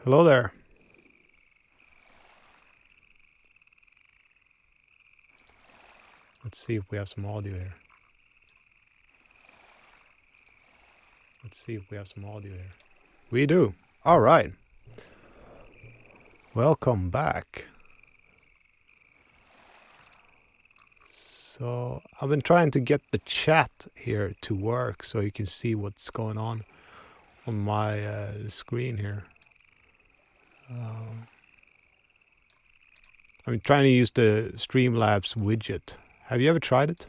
Hello there. Let's see if we have some audio here. We do. All right. Welcome back. So I've been trying to get the chat here to work so you can see what's going on my screen here. I'm trying to use the Streamlabs widget. Have you ever tried it?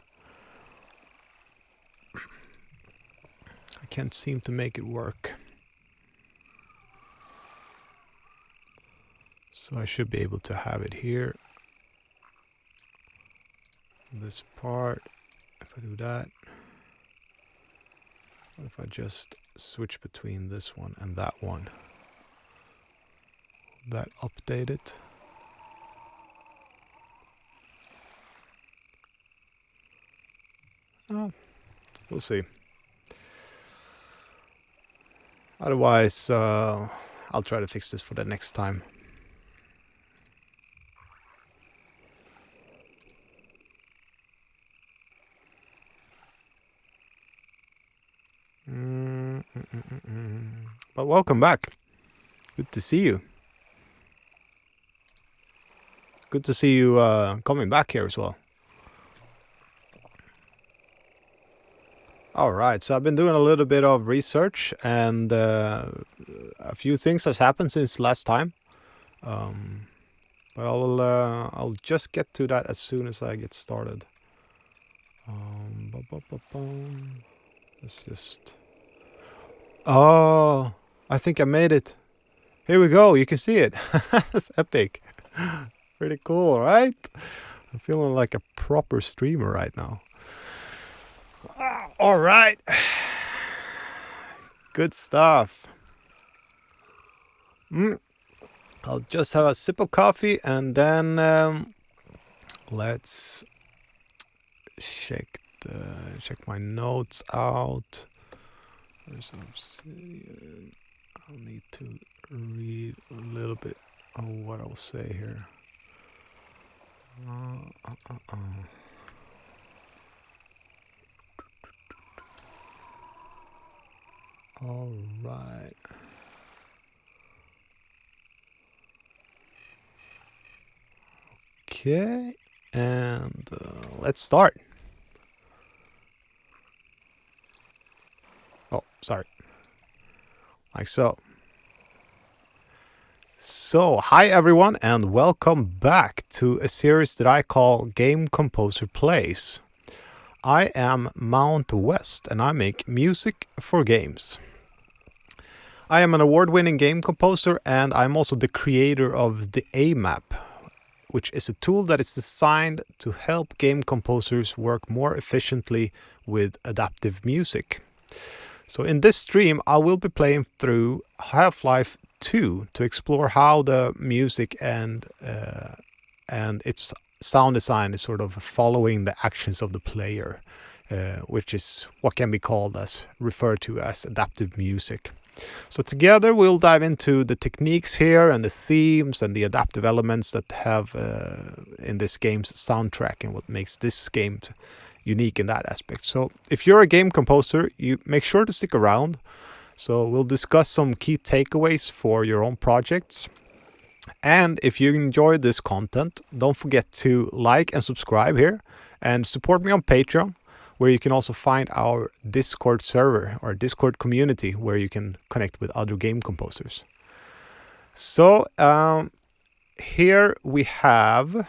I can't seem to make it work. So I should be able to have it here. This part, if I do that. What if I just switch between this one and that one? Will that update it? Oh, we'll see. Otherwise, I'll try to fix this for the next time. But welcome back. Good to see you. Good to see you coming back here as well. All right, so I've been doing a little bit of research, and a few things has happened since last time. But I'll just get to that as soon as I get started. Let's just. Oh, I think I made it. Here we go. You can see it. That's epic. Pretty cool, right? I'm feeling like a proper streamer right now. All right. Good stuff. I'll just have a sip of coffee and then let's check my notes out. There's an obsidian. I'll need to read a little bit of what I'll say here. All right. Okay, and let's start. Oh, sorry. Like so. So, hi everyone, and welcome back to a series that I call Game Composer Plays. I am Mount West, and I make music for games. I am an award-winning game composer, and I'm also the creator of the AMAPP, which is a tool that is designed to help game composers work more efficiently with adaptive music. So in this stream, I will be playing through Half-Life 2 to explore how the music and its sound design is sort of following the actions of the player, which is what can be referred to as adaptive music. So together we'll dive into the techniques here and the themes and the adaptive elements that have in this game's soundtrack and what makes this game unique in that aspect. So if you're a game composer, you make sure to stick around. So we'll discuss some key takeaways for your own projects. And if you enjoyed this content, don't forget to like and subscribe here and support me on Patreon, where you can also find our Discord server or Discord community where you can connect with other game composers. So here we have,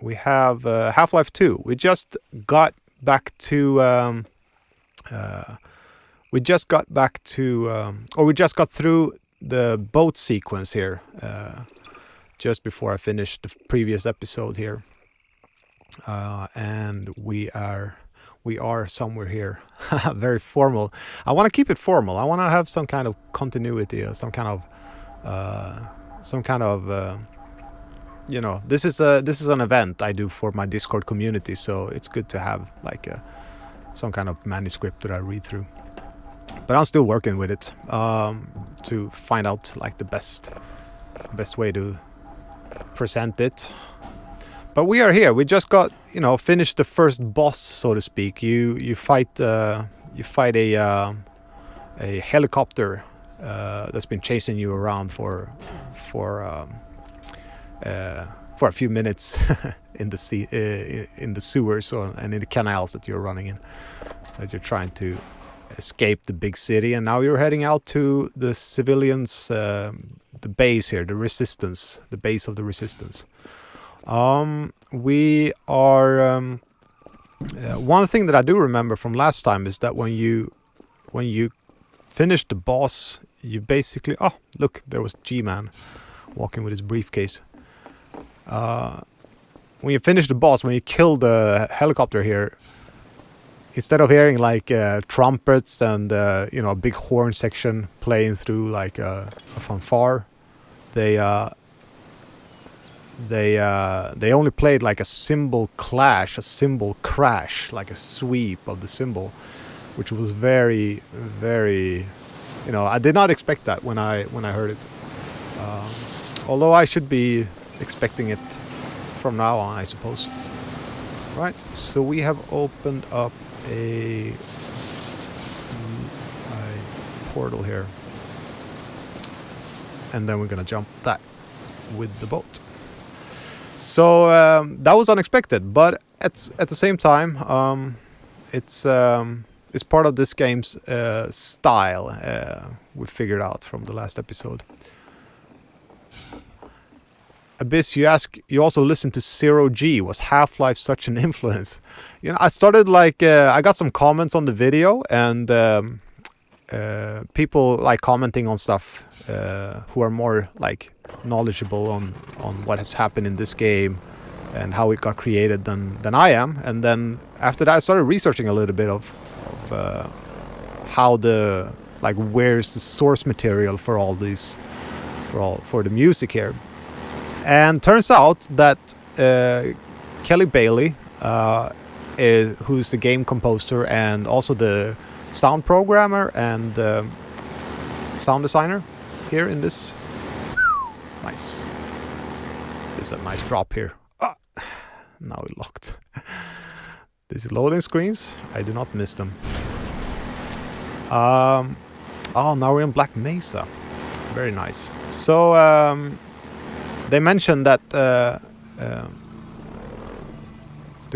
we have Half-Life 2. We just got back to, we just got through the boat sequence here just before I finished the previous episode here. And we are somewhere here. Very formal. I want to keep it formal. I want to have some kind of continuity or some kind of this is an event I do for my Discord community, so it's good to have like some kind of manuscript that I read through. But I'm still working with it. to find out like the best way to present it. But we are here. We just got, you know, finished the first boss, so to speak. You fight a helicopter that's been chasing you around for a few minutes in the sewers and in the canals that you're running in. That you're trying to escape the big city, and now you're heading out to the civilians, the base here, the resistance, the base of the resistance. We are. One thing that I do remember from last time is that when you finish the boss, you basically look, there was G-Man walking with his briefcase. When you finish the boss, when you kill the helicopter here, instead of hearing like trumpets and you know, a big horn section playing through like a fanfare, they only played like a cymbal clash, a cymbal crash, like a sweep of the cymbal, which was very, very, you know, I did not expect that when I heard it. Although I should be expecting it from now on, I suppose. Right, so we have opened up a portal here, and then we're gonna jump that with the boat. So that was unexpected, but at the same time, it's part of this game's style. We figured out from the last episode. Abyss, you also listened to Zero G. Was Half-Life such an influence? You know, I started like, I got some comments on the video, and people like commenting on stuff who are more like knowledgeable on what has happened in this game and how it got created than I am. And then after that, I started researching a little bit of how where's the source material for all these, for the music here. And turns out that Kelly Bailey, who's the game composer and also the sound programmer and sound designer here in this. Nice. This is a nice drop here. Now we're locked. These loading screens, I do not miss them. Now we're in Black Mesa. Very nice. So they mentioned that the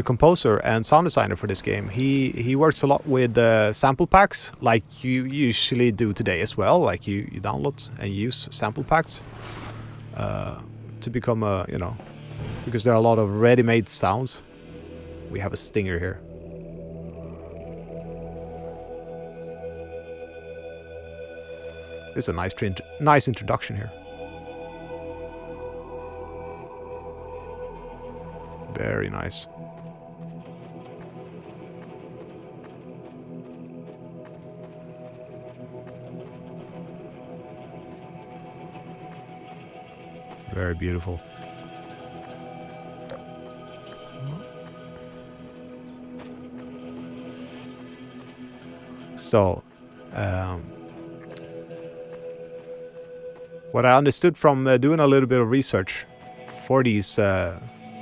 composer and sound designer for this game, he works a lot with sample packs, like you usually do today as well. Like you download and use sample packs to become a, you know, because there are a lot of ready-made sounds. We have a stinger here. This is a nice introduction here. Very nice. Very beautiful. So, what I understood from doing a little bit of research for these, for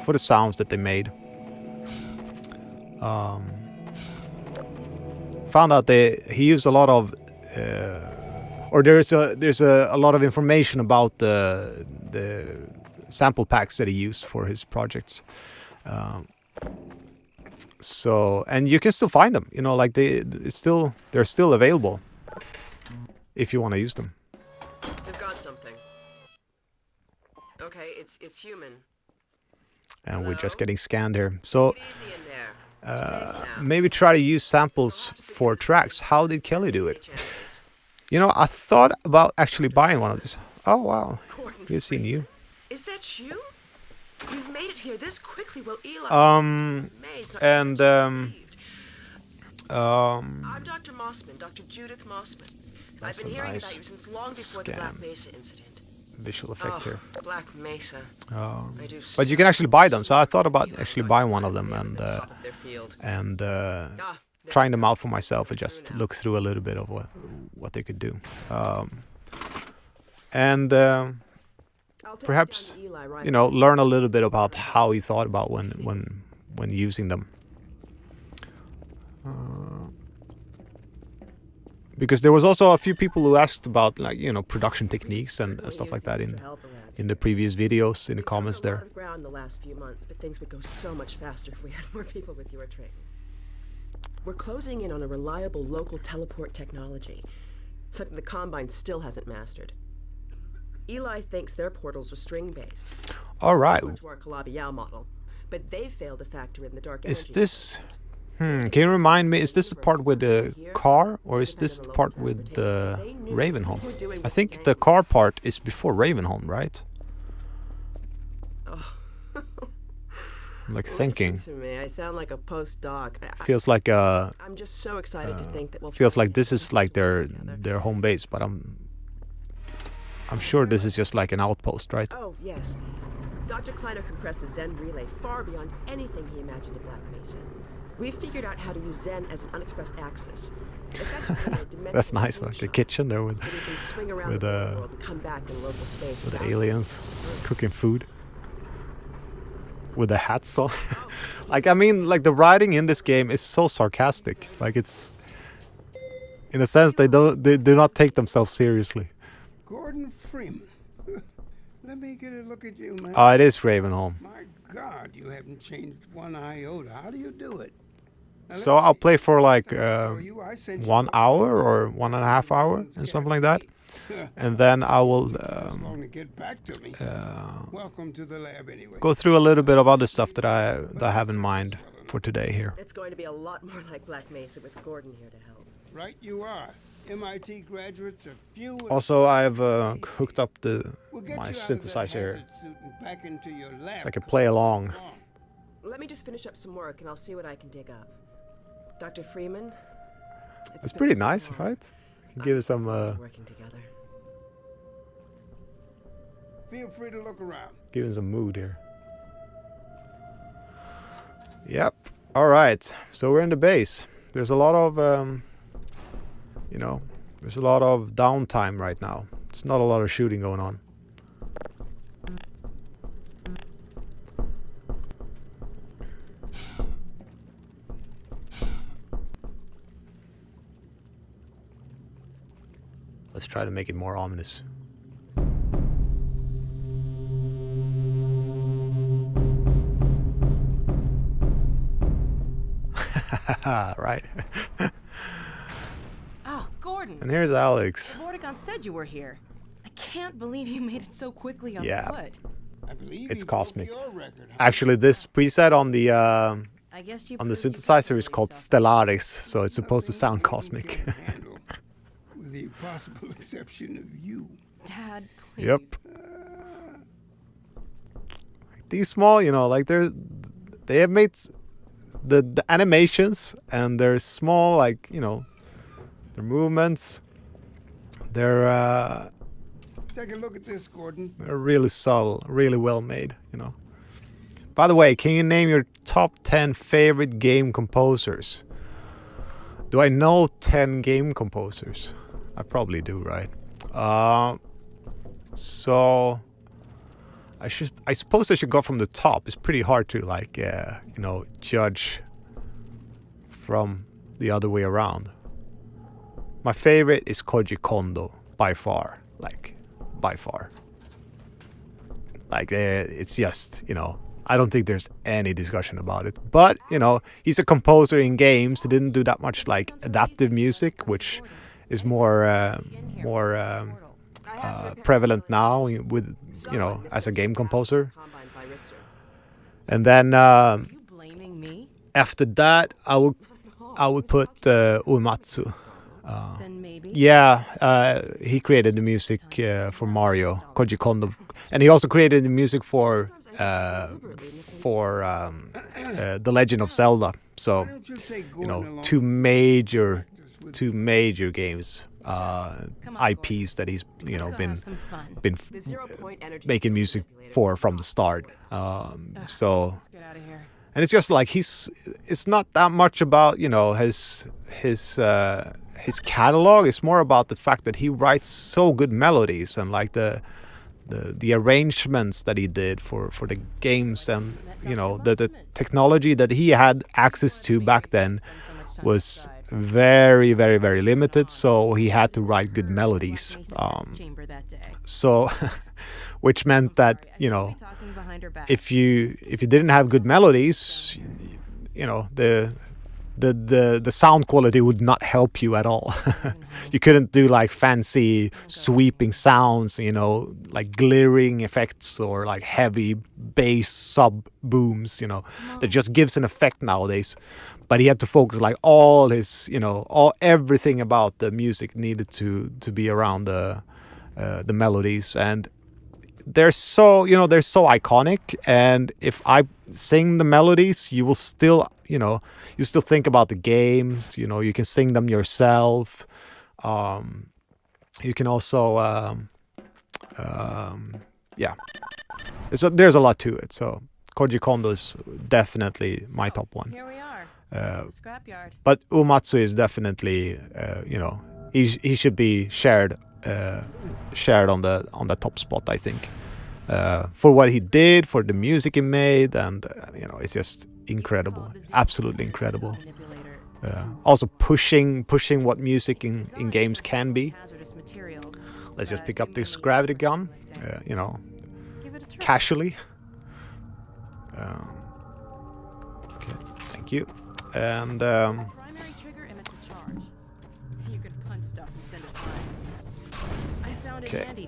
the sounds that they made, found out he used a lot of, or there's a lot of information about the sample packs that he used for his projects. So, and you can still find them, you know, like they're still available if you want to use them. They've got something. Okay, it's human. And Hello? we're just getting scanned here. So Take it easy in there. maybe try to use samples for tracks. How did Kelly do it? You know, I thought about actually buying one of these. Oh wow, you've seen you. Is that you? You've made it here this quickly. Well, Eli. And I'm Dr. Mossman, Dr. Judith Mossman. I've been hearing about you since long before the Black Mesa incident. Visual effect here. Black Mesa. But you can actually buy them, so I thought about actually buying one of them and trying them out for myself and just look through a little bit of what they could do. and I'll take perhaps it down to Eli right you know away. learn a little bit about how he thought about when using them. Because there was also a few people who asked about like production techniques and stuff like that in the previous videos in the comments We've covered a there. lot of ground in the last few months, but things would go so much faster if we had more people with your training. We're closing in on a reliable local teleport technology, something the Combine still hasn't mastered. Eli thinks their portals are string-based, All right. similar to our Calabi-Yau model, but they failed to factor in the dark energy. Is this? Can you remind me? Is this the part with the car, or is this the part with the Ravenholm? I think the car part is before Ravenholm, right? I'm like thinking. Listen to me, I sound like a postdoc. Feels like I'm just so excited to think that we'll feels finally like this have is like together. their home base, but I'm sure this is just like an outpost, right? Oh, yes. Dr. Kleiner compressed the Zen relay far beyond anything he imagined at Black Mesa. We've figured out how to use Zen as an unexpressed axis. Effectively, a dimensional That's nice, like the slingshot, kitchen there with so we can swing around with, the world and come back in local space with the without aliens cooking food with the hats on. Like I mean, like the writing in this game is so sarcastic. Like it's in a sense they do not take themselves seriously. Gordon Freeman. Let me get a look at you, man. Oh, it is Ravenholm. My God, you haven't changed one iota. How do you do it? Now, So let I'll me- play for like I sent you 1 hour or 1.5 hours and something like that, and then I will As long to get back to me. Welcome to the lab, anyway. go through a little bit of other stuff that I have in mind for today here. It's going to be a lot more like Black Mesa with Gordon here to help. Right, you are. MIT graduates are few. and Also, I've hooked up We'll get my you out of that synthesizer hazard suit and back into your lab. so I can play along. Let me just finish up some work and I'll see what I can dig up. Dr. Freeman? It's pretty nice, right? Give it some Working together. Feel free to look around. give it some mood here. Yep. All right. So we're in the base. There's a lot of there's a lot of downtime right now. It's not a lot of shooting going on. Let's try to make it more ominous. Right. Oh, Gordon. And here's Alex. Vortigaunt said you were here. I can't believe you made it so quickly on Yeah. foot. I believe It's you broke cosmic. your record, huh? Actually, this preset on the I guess you on the proved you could synthesizer handle is called yourself. Stellaris, so it's supposed to Nothing sound we cosmic. can't handle, with the possible exception of you. Dad, please. Yep. These small, like they have made the animations, and they're small, like their movements. They're Take a look at this, Gordon. really subtle, really well made. By the way, can you name your top 10 favorite game composers? Do I know 10 game composers? I probably do, right? So I suppose I should go from the top. It's pretty hard to judge from the other way around. My favorite is Koji Kondo by far. It's just, I don't think there's any discussion about it. But, he's a composer in games. He didn't do that much adaptive music, which is more prevalent now with, as a game composer. Combine by Rister. And then You blaming me? after that, I would put Uematsu. Then maybe. Yeah, he created the music for Mario, Koji Kondo, and he also created the music for The Legend of Zelda. So, Why don't you take Gordon along two major games, Come on, IPs that he's Let's go been have some fun. been The zero-point energy making music for from the start. So. Let's get out of here. And it's just like it's not that much about his his catalog. It's more about the fact that he writes so good melodies and like the arrangements that he did for the games, and you know the technology that he had access to back then was very, very, very limited. So he had to write good melodies. So, which meant that if you didn't have good melodies, the sound quality would not help you at all. You couldn't do like fancy sweeping sounds, like glaring effects or like heavy bass sub booms, that just gives an effect nowadays. But he had to focus like all his, everything about the music needed to be around the melodies, and they're so iconic. And if I sing the melodies, you will still, you still think about the games. You can sing them yourself. You can also, So there's a lot to it. So Koji Kondo is definitely my top one. Here we are. The scrapyard. But Uematsu is definitely, he should be shared on the top spot, I think, for what he did, for the music he made, and it's just incredible, absolutely incredible. Also pushing what music in games can be. Let's just pick up this gravity gun, casually. Okay, thank you. And Primary trigger emits a charge. You can punch stuff and send it flying. I found it handy.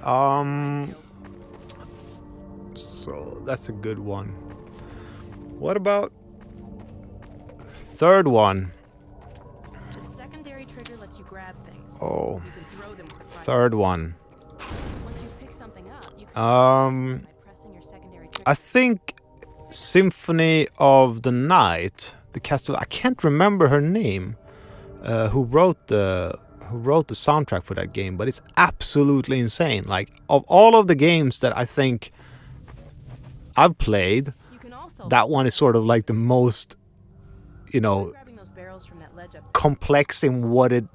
So that's a good one. What about third one? The secondary trigger lets you grab things. Oh, You can throw them with the primary. third one. Once you pick something up, you can by pressing your secondary trigger. I think Symphony of the Night. The cast, I can't remember her name, who wrote the soundtrack for that game, but it's absolutely insane. Like, of all of the games that I think I've played, You can also that one is sort of like the most, grabbing those barrels from that ledge up. complex in what it,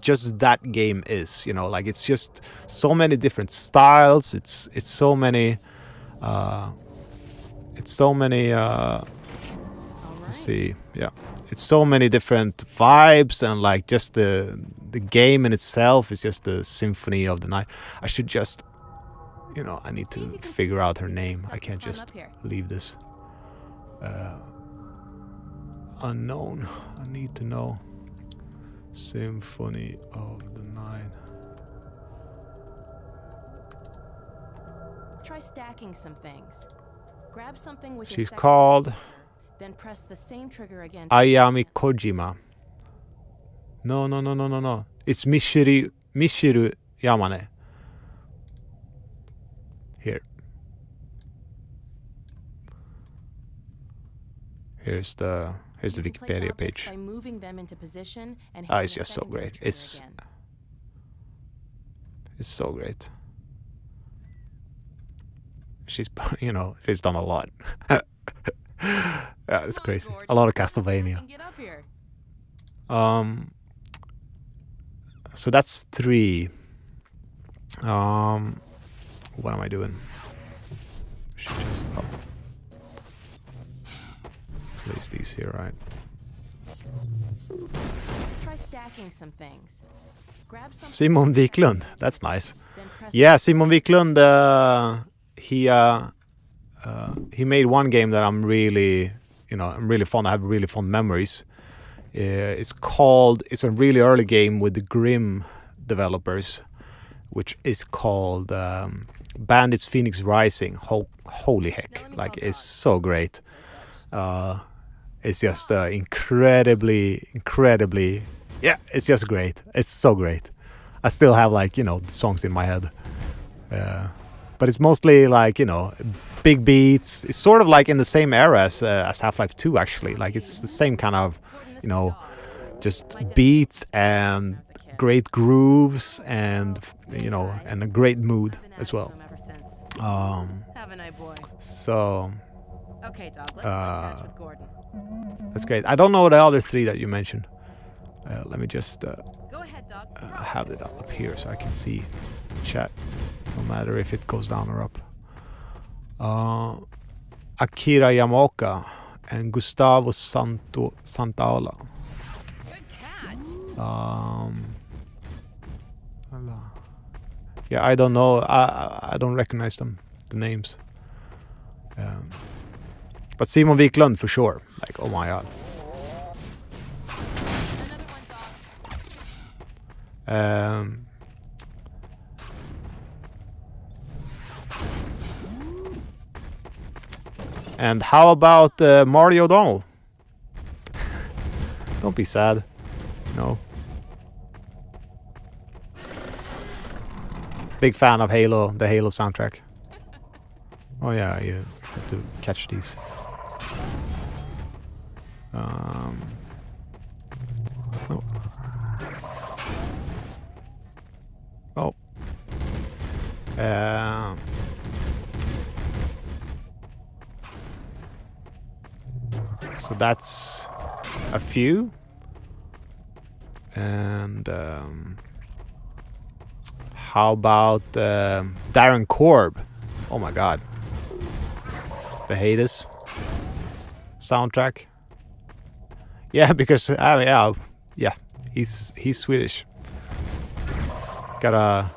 just that game is. Like it's just so many different styles. It's so many. Let's see, yeah, it's so many different vibes, and like just the game in itself is just the symphony of the night. I should just, I need to figure out her name. I can't just leave this unknown. I need to know. Symphony of the Night. Try stacking some things. Grab something with your She's secondary called trigger, then press the same trigger again. Ayami Kojima. No. It's Michiru Yamane. Here. Here's the You can place Wikipedia objects page. by moving them into position and Ah, hitting it's the just so secondary great. trigger It's again. so great. She's she's done a lot. Yeah, it's Come on, crazy. Gord. A lot of Get up Castlevania. and get up here. So that's 3. What am I doing? Should just place these here, right? Try stacking some things. Grab something. Simon Wiklund. That's nice. Then press Yeah, Simon Wiklund. He made one game that I'm really fond. I have really fond memories. It's a really early game with the Grimm developers, which is called Bandits Phoenix Rising. Holy heck! Like, it's so great. It's just incredibly. Yeah, it's just great. It's so great. I still have the songs in my head. But it's mostly big beats. It's sort of like in the same era as Half-Life 2, actually. Like, it's the same kind of, just beats and great grooves and, and a great mood as well. Haven't I, boy? So Okay, dog. Let's play catch with Gordon. that's great. I don't know the other 3 that you mentioned. Let me just Go ahead, dog. have it up here so I can see chat, no matter if it goes down or up. Akira Yamaoka and Gustavo Santaola. Good catch. Yeah, I don't know. I don't recognize them, the names. But Simon Wiklund for sure. Like, oh my god. Another one, dog. And how about Marty O'Donnell? Don't be sad. No. Big fan of Halo, the Halo soundtrack. Oh yeah, you have to catch these. Oh. Oh. So that's a few. And how about Darren Korb? Oh my god. The Hades soundtrack. Yeah, because yeah, he's Swedish. Gotta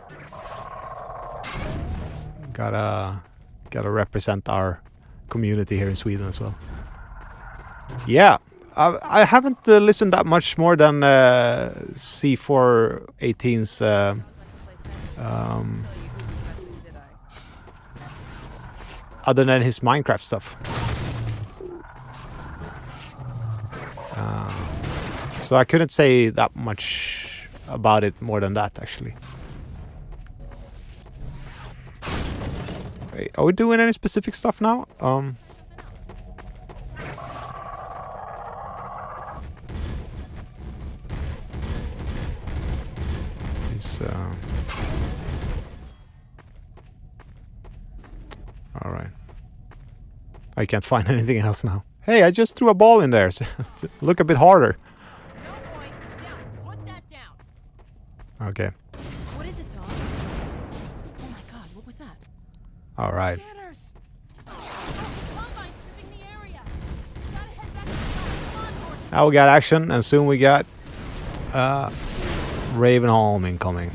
represent our community here in Sweden as well. Yeah, I haven't listened that much more than C418's other than his Minecraft stuff. So I couldn't say that much about it more than that, actually. Wait, are we doing any specific stuff now? All right. I can't find anything else now. Hey, I just threw a ball in there. Look a bit harder. No point. Down. Put that down. Okay. What is it, dog? Oh my god, what was that? All right. Scanners. Combine sweeping the area. Gotta head back to the lab. Come on, Gordon. Now we got action, and soon we got Ravenholm incoming.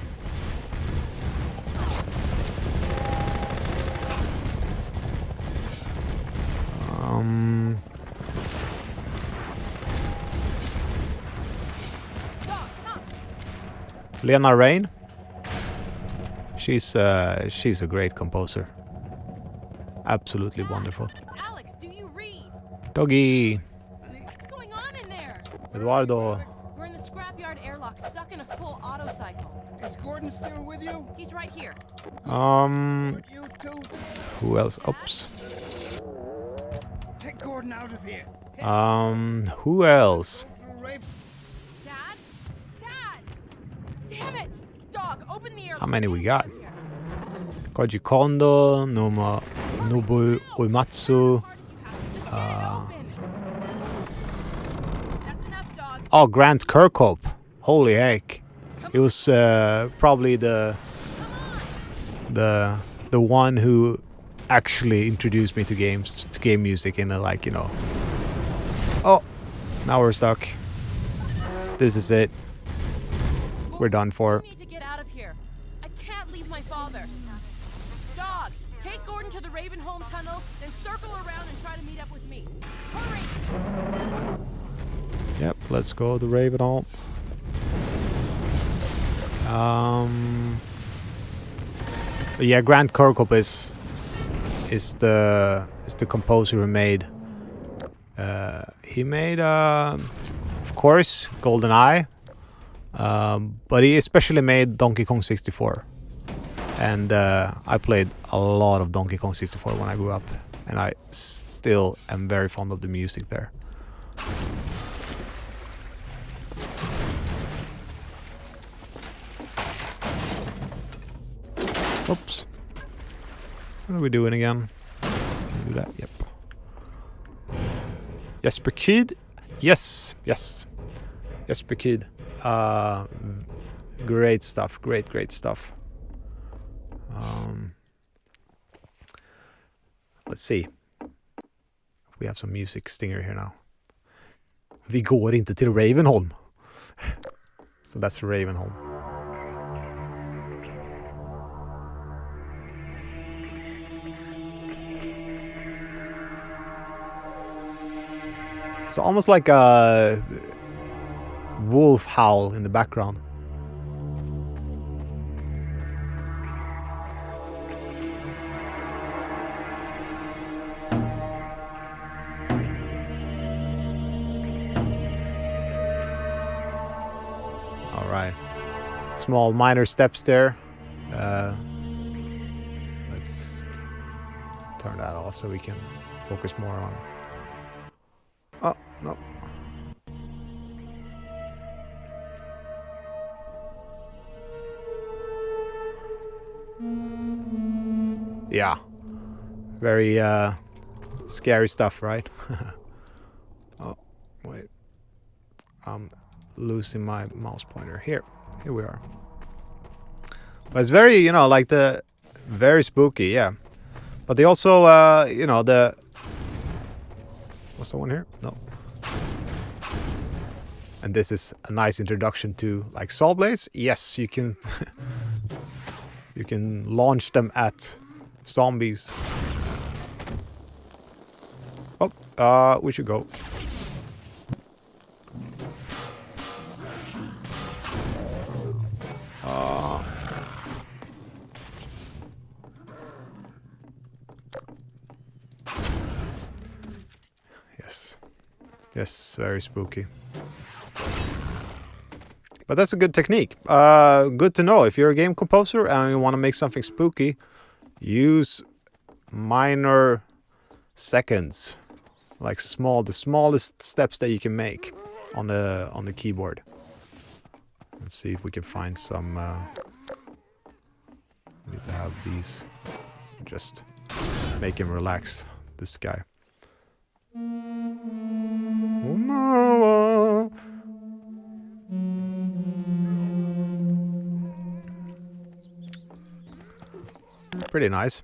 Lena Rain. She's a great composer. Absolutely wonderful. It's Alex, do you read? Doggy. What's going on in there? Eduardo. We're in the scrapyard airlock, stuck in a full auto cycle. Is Gordon still with you? He's right here. You two? Who else? Oops. Take Gordon out of here. Who else? Dad? Dad! Damn it! Dog, open the airlock. How many we got? Koji Kondo, Nobu Uematsu. That's enough, dog. Oh, Grant Kirkhope. Holy heck. He was probably the one who actually introduced me to game music in a, like, you know. Oh, now we're stuck. This is it. We're done for. I need to get out of here. I can't leave my father. Dog, take Gordon to the Ravenholm tunnel, then circle around and try to meet up with me. Hurry! Yep, let's go to Ravenholm. But yeah, Grant Kirkhope is the composer who made. He made, of course, GoldenEye, but he especially made Donkey Kong 64. And I played a lot of Donkey Kong 64 when I grew up, and I still am very fond of the music there. Oops. What are we doing again? Can we do that? Yep. Jesper Kyd. Yes, yes. Jesper Kyd. Great stuff. Great stuff. Let's see. We have some music stinger here now. Vi går inte till Ravenholm. So that's Ravenholm. So almost like a wolf howl in the background. All right, small minor steps there. Let's turn that off so we can focus more on. Oh, no. Yeah. Very scary stuff, right? Oh, wait. I'm losing my mouse pointer. Here we are. But it's very, you know, like the very spooky, yeah. But they also, you know, the... Was someone here? No. And this is a nice introduction to like saw blades. Yes, you can you can launch them at zombies. Oh, we should go. Yes, very spooky. But that's a good technique. Good to know. If you're a game composer and you want to make something spooky, use minor seconds, like the smallest steps that you can make on the keyboard. Let's see if we can find some. We need to have these. Just make him relax. This guy. Pretty nice.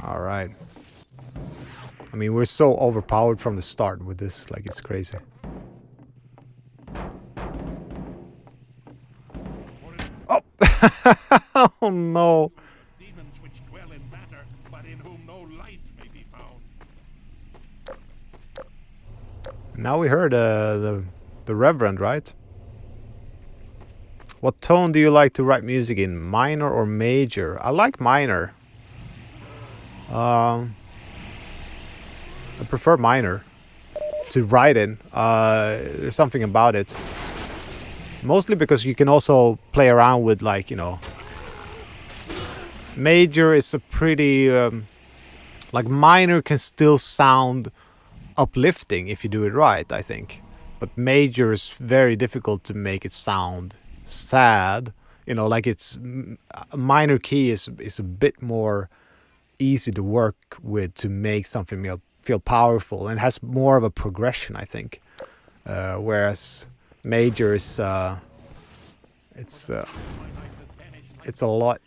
All right. I mean, we're so overpowered from the start with this, like it's crazy. Oh! Oh no. Demons which dwell in matter, but in whom no light may be found. Now we heard the Reverend, right? What tone do you like to write music in? Minor or major? I like minor. I prefer minor to write in. There's something about it. Mostly because you can also play around with, like, you know, major is a pretty like minor can still sound uplifting if you do it right, I think. But major is very difficult to make it sound sad. You know, like it's a minor key is a bit more easy to work with to make something feel powerful, and has more of a progression, I think. Whereas major is it's a lot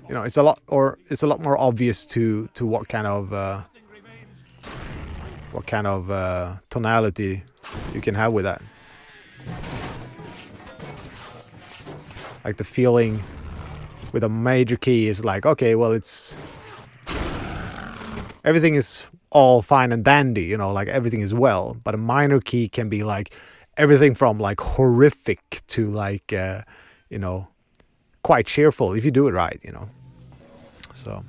you know, it's a lot more obvious to what kind of tonality you can have with that. Like the feeling with a major key is like, okay, well, it's everything is all fine and dandy, you know, like everything is well. But a minor key can be like everything from like horrific to like you know, quite cheerful if you do it right, you know. So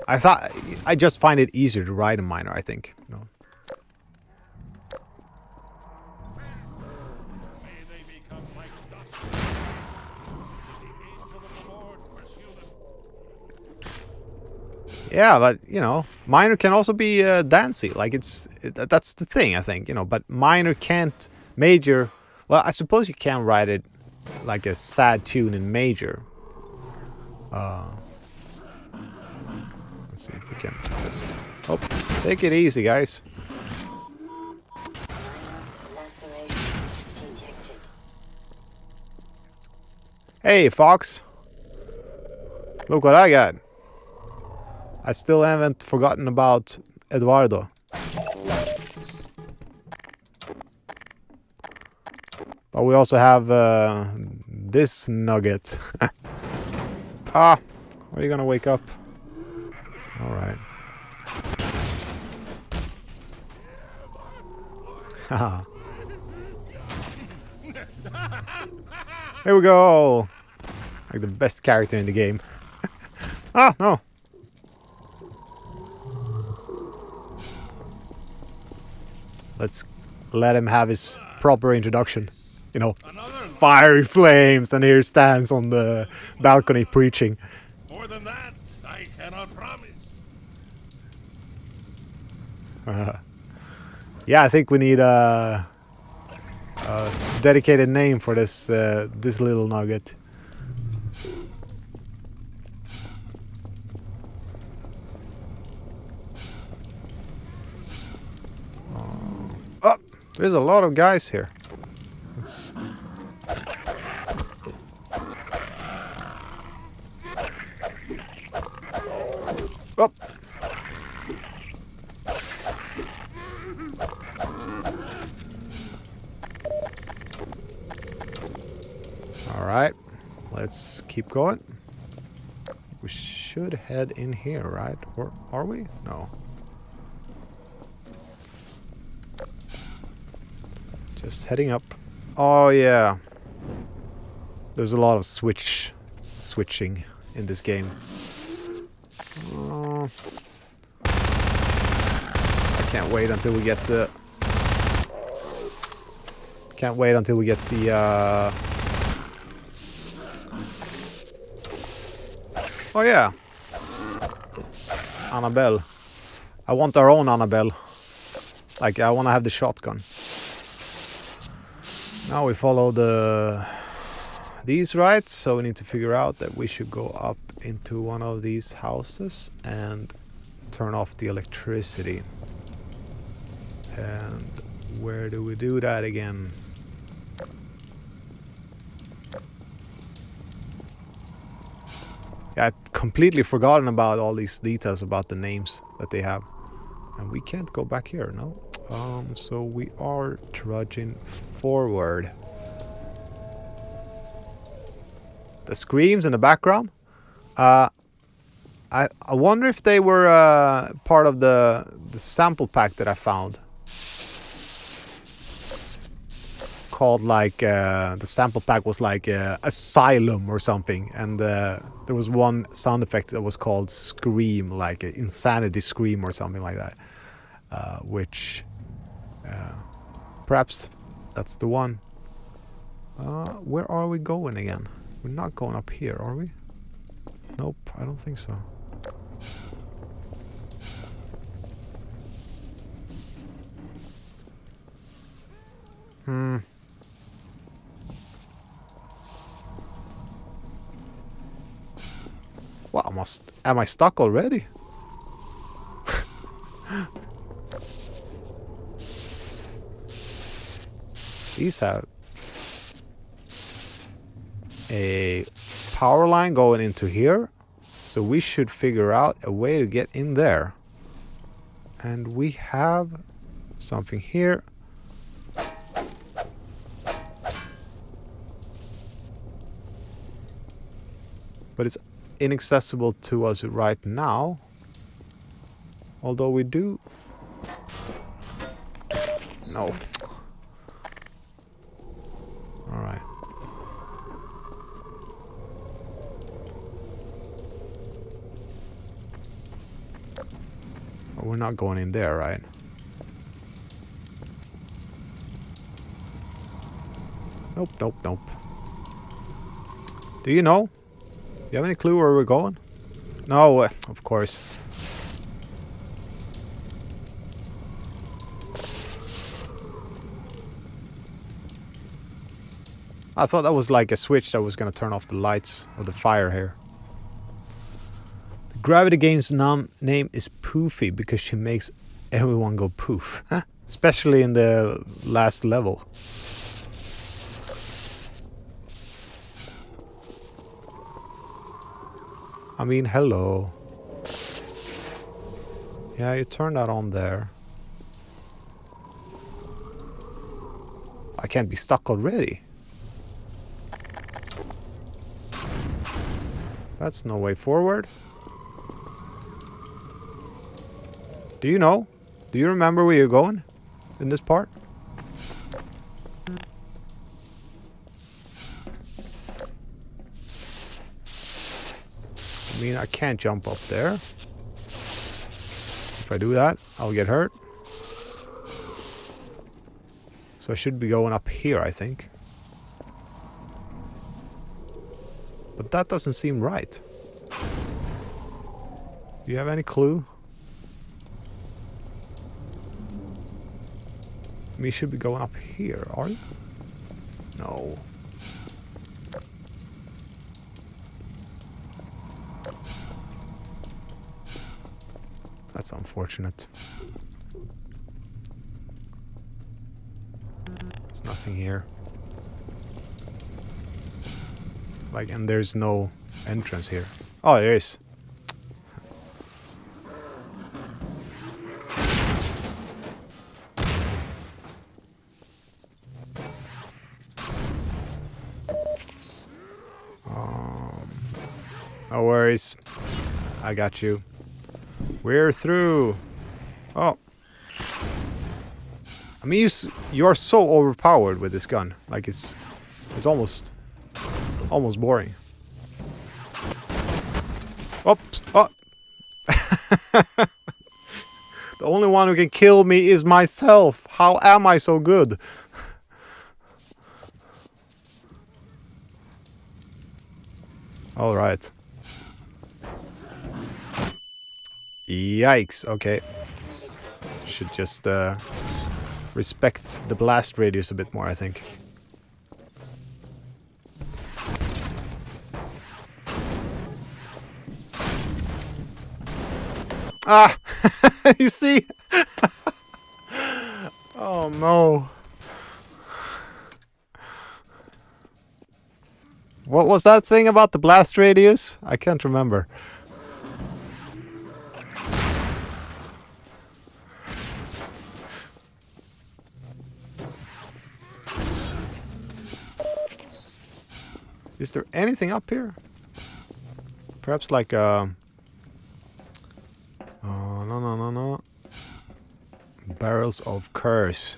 I just find it easier to write in minor, I think, you know. May they become like dust. The angel of the Lord pursue them. Yeah, but you know, minor can also be dancey. Like that's the thing, I think, you know. But major, Well, I suppose you can write it like a sad tune in major. Let's see if we can just... Oh, take it easy, guys. Hey, Fox. Look what I got. I still haven't forgotten about Eduardo. But we also have this nugget. Ah, are you gonna wake up? Alright. Haha. Here we go! Like the best character in the game. Ah, no! Let's let him have his proper introduction. You know, fiery flames, and here he stands on the balcony preaching. More than that, I cannot promise. Yeah, I think we need a dedicated name for this this little nugget. Oh, there's a lot of guys here. Let's... Oh. All right, let's keep going. We should head in here, right? Or are we? No. Just heading up. Oh yeah. There's a lot of switching in this game. I can't wait until we get the... Can't wait until we get the... Oh yeah. Annabelle. I want our own Annabelle. Like, I want to have the shotgun. Now we follow these right, so we need to figure out that we should go up into one of these houses and turn off the electricity. And where do we do that again? Yeah, I'd completely forgotten about all these details about the names that they have. And we can't go back here, no? So we are trudging forward. The screams in the background. I wonder if they were part of the sample pack that I found. Called like the sample pack was like Asylum or something, and there was one sound effect that was called Scream, like an Insanity Scream or something like that. Which perhaps that's the one. Where are we going again? We're not going up here, are we? Nope, I don't think so. Well, am I stuck already? These have a power line going into here, so we should figure out a way to get in there. And we have something here. But it's inaccessible to us right now. Although we do... No. Alright. Well, we're not going in there, right? Nope, nope, nope. Do you know? Do you have any clue where we're going? No, of course. I thought that was like a switch that was gonna turn off the lights or the fire here. The Gravity Game's name is Poofy because she makes everyone go poof. Especially in the last level. I mean, hello. Yeah, you turn that on there. I can't be stuck already. That's no way forward. Do you know? Do you remember where you're going in this part? I mean, I can't jump up there. If I do that, I'll get hurt. So I should be going up here, I think. But that doesn't seem right. Do you have any clue? We should be going up here, are you? No. That's unfortunate. There's nothing here. Like, and there's no entrance here. Oh, there is. No worries. I got you. We're through. Oh. I mean, you're so overpowered with this gun. Like, it's almost boring. Oops. Oh. The only one who can kill me is myself. How am I so good? All right. Yikes. Okay. Should just respect the blast radius a bit more, I think. Ah! You see? Oh no. What was that thing about the blast radius? I can't remember. Is there anything up here? Perhaps like no. Barrels of curse.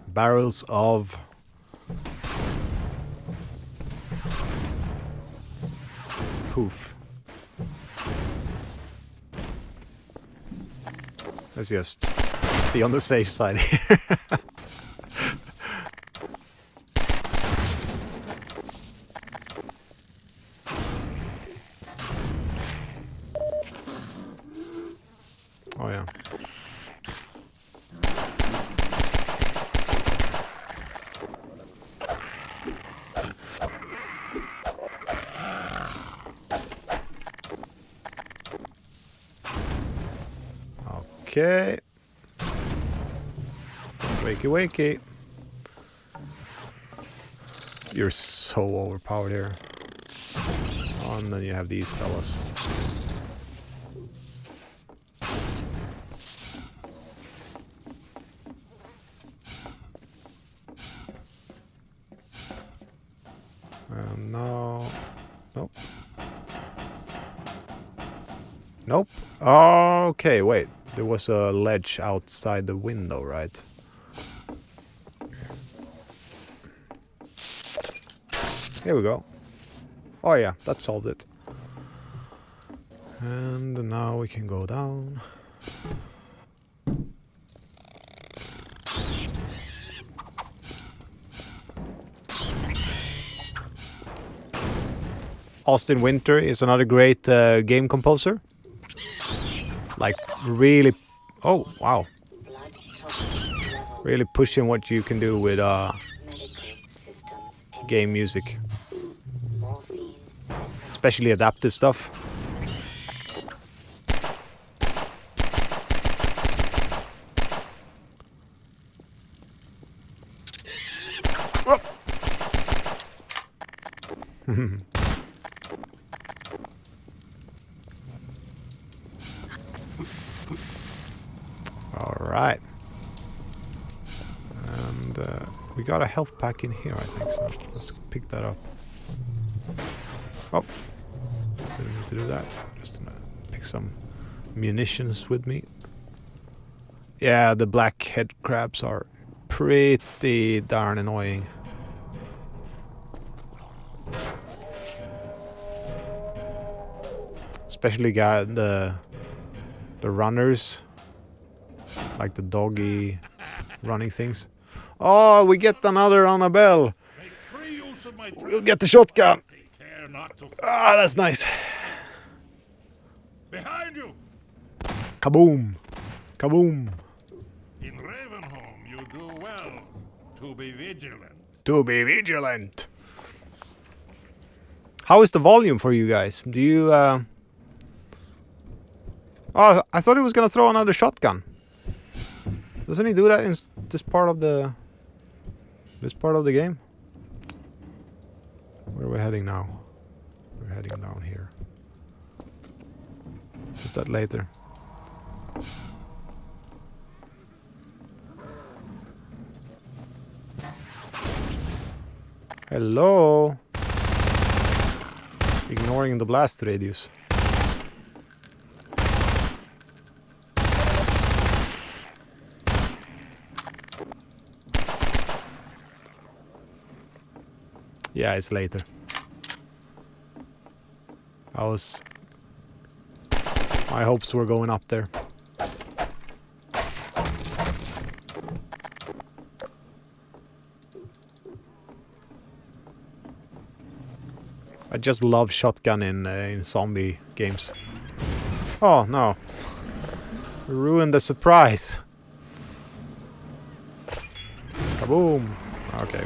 Barrels of poof. Let's just be on the safe side here. Oh yeah. Okay. Wakey wakey. You're so overpowered here. Oh, and then you have these fellas. No. Nope. Nope. Okay, wait. There was a ledge outside the window, right? Here we go. Oh yeah, that solved it. And now we can go down. Austin Winter is another great game composer. Like, really... Oh, wow. Really pushing what you can do with game music. Especially adaptive stuff. All right. And we got a health pack in here, I think, so let's pick that up. Oh, didn't need to do that. Just gonna pick some munitions with me. Yeah, the black head crabs are pretty darn annoying. Especially the runners, like the doggy running things. Oh, we get another Annabelle. Make free use of my We'll get the shotgun. Take care not to Ah, that's nice. behind you. Kaboom. Kaboom. In Ravenholm, you do well to be vigilant. To be vigilant. How is the volume for you guys? Do you Oh, I thought he was gonna throw another shotgun. Doesn't he do that in this part of the game? Where are we heading now? We're heading down here. Is that later? Hello. Ignoring the blast radius. Yeah, it's later. My hopes were going up there. I just love shotgun in zombie games. Oh no. Ruined the surprise. Kaboom. Okay.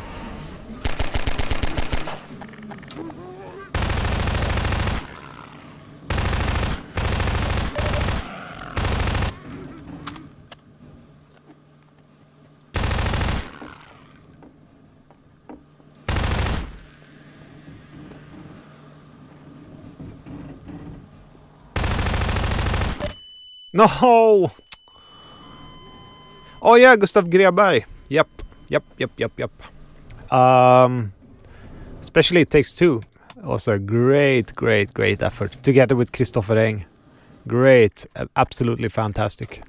No! Oh yeah, Gustav Greberg. Yep. Especially It Takes Two. It was a great effort. Together with Christopher Eng. Great. Absolutely fantastic.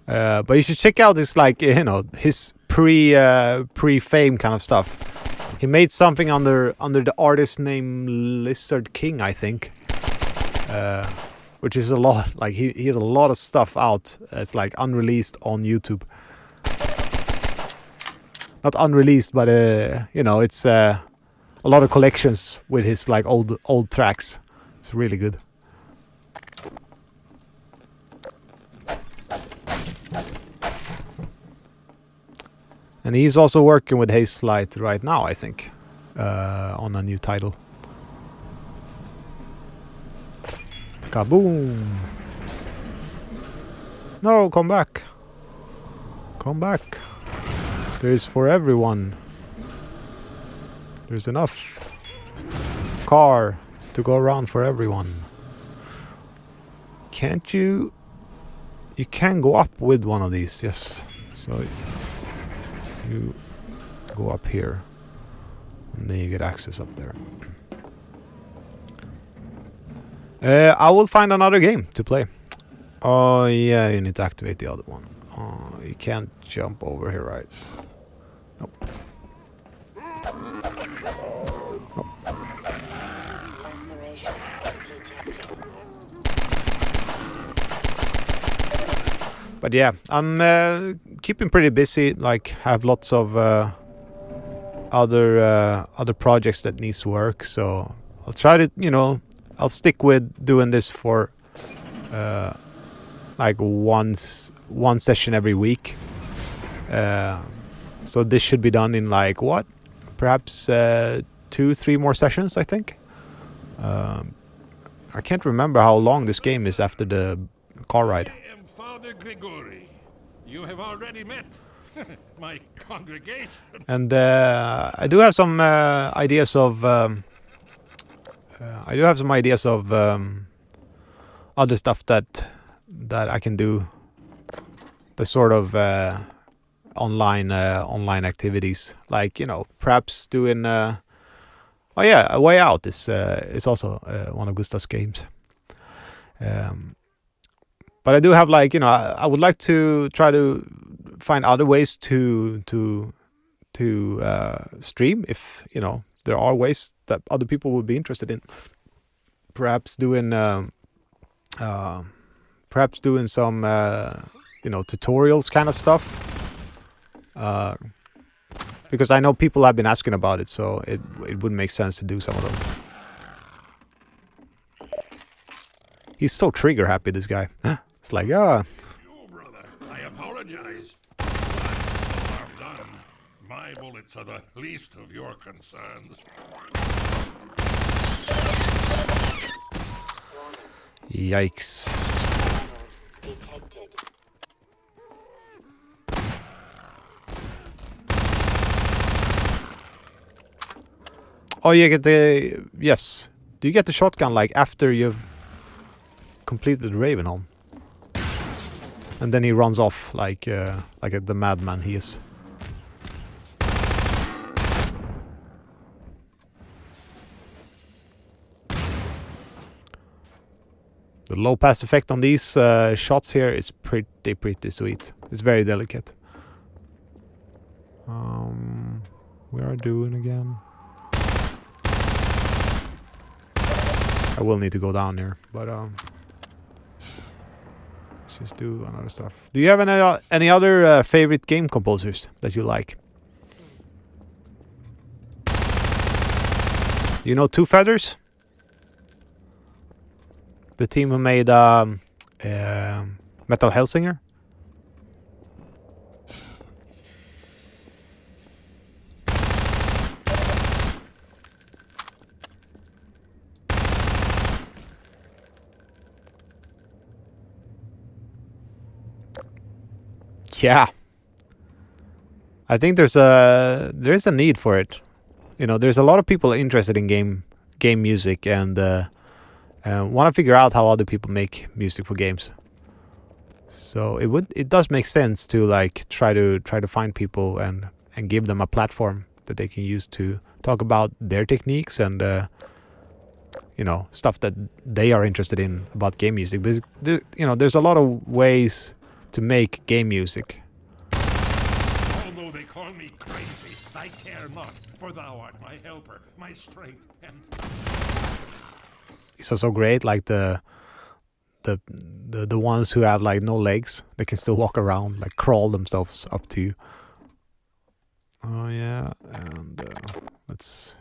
But you should check out his, like, his pre-fame kind of stuff. He made something under the artist name Lizard King, I think. Which is a lot. Like he has a lot of stuff out. It's like unreleased on YouTube. Not unreleased, but it's a lot of collections with his like old tracks. It's really good. And he's also working with Hazelight right now, I think, on a new title. Kaboom! No, come back. Come back. There's for everyone. There's enough car to go around for everyone. Can't you? You can go up with one of these, yes. So you go up here and then you get access up there. I will find another game to play. Oh yeah, you need to activate the other one. Oh, you can't jump over here, right? Nope. But yeah, I'm keeping pretty busy. Like, have lots of other projects that needs work. So I'll try to, I'll stick with doing this for like one session every week. So this should be done in like what? Perhaps 2-3 more sessions, I think. I can't remember how long this game is after the car ride. I am Father Grigori. You have already met my congregation. And I do have some ideas of other stuff that I can do. The sort of online activities, like perhaps doing. Oh yeah, A Way Out is also one of Gustav's games. But I do have like I would like to try to find other ways to stream if there are ways that other people would be interested in. Perhaps doing some tutorials kind of stuff. Because I know people have been asking about it, so it would make sense to do some of them. He's so trigger happy, this guy. It's like, You, brother, I apologize. I'm done. My bullets are the least of your concerns. Yikes. Detected. Oh, you get the... Yes. Do you get the shotgun, like, after you've completed Ravenholm? And then he runs off like the madman he is. The low pass effect on these shots here is pretty sweet. It's very delicate. We are doing again. I will need to go down here, but let's just do another stuff. Do you have any other favorite game composers that you like? Do you know Two Feathers? The team who made Metal Hellsinger? Yeah, I think there's a need for it. There's a lot of people interested in game music and want to figure out how other people make music for games. So it does make sense to like try to find people and give them a platform that they can use to talk about their techniques and stuff that they are interested in about game music. Because there's a lot of ways to make game music. Although they call me crazy, I care not, for thou art my helper, my strength, and... It's also great, like the ones who have like no legs, they can still walk around, like crawl themselves up to you. Oh yeah, and let's...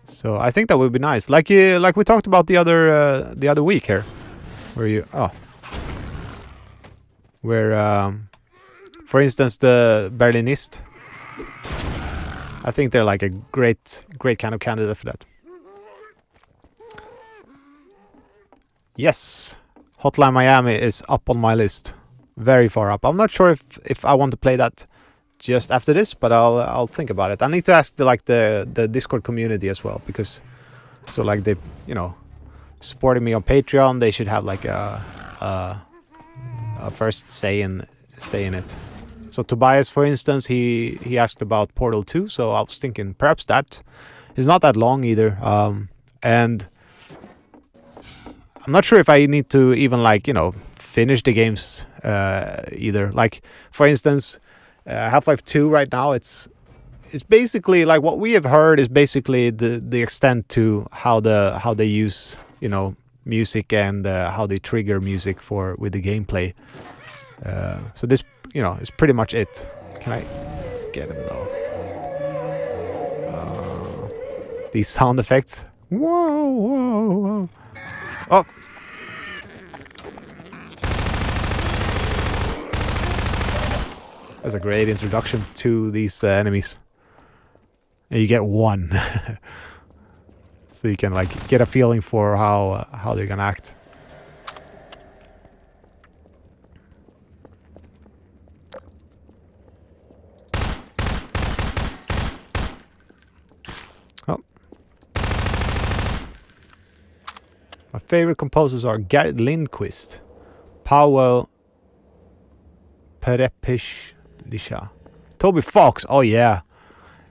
So I think that would be nice, like we talked about the other week here, where for instance the Berlinist. I think they're like a great kind of candidate for that. Yes, Hotline Miami is up on my list, very far up. I'm not sure if I want to play that just after this, but I'll think about it. I need to ask the Discord community as well, because so like they supporting me on Patreon, they should have like a first say in it. So Tobias, for instance, he asked about Portal 2, so I was thinking perhaps that is not that long either, and I'm not sure if I need to even finish the games either. Like for instance, Half-Life 2 right now, it's basically like what we have heard is basically the extent to how they use music and how they trigger music with the gameplay. So this is pretty much it. Can I get him though? These sound effects, Whoa, whoa, whoa. Oh. That's a great introduction to these enemies. And you get one. So you can like get a feeling for how they're gonna act. Oh. My favorite composers are Garrett Lindquist, Powell Perepislisha, Toby Fox. Oh yeah.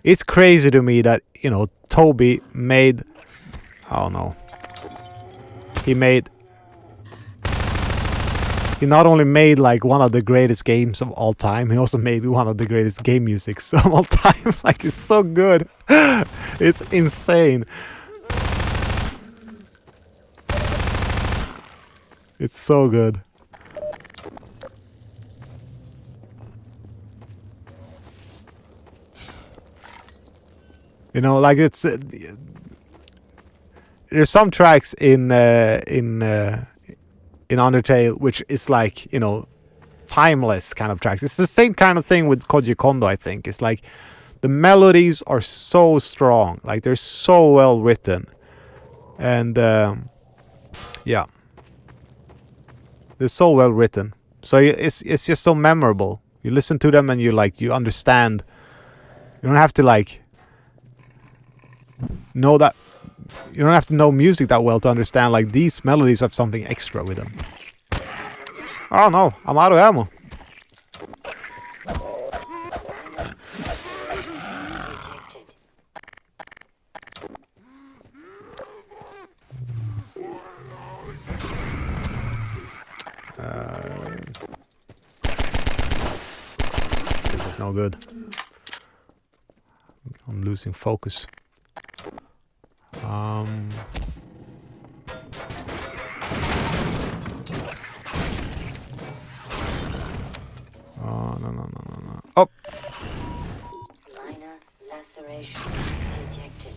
It's crazy to me that, you know, Toby made, I don't know. He not only made like one of the greatest games of all time, he also made one of the greatest game musics of all time. Like, it's so good. It's insane. It's so good. You know, like it's there's some tracks in Undertale which is like, you know, timeless kind of tracks. It's the same kind of thing with Koji Kondo, I think. It's like the melodies are so strong, like they're so well written, and yeah, they're so well written. So it's just so memorable. You listen to them and you understand. You don't have to like know that. You don't have to know music that well to understand like these melodies have something extra with them. Oh no, I'm out of ammo. This is no good. I'm losing focus. Oh, no. Oh! Minor laceration detected.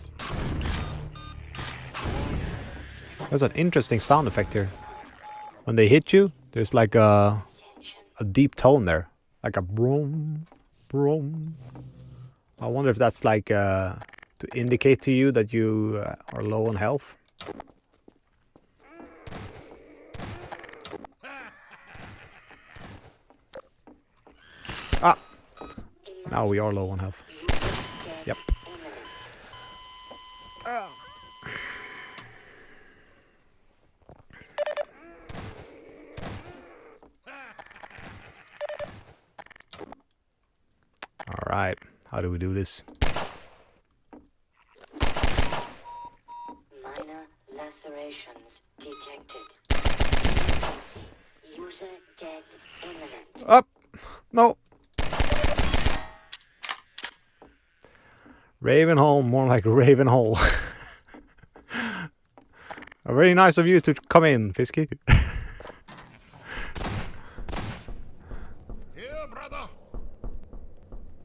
There's an interesting sound effect here. When they hit you, there's like a deep tone there. Like a broom, broom. I wonder if that's like to indicate to you that you are low on health. Ah! Now we are low on health. Yep. Alright, how do we do this? Minor lacerations detected. User death imminent. Up! No! Ravenholm, more like Ravenhole. Very nice of you to come in, Fisky. Here, brother.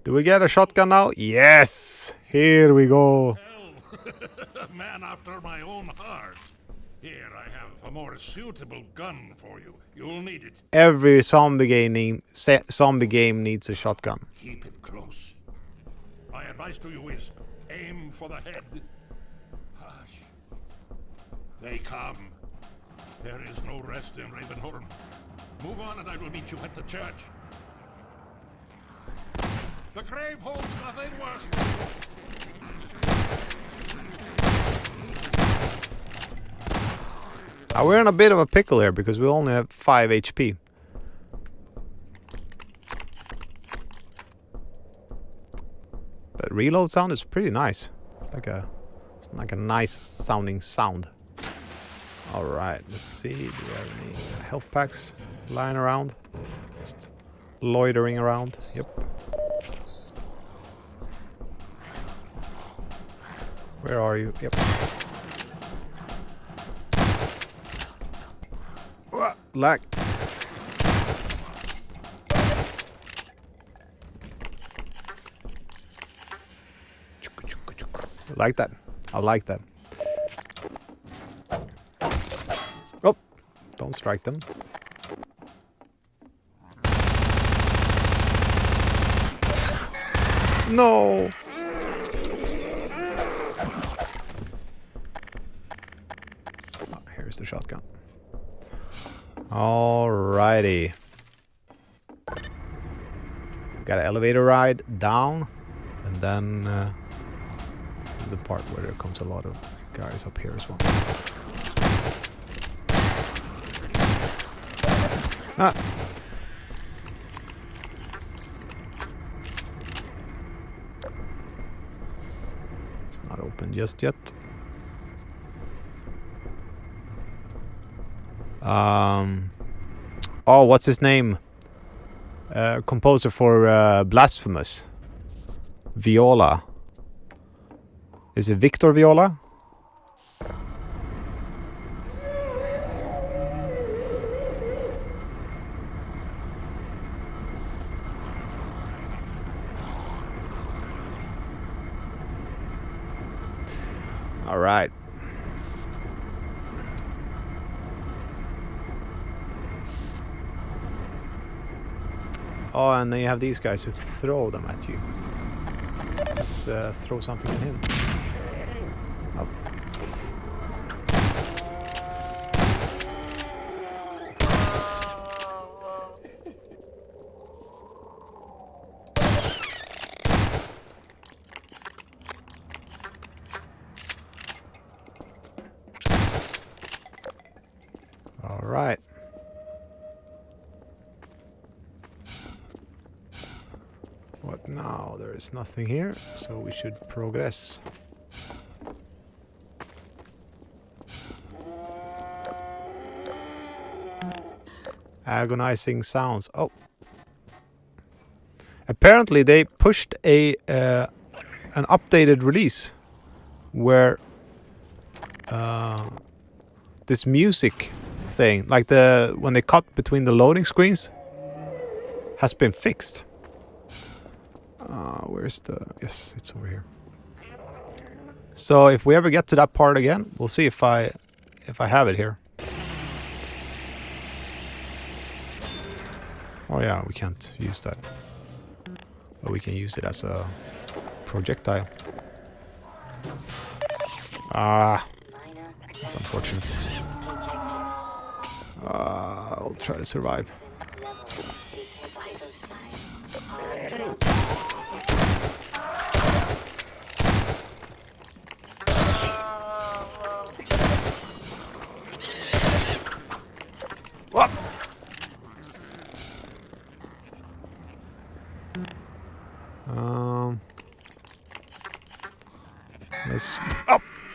Do we get a shotgun now? Yes! Here we go. A man after my own heart. Here, I have a more suitable gun for you. You'll need it. Every zombie game needs a shotgun. Keep it close. My advice to you is aim for the head. Hush. They come. There is no rest in Ravenholm. Move on and I will meet you at the church. The grave holds nothing worse. We're in a bit of a pickle here because we only have 5 HP. But reload sound is pretty nice. It's like a nice sounding sound. Alright, let's see. Do we have any health packs lying around? Just loitering around. Yep. Where are you? Yep. Lag. Like that. I like that. Don't strike them. No! Oh, here's the shotgun. Alrighty. Got an elevator ride down, and then this is the part where there comes a lot of guys up here as well. Ah! It's not open just yet. Oh, what's his name? Composer for Blasphemous. Viola. Is it Victor Viola? All right. Oh, and then you have these guys who throw them at you. Let's throw something at him. Oh. All right. What now? There is nothing here, so we should progress. Agonizing sounds. Oh. Apparently they pushed an updated release where this music thing, like when they cut between the loading screens, has been fixed. Where's the... Yes, it's over here. So if we ever get to that part again, we'll see if I have it here. Oh yeah, we can't use that. But we can use it as a projectile. Ah, that's unfortunate. I'll try to survive. What?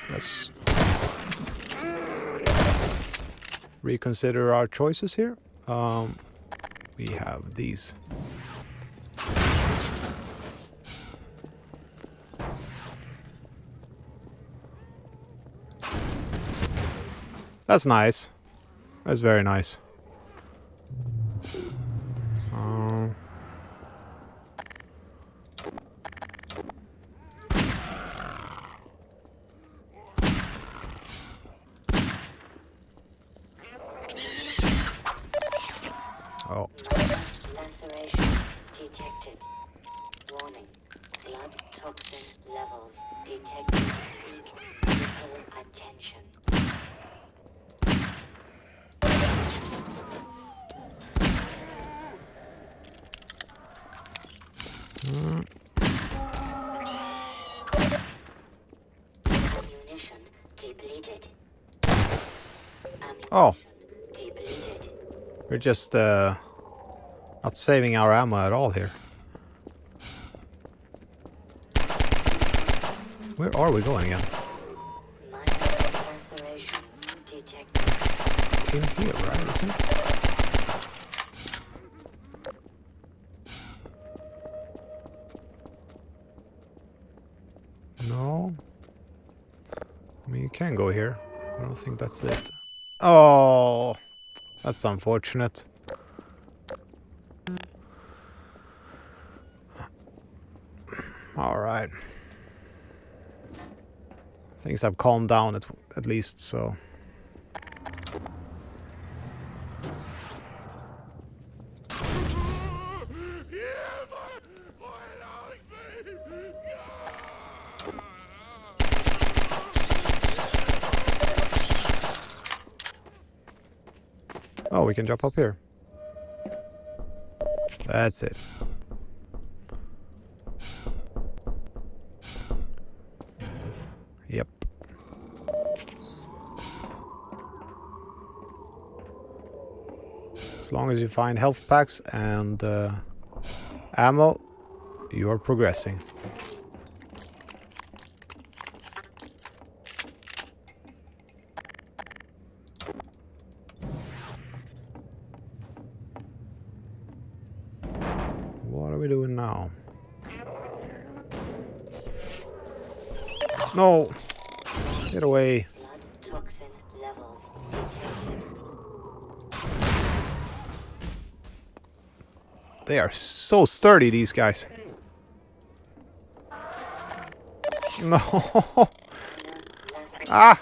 Let's reconsider our choices here. We have these. That's nice. That's very nice. Oh. Laceration detected. Warning. Blood toxin levels detected. Seek medical attention. Ammunition depleted. Oh. Depleted. We're just not saving our ammo at all here. Where are we going again? Minor lacerations detected. In here, right? Isn't it? No. I mean, you can go here. I don't think that's it. Oh, that's unfortunate. All right. Things have calmed down at least, so Oh, we can jump up here. That's it. Yep. As long as you find health packs and ammo, you are progressing. What are we doing now? No! Get away. Blood toxin levels detected. They are so sturdy, these guys. No! Ah!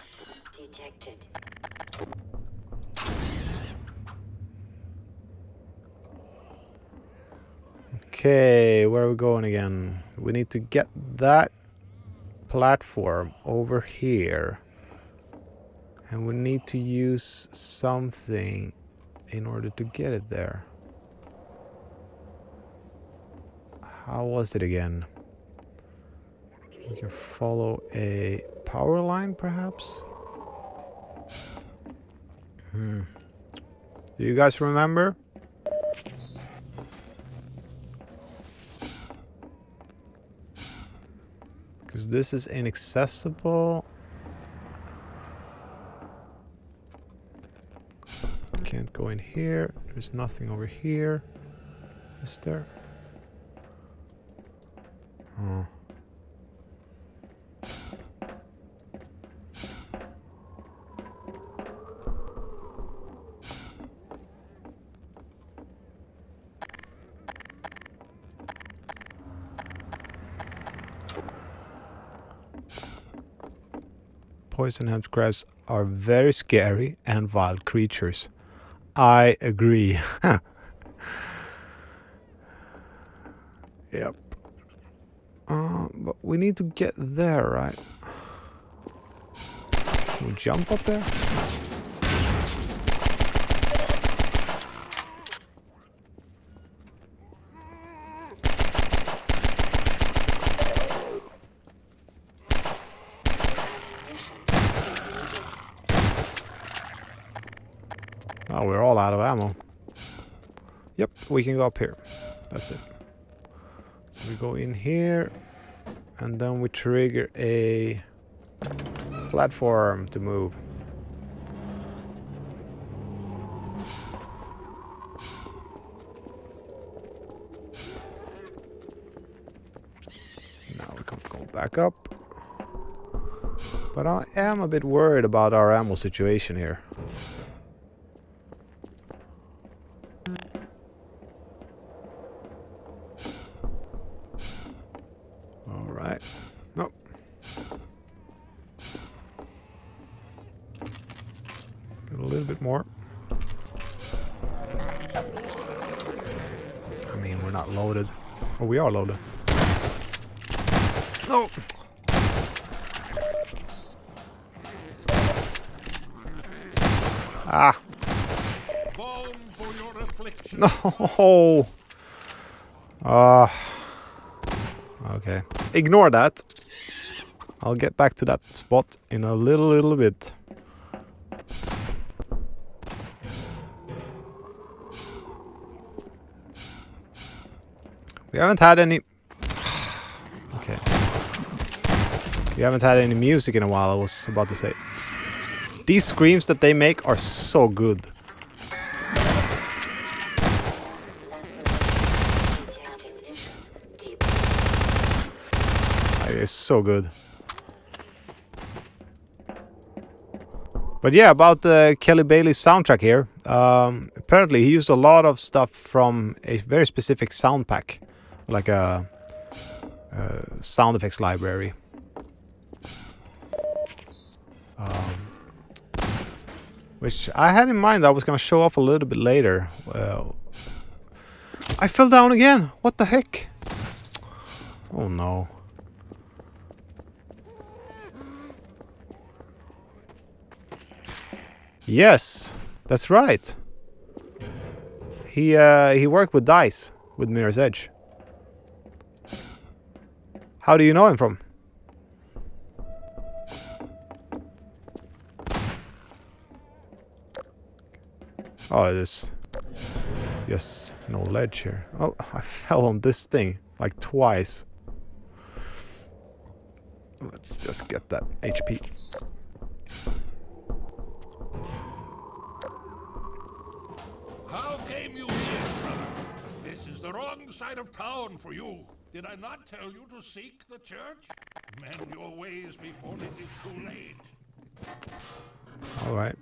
Detected. Okay, where are we going again? We need to get that platform over here. And we need to use something in order to get it there. How was it again? We can follow a power line, perhaps? Do you guys remember? Because this is inaccessible. Can't go in here. There's nothing over here. Is there? Oh. Poison hemp crabs are very scary and wild creatures. I agree. Yep. But we need to get there, right? Can we jump up there? Oh, we're all out of ammo. Yep, we can go up here. That's it. So we go in here, and then we trigger a platform to move. Now we can go back up. But I am a bit worried about our ammo situation here. Alright. Nope. Get a little bit more. I mean, we're not loaded. Oh, we are loaded. No! Ah! Balm for your affliction. No! Okay. Ignore that. I'll get back to that spot in a little bit. We haven't had any... Okay. We haven't had any music in a while, I was about to say. These screams that they make are so good. It's so good. But yeah, about Kelly Bailey's soundtrack here. Apparently he used a lot of stuff from a very specific sound pack. Like a sound effects library. Which I had in mind I was going to show off a little bit later. I fell down again! What the heck? Oh no. Yes, that's right. He worked with DICE, with Mirror's Edge. How do you know him from? Oh, there's just no ledge here. Oh, I fell on this thing like twice. Let's just get that HP. How came you here, brother? This is the wrong side of town for you. Did I not tell you to seek the church? Mend your ways before it is too late. All right.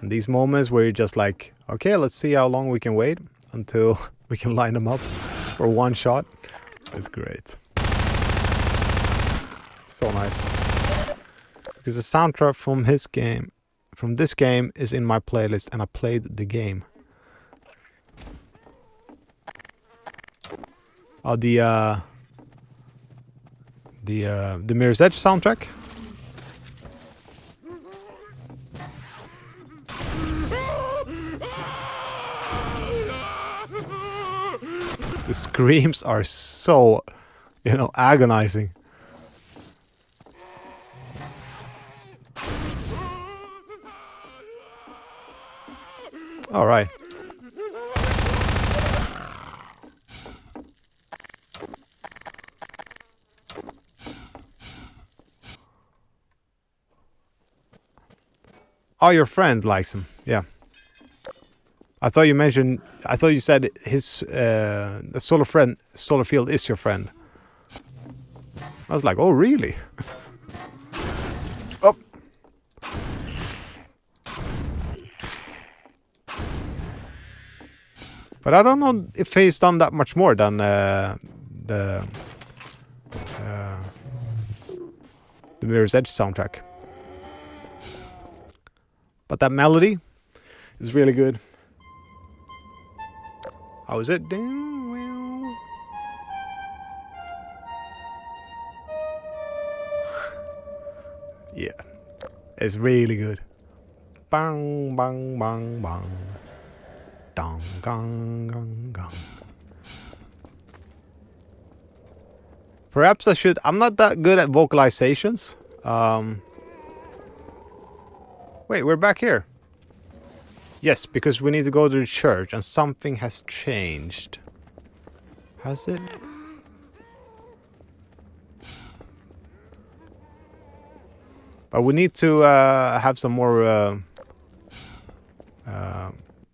And these moments where you're just like, okay, let's see how long we can wait until we can line them up for one shot. It's great. So nice. Because the soundtrack from this game is in my playlist, and I played the game. Oh, the Mirror's Edge soundtrack. The screams are so, agonizing. All right. Oh, your friend likes him. Yeah. I thought you said his the solar field is your friend. I was like, oh really? Oh. But I don't know if he's done that much more than the Mirror's Edge soundtrack. But that melody is really good. How is it? Yeah, it's really good. Bang, bang, bang, bang. Dong, gong, gong, gong. Perhaps I should. I'm not that good at vocalizations. Wait, we're back here. Yes, because we need to go to the church and something has changed. Has it? But we need to have some more...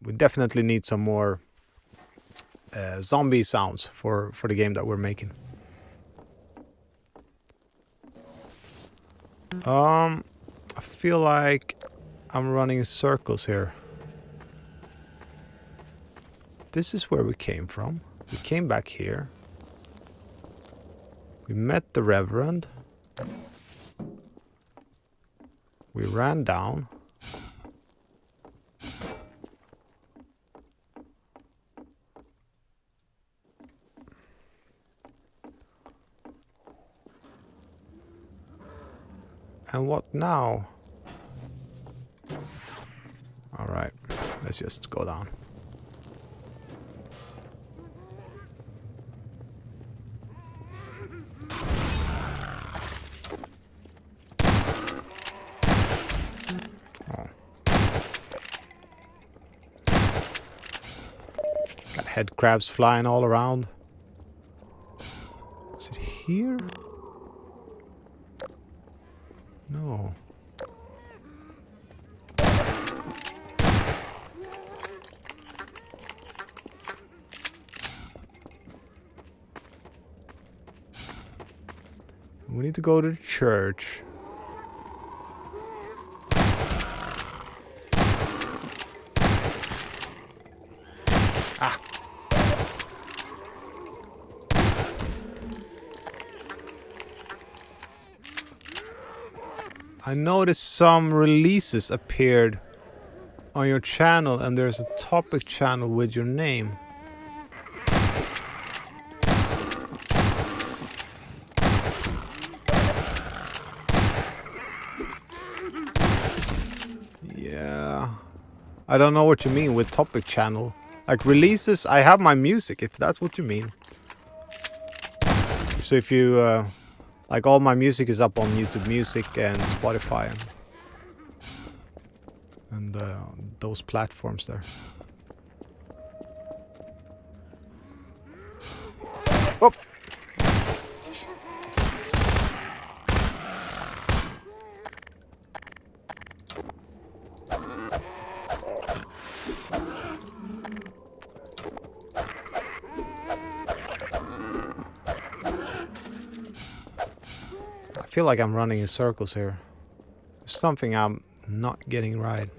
we definitely need some more zombie sounds for the game that we're making. I feel like I'm running in circles here. This is where we came from. We came back here. We met the Reverend. We ran down. And what now? All right, let's just go down. Got head crabs flying all around. Is it here? No. We need to go to the church. Ah. I noticed some releases appeared on your channel, and there's a topic channel with your name. Yeah. I don't know what you mean with topic channel. Like releases, I have my music, if that's what you mean. So if you, like all my music is up on YouTube Music and Spotify and those platforms there. Oh! I feel like I'm running in circles here. There's something I'm not getting right.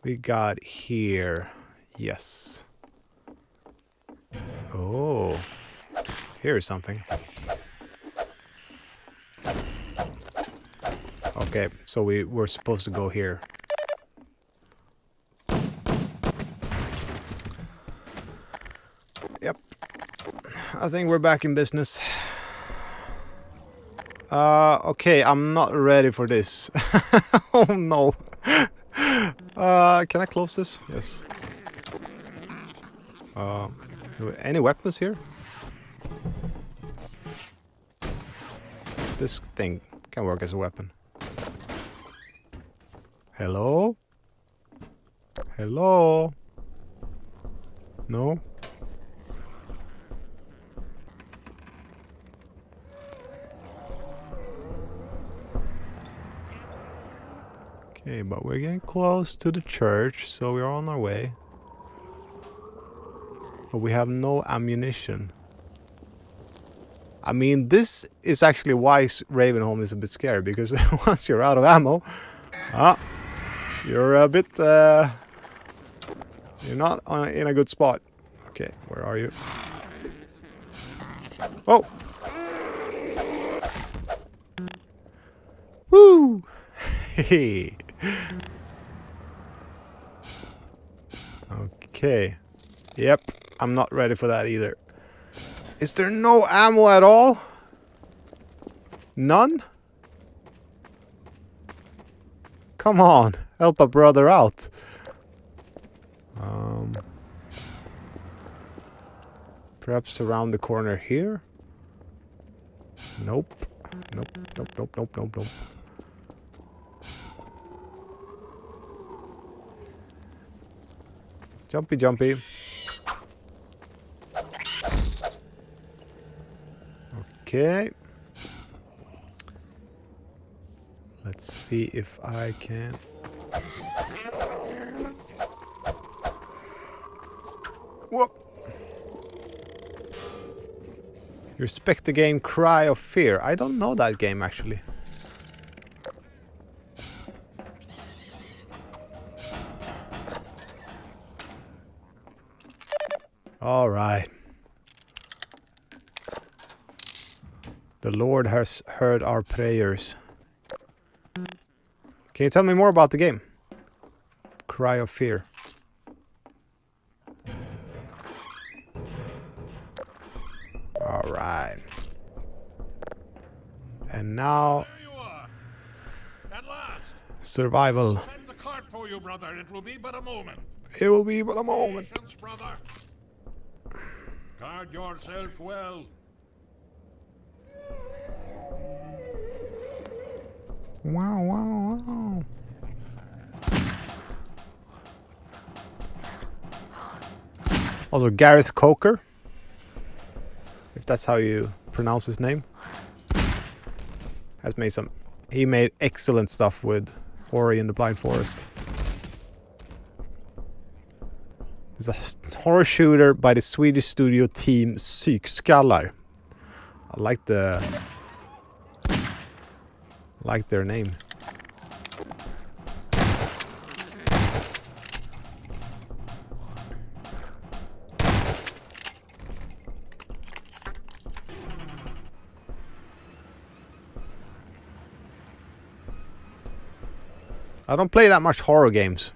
We got here. Yes. Oh. Here's something. Okay, so we were supposed to go here. Yep. I think we're back in business. Okay, I'm not ready for this. Oh no. Can I close this? Yes. Any weapons here? This thing can work as a weapon. Hello? Hello? No? Okay, but we're getting close to the church, so we're on our way. But we have no ammunition. I mean, this is actually why Ravenholm is a bit scary, because once you're out of ammo, you're a bit, you're not in a good spot. Okay, where are you? Oh! Woo! Hey! Okay. Yep, I'm not ready for that either. Is there no ammo at all? None? Come on, help a brother out. Perhaps around the corner here? Nope. Nope, nope, nope, nope, nope, nope. Jumpy, jumpy. Okay. Let's see if I can. Whoop. You respect the game Cry of Fear. I don't know that game actually. All right. The Lord has heard our prayers. Can you tell me more about the game? Cry of Fear. All right. And now, There you are. At last. survival. Send the cart for you, brother. It will be but a moment. It will be but a moment. Patience, brother. Guard yourself well. Wow, wow, wow. Also, Gareth Coker, if that's how you pronounce his name, has made some. He made excellent stuff with Ori and the Blind Forest. It's a horror shooter by the Swedish studio team Psykskallar. I like their name. I don't play that much horror games.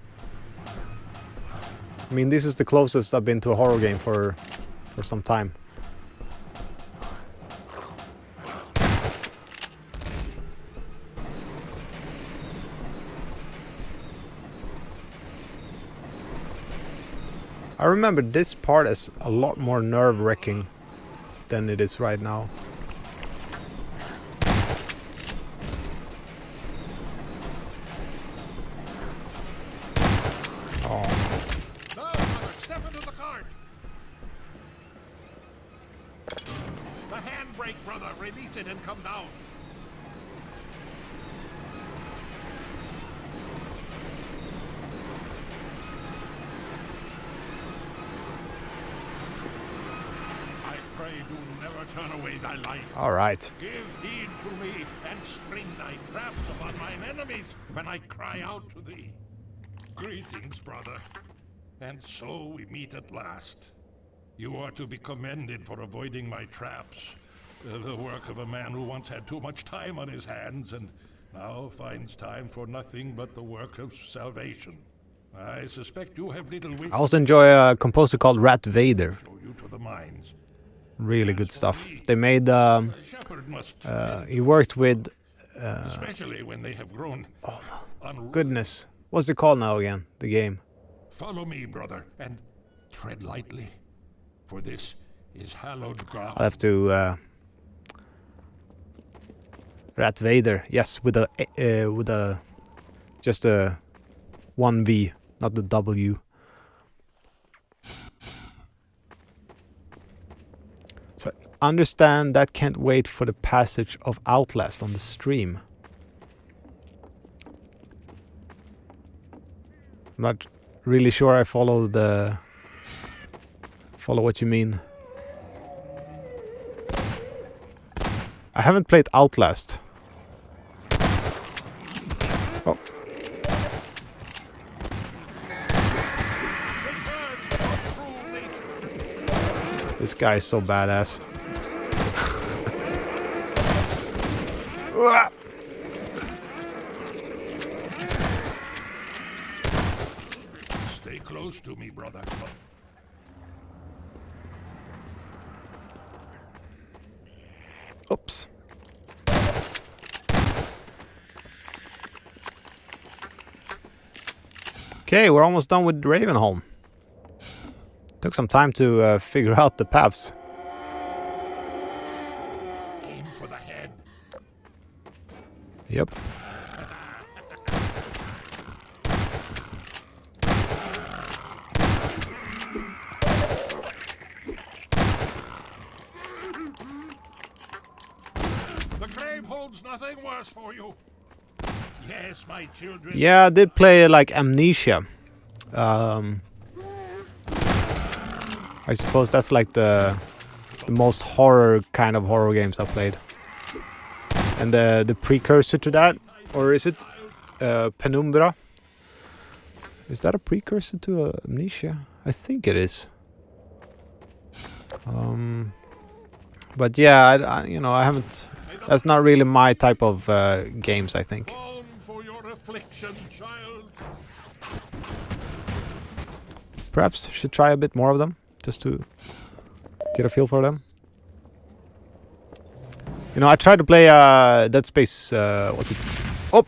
I mean, this is the closest I've been to a horror game for some time. I remember this part as a lot more nerve-wracking than it is right now. Now, brother, step into the cart. The handbrake, brother. Release it and come down. I pray do never turn away thy light. All right. Give heed to me and spring thy traps upon mine enemies when I cry out to thee. Greetings, brother. And so we meet at last. You are to be commended for avoiding my traps. The work of a man who once had too much time on his hands and now finds time for nothing but the work of salvation. I suspect you have little wish I also enjoy a composer called Rat Vader. to show you to the mines. Really good stuff. They made. The shepherd must He worked with. especially when they have grown unruly. Goodness, what's it called now again? The game. Follow me, brother, and tread lightly, for this is hallowed ground. I'll have to. Rat Vader, yes, with a just a 1V, not the W. So understand that can't wait for the passage of Outlast on the stream. I'm not really sure I follow what you mean. I haven't played Outlast. Oh. This guy is so badass. Stay close to me, brother. Oops. Okay, we're almost done with Ravenholm. Took some time to figure out the paths. Aim for the head. Yep. The grave holds nothing worse for you. Yes, my children. Yeah, I did play like Amnesia. I suppose that's like the most horror kind of horror games I've played. And the precursor to that, or is it Penumbra? Is that a precursor to Amnesia? I think it is. But yeah, I haven't. That's not really my type of games, I think. Balm for your affliction, child. Perhaps should try a bit more of them, just to get a feel for them. I tried to play Dead Space. What's it? Oh,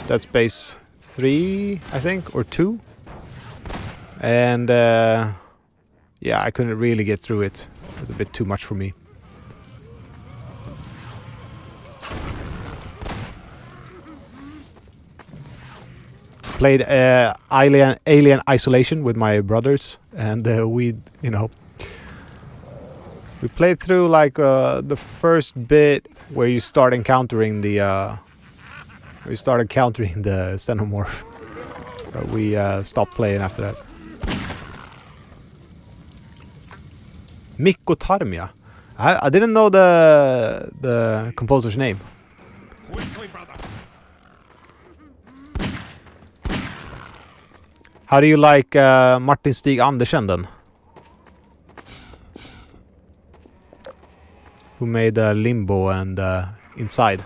Dead Space 3, I think, or 2. And yeah, I couldn't really get through it. It was a bit too much for me. Played Alien Isolation with my brothers, and we played through like the first bit where you start encountering the xenomorph. But we stopped playing after that. Mikko Tarmia. I didn't know the composer's name. Quickly, brother. How do you like Martin Stig Andersen then? Who made Limbo and Inside?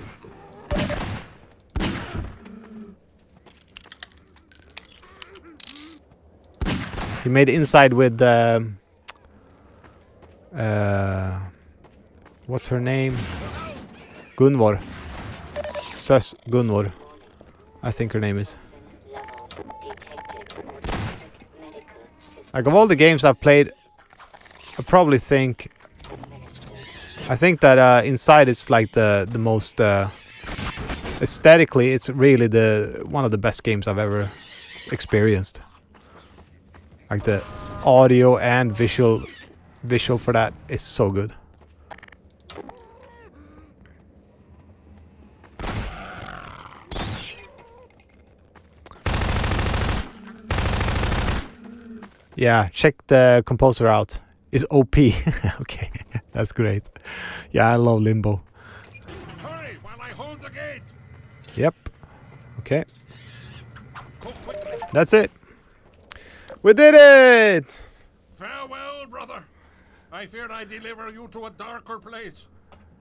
He made Inside with what's her name? Gunvor. Sus Gunvor. I think her name is. Like of all the games I've played, I probably think that Inside is like the most aesthetically, it's really one of the best games I've ever experienced. Like the audio and visual for that is so good. Yeah, check the composer out. It's OP. Okay, that's great. Yeah, I love Limbo. Hurry while I hold the gate. Yep. Okay. Go quickly. That's it. We did it! Farewell, brother. I fear I deliver you to a darker place.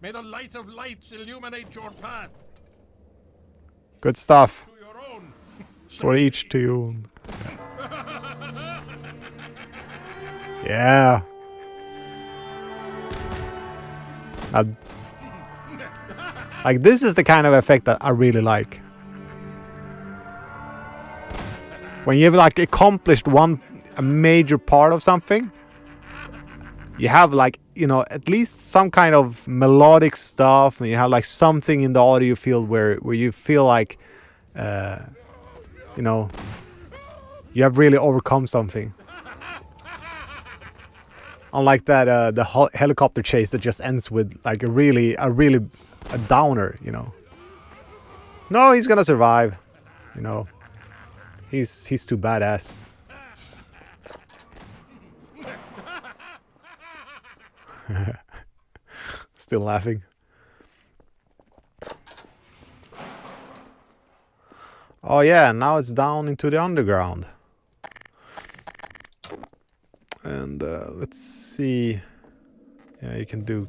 May the light of lights illuminate your path Good stuff. to your own. For each to your own. Yeah. Like this is the kind of effect that I really like. When you've like accomplished a major part of something, you have like, you know, at least some kind of melodic stuff, and you have like something in the audio field where you feel like, you know, you have really overcome something. Unlike that, the helicopter chase that just ends with like a downer, you know. No, he's gonna survive, you know. He's too badass. Still laughing. Oh yeah, now it's down into the underground. And let's see. Yeah, you can do.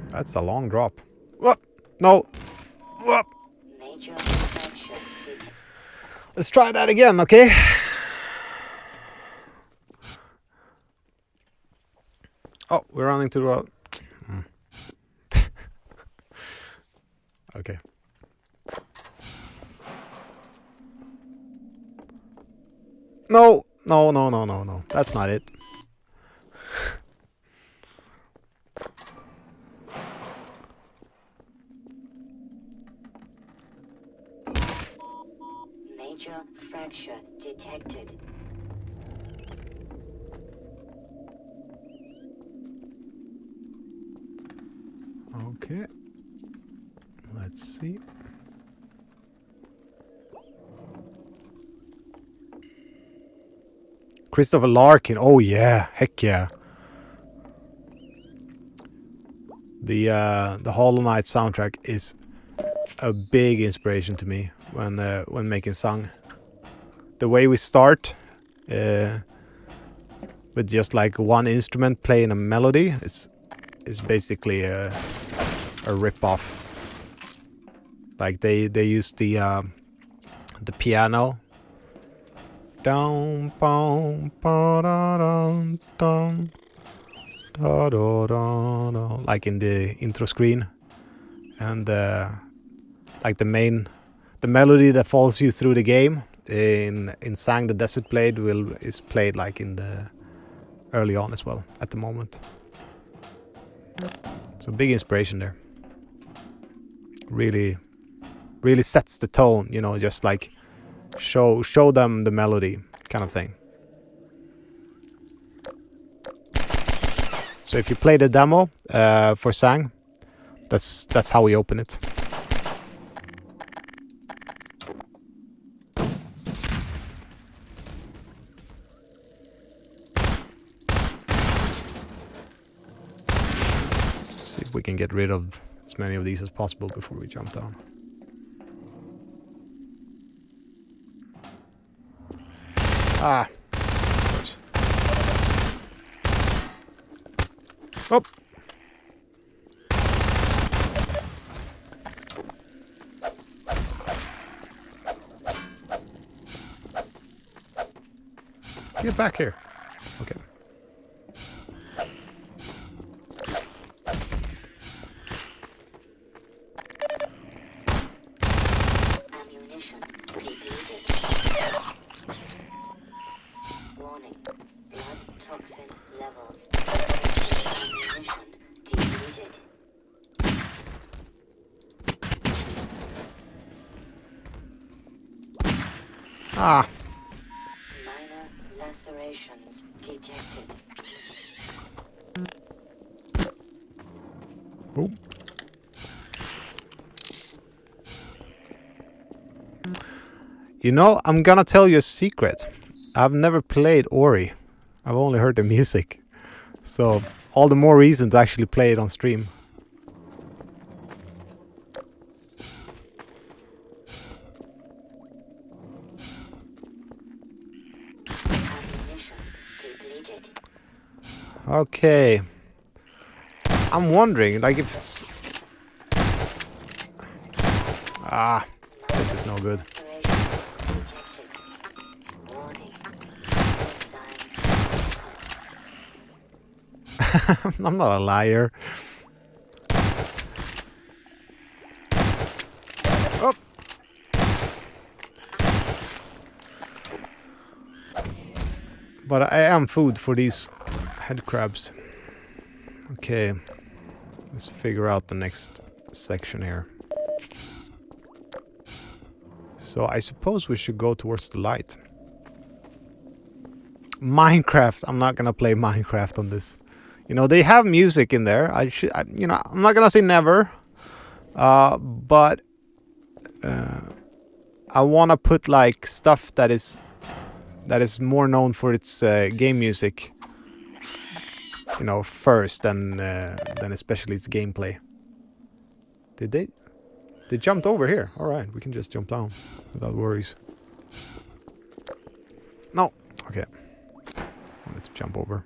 That's a long drop. Whoop! No! Whoop! Major fracture detected. Let's try that again, okay? Oh, we're running to the road. Okay. No, no, no, no, no, no. That's not it. Major fracture detected. Okay. Let's see. Christopher Larkin. Oh yeah, heck yeah. The Hollow Knight soundtrack is a big inspiration to me when making song. The way we start with just like one instrument playing a melody is basically a rip-off. Like they use the piano. Down, boom, ba da dum, dum, da da da da, like in the intro screen, and like the melody that follows you through the game in Sang the Desert Blade is played like in the early on as well at the moment. So big inspiration there. Really sets the tone, you know, just like show them the melody kind of thing. So if you play the demo for Sang, that's how we open it. See if we can get rid of as many of these as possible before we jump down. Ah. Of course. Oh. Get back here. Okay. Ammunition depleted. Warning. Blood toxin levels. Ammunition depleted. Ah. Minor lacerations detected. Boom. You know, I'm gonna tell you a secret. I've never played Ori. I've only heard the music. So, all the more reason to actually play it on stream. Ammunition depleted. Okay. I'm wondering, like, if it's... Ah, this is no good. Lacerations detected. Warning. Enzymes. I'm not a liar. Oh. But I am food for these head crabs. Okay. Let's figure out the next section here. So I suppose we should go towards the light. Minecraft. I'm not gonna play Minecraft on this. You know, they have music in there. You know, I'm not gonna say never. But I wanna put like stuff that is more known for its game music. You know, first, than especially its gameplay. Did they? They jumped over here. All right, we can just jump down without worries. No. Okay. Let's jump over.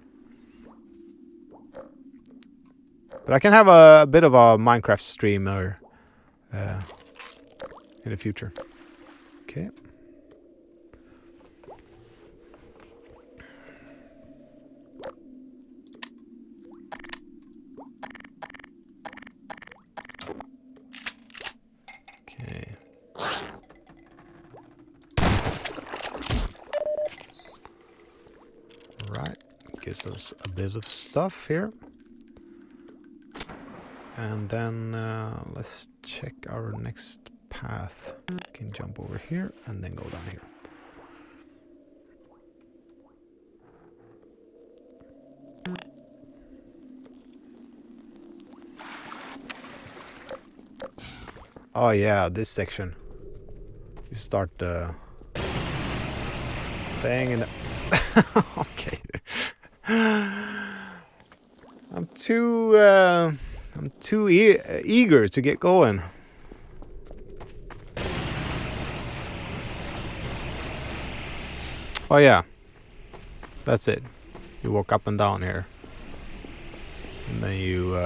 But I can have a bit of a Minecraft stream or in the future. Okay. Okay. Right. Gives us a bit of stuff here. And then let's check our next path. We can jump over here and then go down here. Oh yeah, this section. You start the thing and okay. I'm too eager to get going. Oh yeah. That's it. You walk up and down here. And then you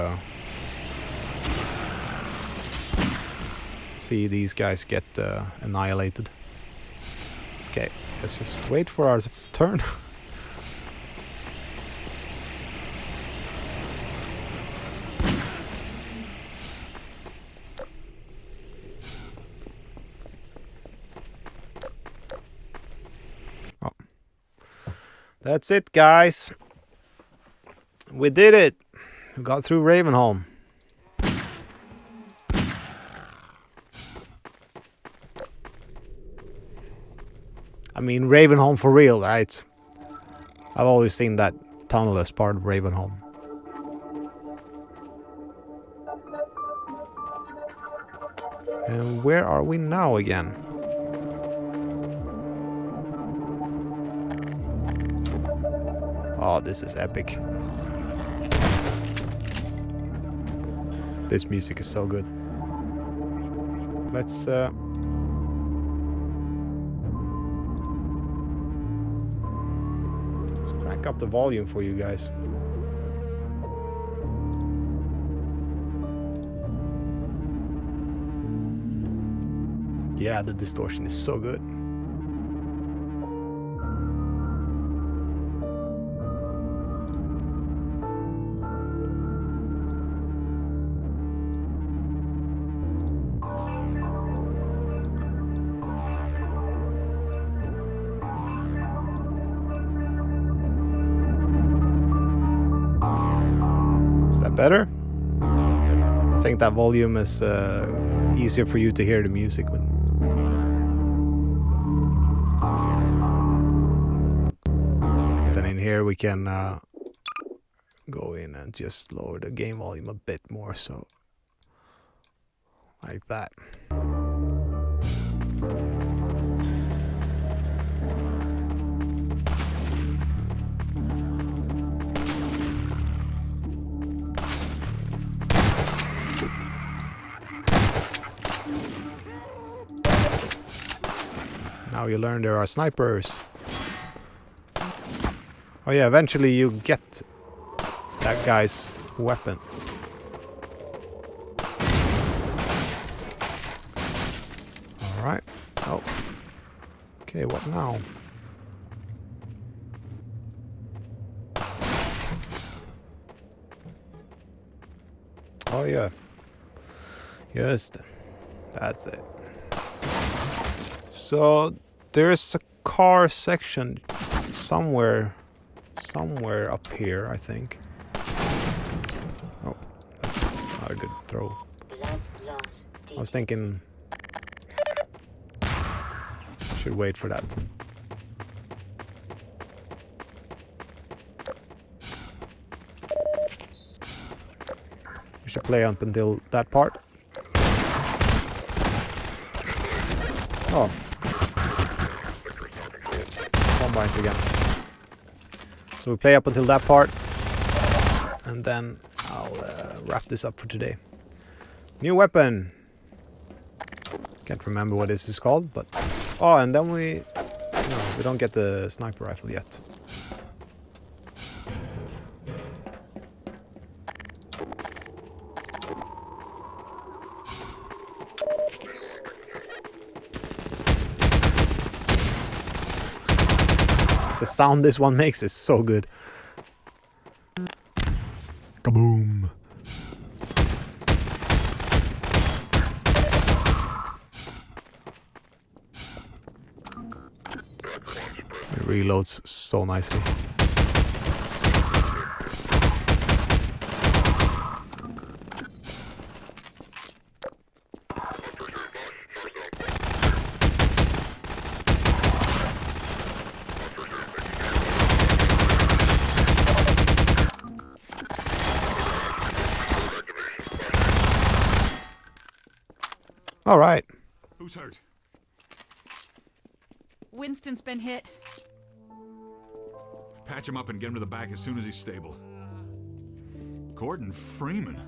see these guys get annihilated. Okay, let's just wait for our turn. Oh. That's it, guys. We did it. We got through Ravenholm. I mean, Ravenholm for real, right? I've always seen that tunnel as part of Ravenholm. And where are we now again? Oh, this is epic. This music is so good. Let's crank up the volume for you guys. Yeah, the distortion is so good. that better? I think that volume is easier for you to hear the music with. And then in here we can go in and just lower the game volume a bit more, so like that. Now you learn there are snipers. Oh yeah, eventually you get that guy's weapon. Alright. Oh. Okay, what now? Oh yeah. Just that's it. So there's a car section somewhere up here, I think. Oh, that's not a good throw. Blood loss I was thinking should wait for that. We should play up until that part. Oh. Combines again. So we play up until that part. And then I'll wrap this up for today. New weapon. Can't remember what this is called, but... Oh, and then we don't get the sniper rifle yet. The sound this one makes is so good. Kaboom. It reloads so nicely. All right. Who's hurt? Winston's been hit. Patch him up and get him to the back as soon as he's stable. Gordon Freeman.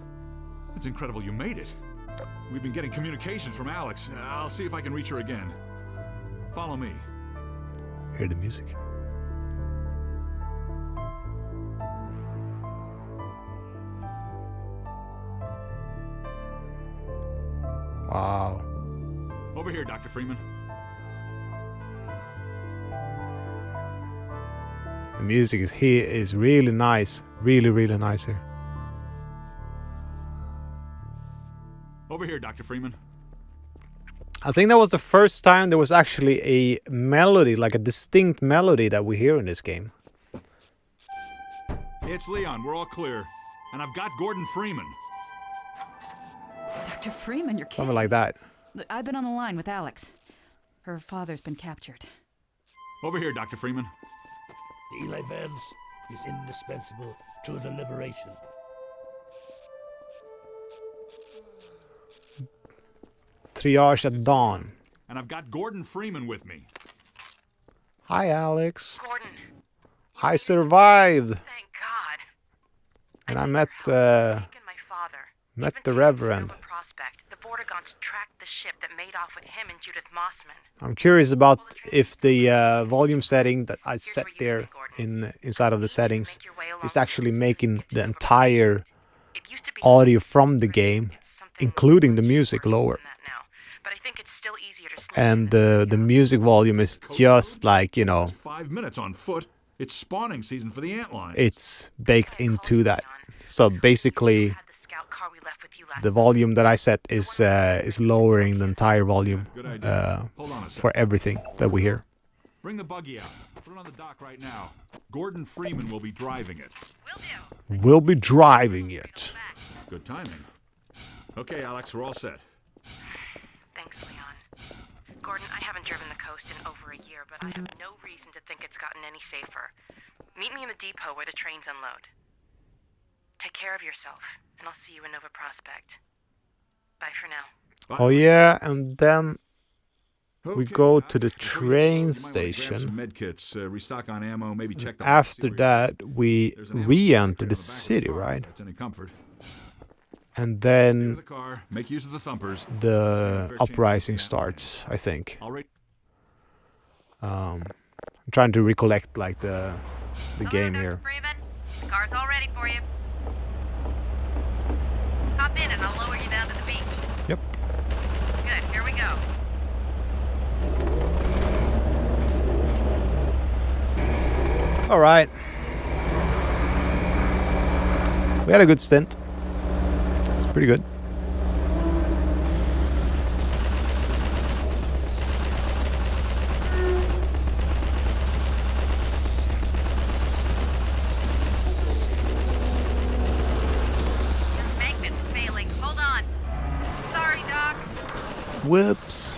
It's incredible you made it. We've been getting communications from Alex. I'll see if I can reach her again. Follow me. Hear the music. Wow. Over here, Dr. Freeman. The music is really nice. Really nice here. Over here, Dr. Freeman. I think that was the first time there was actually a melody, like a distinct melody that we hear in this game. It's Leon. We're all clear. And I've got Gordon Freeman. Dr. Freeman, you're kidding. Something like that. Look, I've been on the line with Alex. Her father's been captured. Over here, Dr. Freeman. Eli Vance is indispensable to the liberation. Triage at dawn. And I've got Gordon Freeman with me. Hi, Alex. Gordon, I survived. thank God. And I met Taken my father. He's met been the taken to Reverend. Nova Prospect. The Vortigaunts tracked the ship that made off with him and Judith Mossman. I'm curious about if the volume setting that I set there inside of the settings is actually making the entire It used to be audio from the game, It's something including the much music, worse lower. than that now. But I think it's still easier to sneak And in the music volume is just like, 5 minutes on foot. It's spawning season for the antlion. it's baked into that. So basically, Had the scout car we left with you last the volume that I set is lowering the entire volume Good idea. Hold on a sec. for everything that we hear. Bring the buggy out. Put it on the dock right now. Gordon Freeman will be driving it. Will do. will be driving it. Good timing. Okay, Alex, we're all set. Thanks, Leon. Gordon, I haven't driven the coast in over a year, but I have no reason to think it's gotten any safer. Meet me in the depot where the trains unload. Take care of yourself, and I'll see you in Nova Prospect. Bye for now. Oh yeah, and then we Okay, go Alex, to the before you go, train you might wanna grab station. some med kits, restock on ammo, maybe check the After see where you're that, we There's an ammo re-enter injector the on back of city, car, if right? That's any comfort. And Stay with then the car, make use of the thumpers. the Stand a fair chance of uprising getting out starts, I think. All right. I'm trying to recollect like the game here. Freeman. The car's all ready for you. Hop in and I'll lower you down to the beach. Yep. Good, here we go. All right. We had a good stint. It's pretty good. Your magnet's failing. Hold on. Sorry, Doc. Whoops.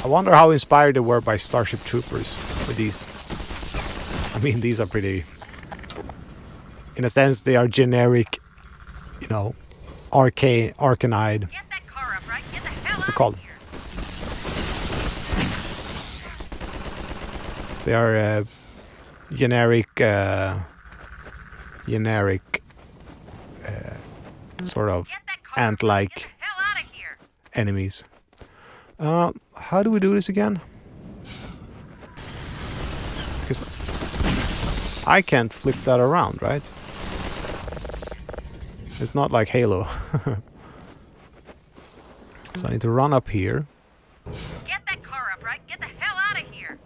I wonder how inspired they were by Starship Troopers with these. I mean, these are pretty... In a sense, they are generic, you know, arcanide. Get that car up, right? Get the hell What's it out called? of here. They are generic, sort of Get that car up, right? Get ant-like the hell out of here. enemies. How do we do this again? Because I can't flip that around, right? It's not like Halo. So I need to run up here. Get that car up, right? Get the hell out of here.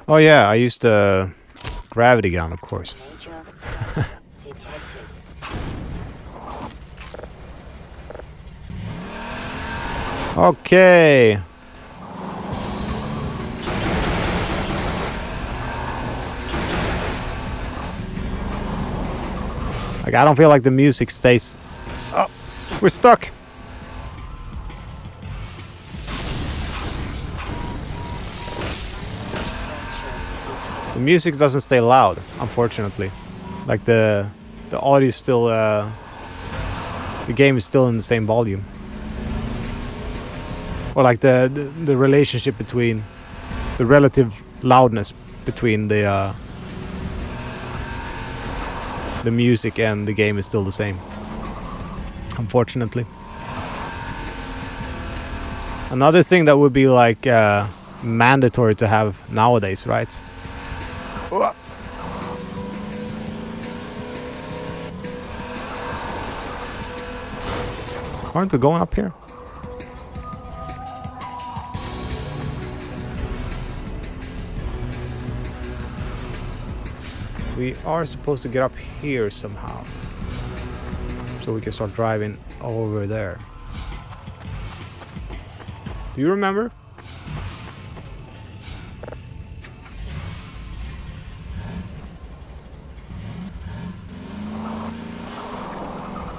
Oh yeah, I used the gravity gun, of course. Major detected. Okay. Like, I don't feel like the music stays... Oh, we're stuck. The music doesn't stay loud, unfortunately. Like the audio is still... the game is still in the same volume. Or like the relationship between... The relative loudness between the music and the game is still the same. Unfortunately. Another thing that would be like mandatory to have nowadays, right? Aren't we going up here? We are supposed to get up here somehow. So we can start driving over there. Do you remember?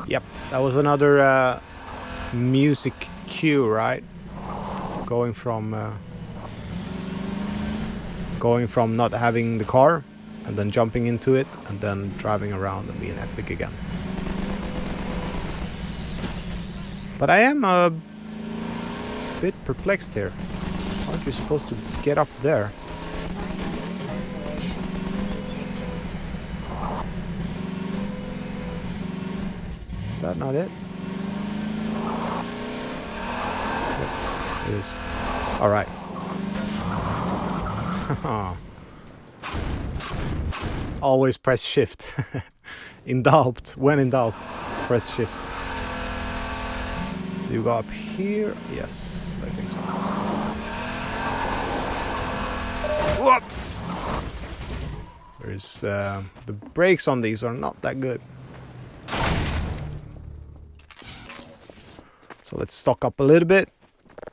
Yep, that was another music cue, right? Going from not having the car and then jumping into it and then driving around and being epic again. But I am a bit perplexed here. Aren't you supposed to get up there? Is that not it? Yep, it is. Alright. Always press shift. When in doubt, press shift. Do you go up here? Yes, I think so. Whoop! There's the brakes on these are not that good. So let's stock up a little bit.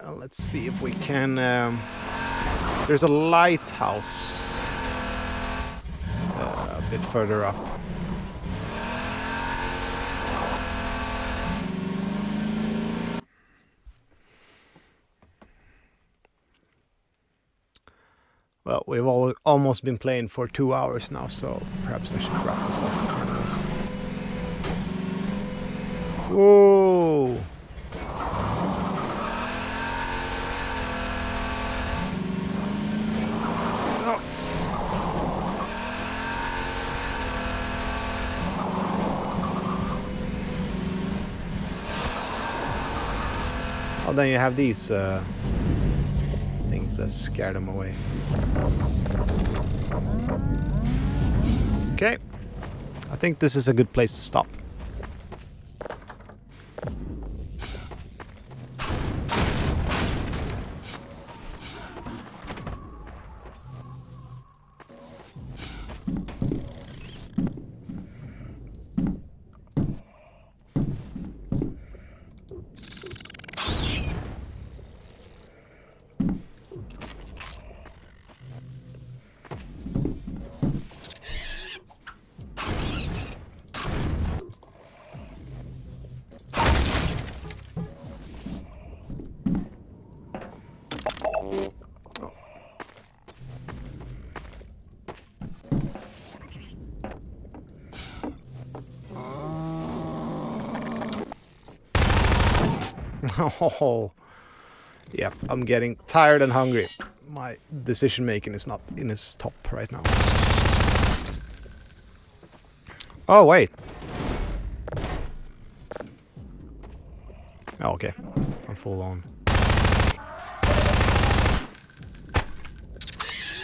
Let's see if we can... there's a lighthouse a bit further up. Well, we've almost been playing for 2 hours now, so perhaps I should wrap this up. Anyways. Whoa! Oh. Oh, then you have these things that scare them away. Okay, I think this is a good place to stop. Oh, yep, I'm getting tired and hungry. My decision making is not in its top right now. Oh, wait. Oh, okay, I'm full on.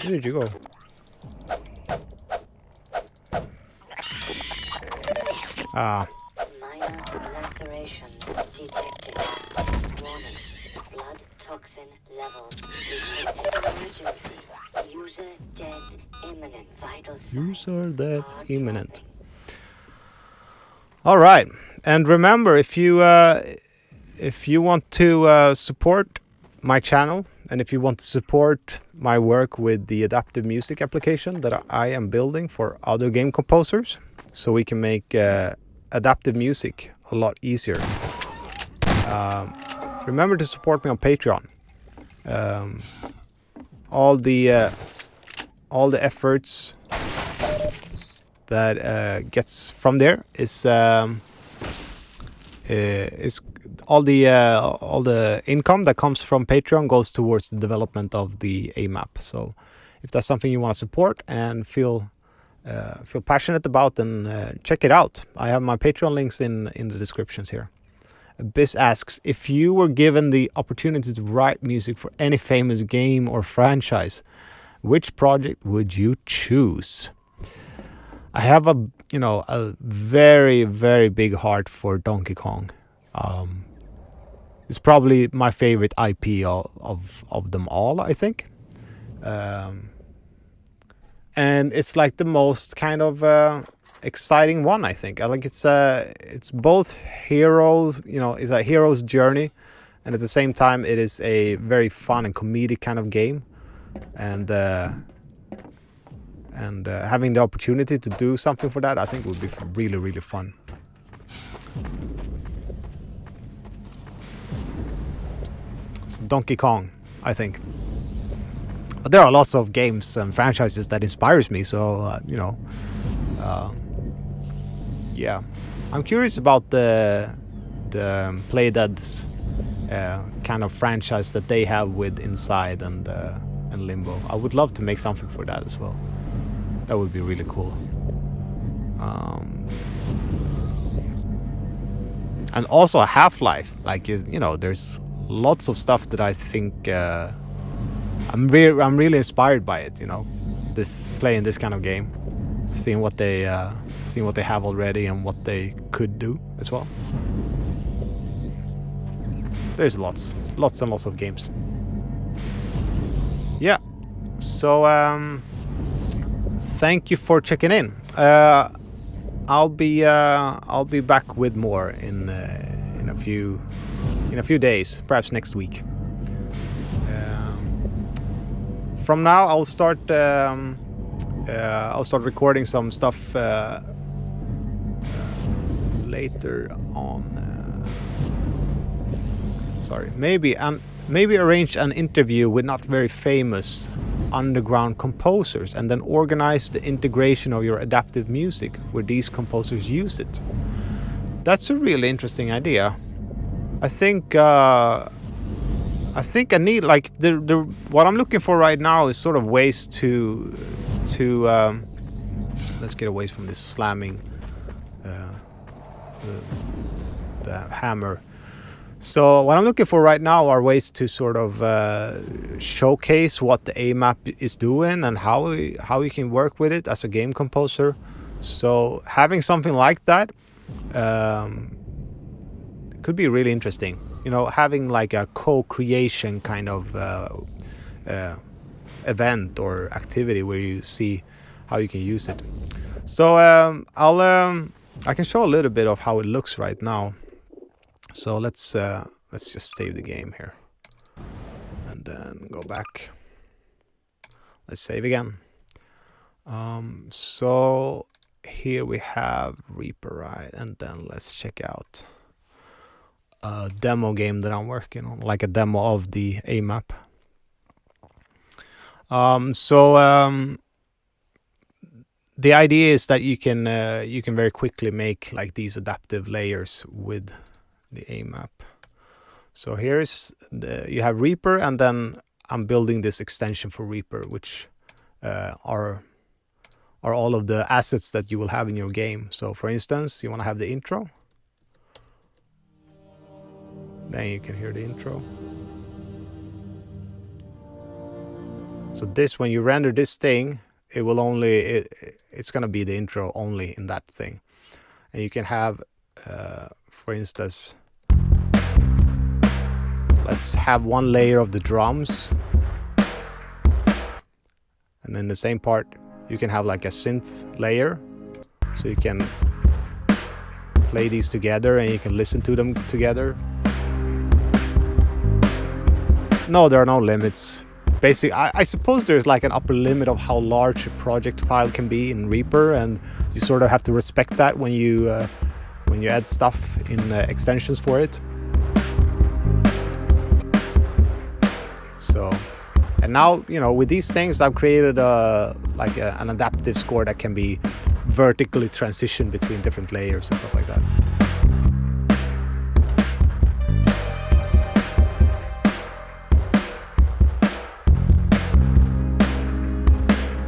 Where did you go? Ah. Minor lacerations detected. Warning. Blood toxin levels detected. Emergency. User dead imminent. Vital signs. User dead imminent. All right, and remember, if you want to support my channel, and if you want to support my work with the adaptive music application that I am building for other game composers, so we can make adaptive music a lot easier. Remember to support me on Patreon. All the efforts that gets from there is all the income that comes from Patreon goes towards the development of the AMAPP. So if that's something you want to support and feel passionate about, then check it out. I have my Patreon links in the descriptions here. Biz asks, if you were given the opportunity to write music for any famous game or franchise, which project would you choose? I have a very, very big heart for Donkey Kong. It's probably my favorite IP of them all, I think. And it's like the most kind of exciting one, I think. It's both heroes, it's a hero's journey, and at the same time it is a very fun and comedic kind of game. And having the opportunity to do something for that, I think would be really, really fun. So Donkey Kong, I think. But there are lots of games and franchises that inspires me, so yeah. I'm curious about the Playdead's kind of franchise that they have with Inside and Limbo. I would love to make something for that as well. That would be really cool. And also Half-Life. Like, there's lots of stuff that I think I'm really inspired by it. Playing this kind of game, seeing what they have already and what they could do as well. There's lots and lots of games. Yeah. So thank you for checking in. I'll be back with more in a few days, perhaps next week. From now, I'll start recording some stuff later on. Maybe arrange an interview with not very famous underground composers and then organize the integration of your adaptive music where these composers use it. That's a really interesting idea. I think I need like the what I'm looking for right now is sort of ways to let's get away from this slamming the hammer. So what I'm looking for right now are ways to sort of showcase what the AMAPP is doing and how we can work with it as a game composer. So having something like that could be really interesting. You know, having like a co-creation kind of event or activity where you see how you can use it. So I can show a little bit of how it looks right now. So let's just save the game here and then go back. Let's save again. So here we have Reaper, right? And then let's check out a demo game that I'm working on, like a demo of the AMAPP. The idea is that you can very quickly make like these adaptive layers with the AMAPP. So here's you have Reaper, and then I'm building this extension for Reaper, which are all of the assets that you will have in your game. So for instance, you want to have the intro. Then you can hear the intro. So this, when you render this thing, it will only it's gonna be the intro only in that thing. And you can have, for instance, let's have one layer of the drums, and then the same part you can have like a synth layer, so you can play these together and you can listen to them together. No, there are no limits. Basically, I suppose there's like an upper limit of how large a project file can be in Reaper, and you sort of have to respect that when you add stuff in extensions for it. So, and now, you know, with these things, I've created an adaptive score that can be vertically transitioned between different layers and stuff like that.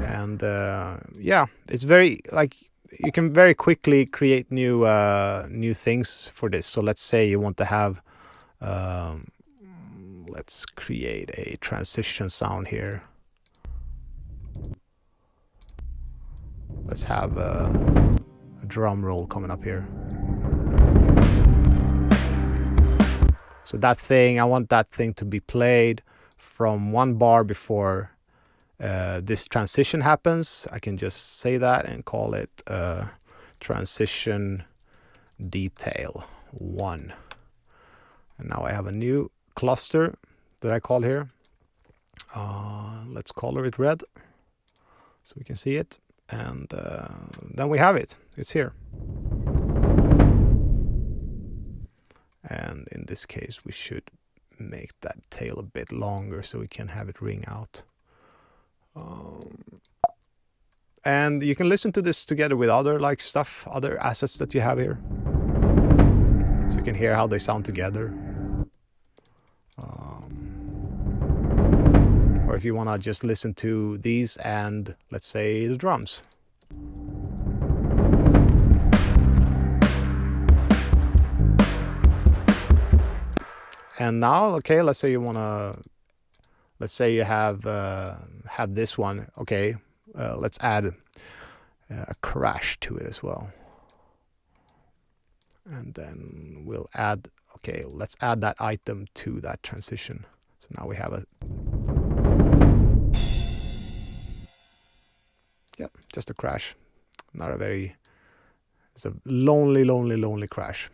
And yeah, it's very like you can very quickly create new things for this. So let's say you want to have let's create a transition sound here. Let's have a drum roll coming up here. So that thing, I want that thing to be played from one bar before this transition happens. I can just say that and call it transition detail 1. And now I have a new cluster that I call here. Let's color it red so we can see it. And then we have it. It's here. And in this case, we should make that tail a bit longer so we can have it ring out. And you can listen to this together with other like stuff, other assets that you have here. So you can hear how they sound together. Or if you want to just listen to these and, let's say, the drums. And now, okay, let's say you want to, let's say you have this one. Okay, let's add a crash to it as well. And then we'll add, okay, let's add that item to that transition. So now we have a yeah, just a crash. Not a very... It's a lonely, lonely, lonely crash.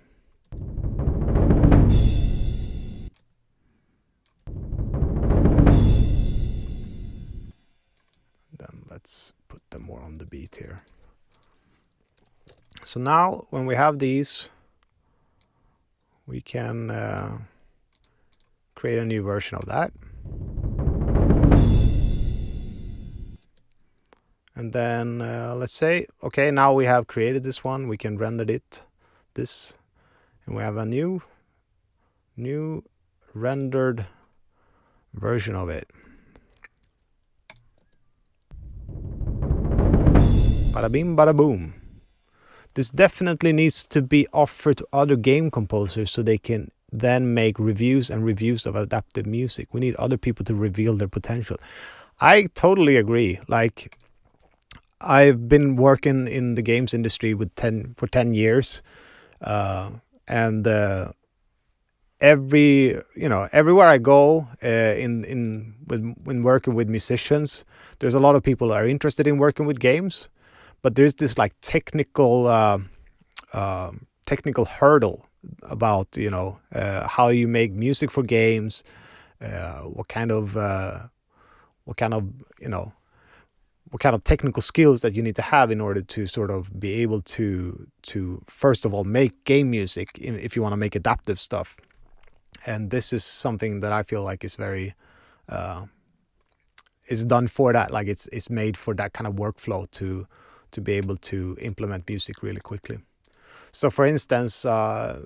Then let's put them more on the beat here. So now when we have these, we can create a new version of that. And then let's say, okay, now we have created this one. We can render this, and we have a new rendered version of it. Bada bing, bada boom. This definitely needs to be offered to other game composers so they can then make reviews and reviews of adaptive music. We need other people to reveal their potential. I totally agree. Like, I've been working in the games industry for 10 years, and everywhere I go when working with musicians, there's a lot of people who are interested in working with games, but there's this like technical hurdle about how you make music for games, what kind of technical skills that you need to have in order to sort of be able to first of all make game music if you want to make adaptive stuff. And this is something that I feel like is very is done for that. Like it's made for that kind of workflow to be able to implement music really quickly. So for instance, I'm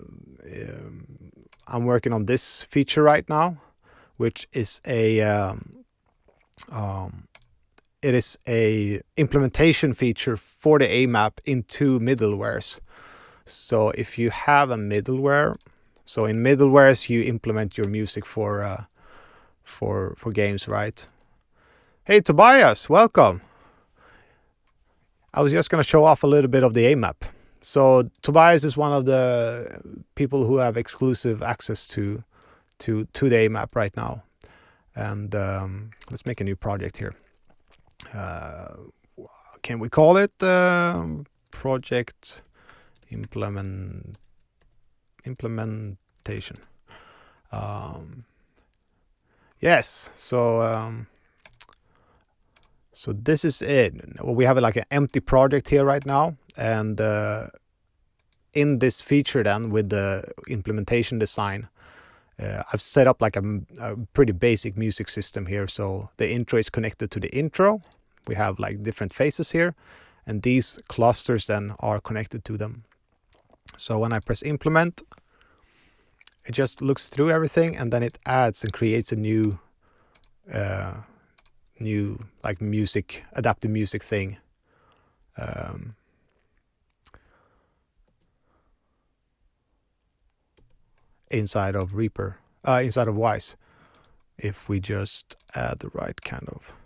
working on this feature right now, which is it is a implementation feature for the AMAPP in 2 middlewares. So if you have a middleware, so in middlewares you implement your music for games, right? Hey Tobias, welcome. I was just going to show off a little bit of the AMAPP. So Tobias is one of the people who have exclusive access to the AMAPP right now. And let's make a new project here. Can we call it project implementation? Yes. So this is it. We have like an empty project here right now, and in this feature then with the implementation design, I've set up like a pretty basic music system here. So the intro is connected to the intro. We have like different phases here, and these clusters then are connected to them. So when I press implement, it just looks through everything, and then it adds and creates a new like adaptive music thing. Inside of Reaper, inside of Wise, if we just add the right kind of...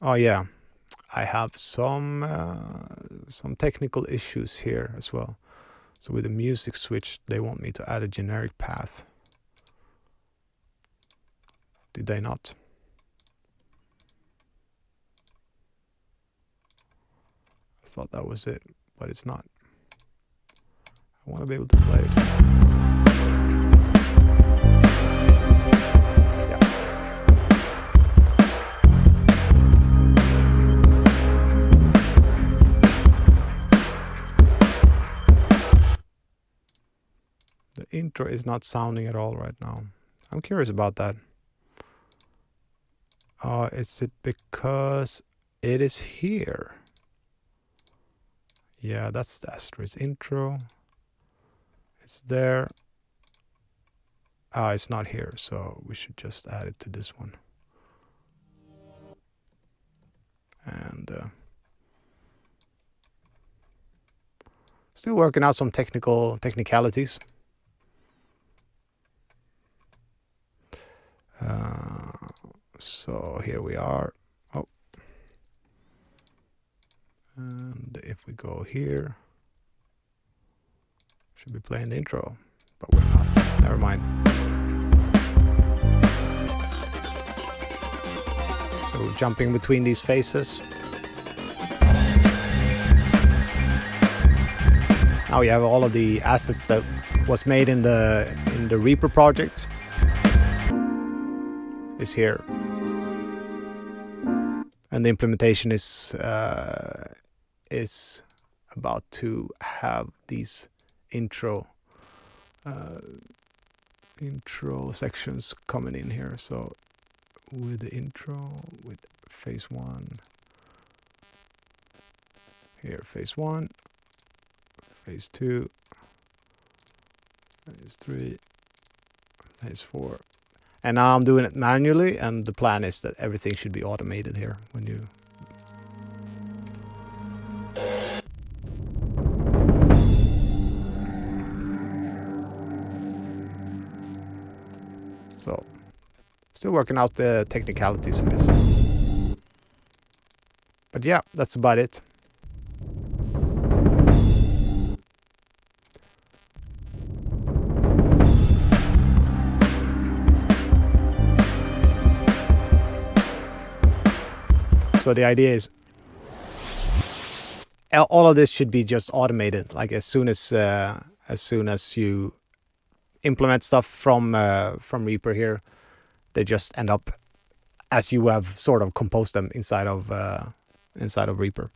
Oh yeah, I have some technical issues here as well. So with the music switch, they want me to add a generic path. Did they not? I thought that was it, but it's not. I want to be able to play it. Yeah. The intro is not sounding at all right now. I'm curious about that. Is it because it is here? Yeah, that's the asterisk intro. It's there. It's not here, so we should just add it to this one. And still working out some technicalities. So here we are. Oh. And if we go here, should be playing the intro, but we're not. Never mind. So jumping between these phases. Now we have all of the assets that was made in the Reaper project is here, and the implementation is about to have these intro sections coming in here. So with the intro, with phase 1 here, phase 1, phase 2, phase 3, phase 4, and now I'm doing it manually, and the plan is that everything should be automated here when you so still working out the technicalities for this, but yeah, that's about it. So the idea is all of this should be just automated. Like as soon as you implement stuff from Reaper here, they just end up as you have sort of composed them inside of Reaper.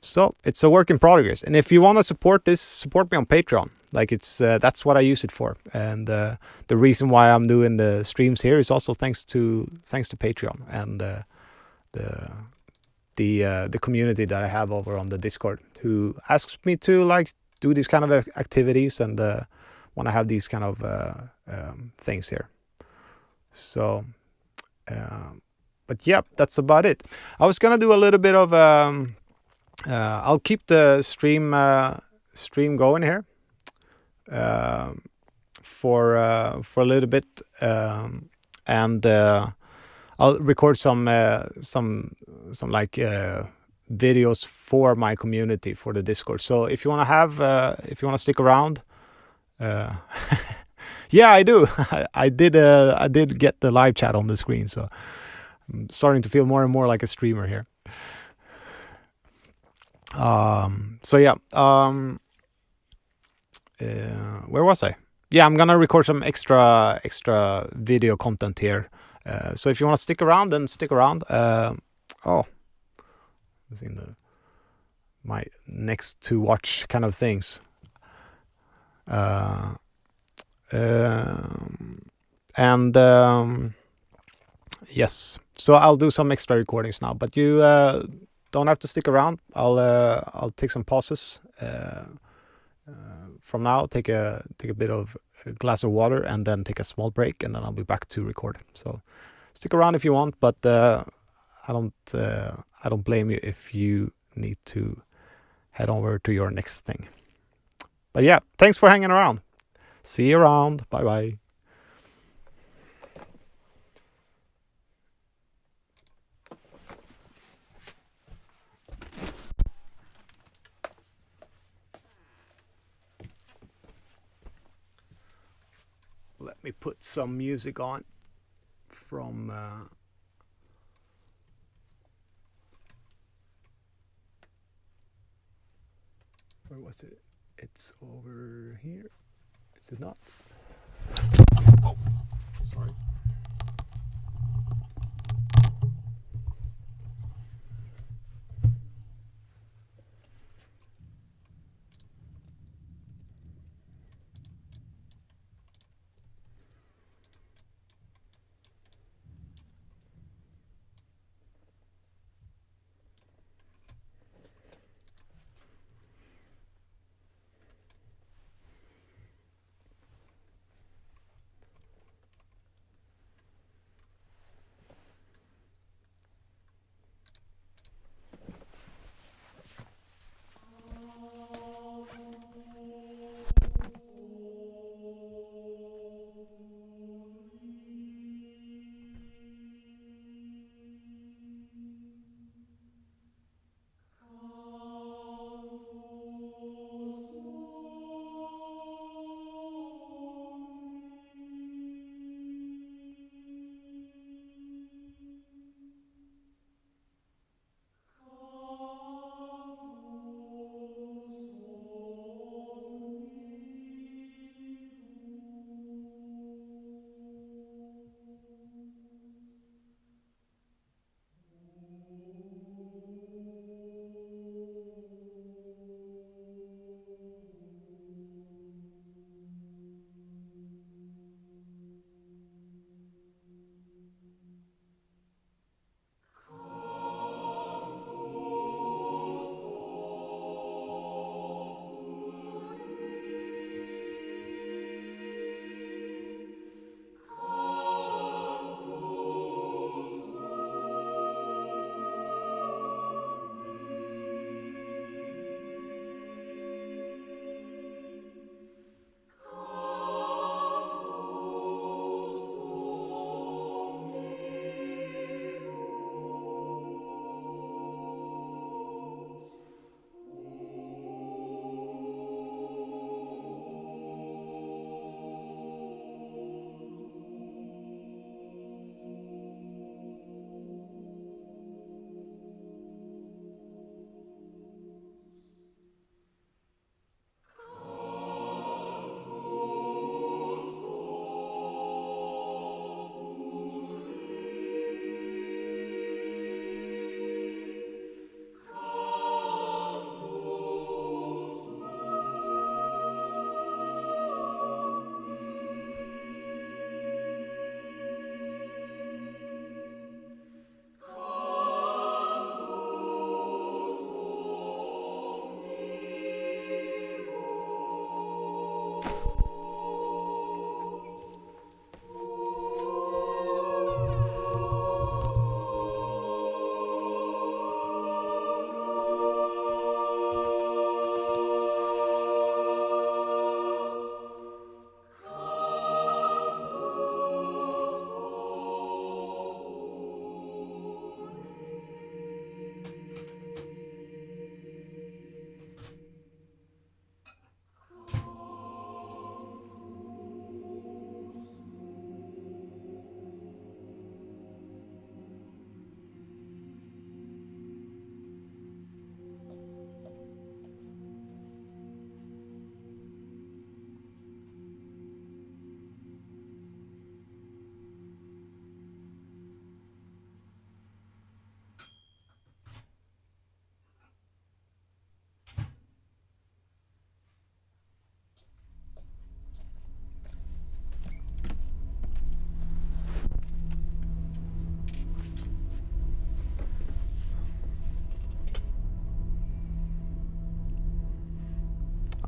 So it's a work in progress. And if you want to support this, support me on Patreon. Like it's that's what I use it for. And the reason why I'm doing the streams here is also thanks to Patreon and the community that I have over on the Discord, who asks me to like do these kind of activities and want to have these kind of things here. So, but yeah, that's about it. I was gonna do a little bit of I'll keep the stream going here for a little bit, and I'll record some like videos for my community for the Discord. So if you want to stick around, yeah, I do. I did get the live chat on the screen, so I'm starting to feel more and more like a streamer here. So yeah, where was I? Yeah, I'm gonna record some extra video content here. So if you want to stick around, then stick around. It's in my next to watch kind of things. Yes, so I'll do some extra recordings now, but you don't have to stick around. I'll take some pauses from now. Take a bit of a glass of water and then take a small break, and then I'll be back to record. So stick around if you want, but I don't blame you if you need to head over to your next thing. But yeah, thanks for hanging around. See you around. Bye bye. Let me put some music on from where was it? It's over here. Is it not? Oh, sorry.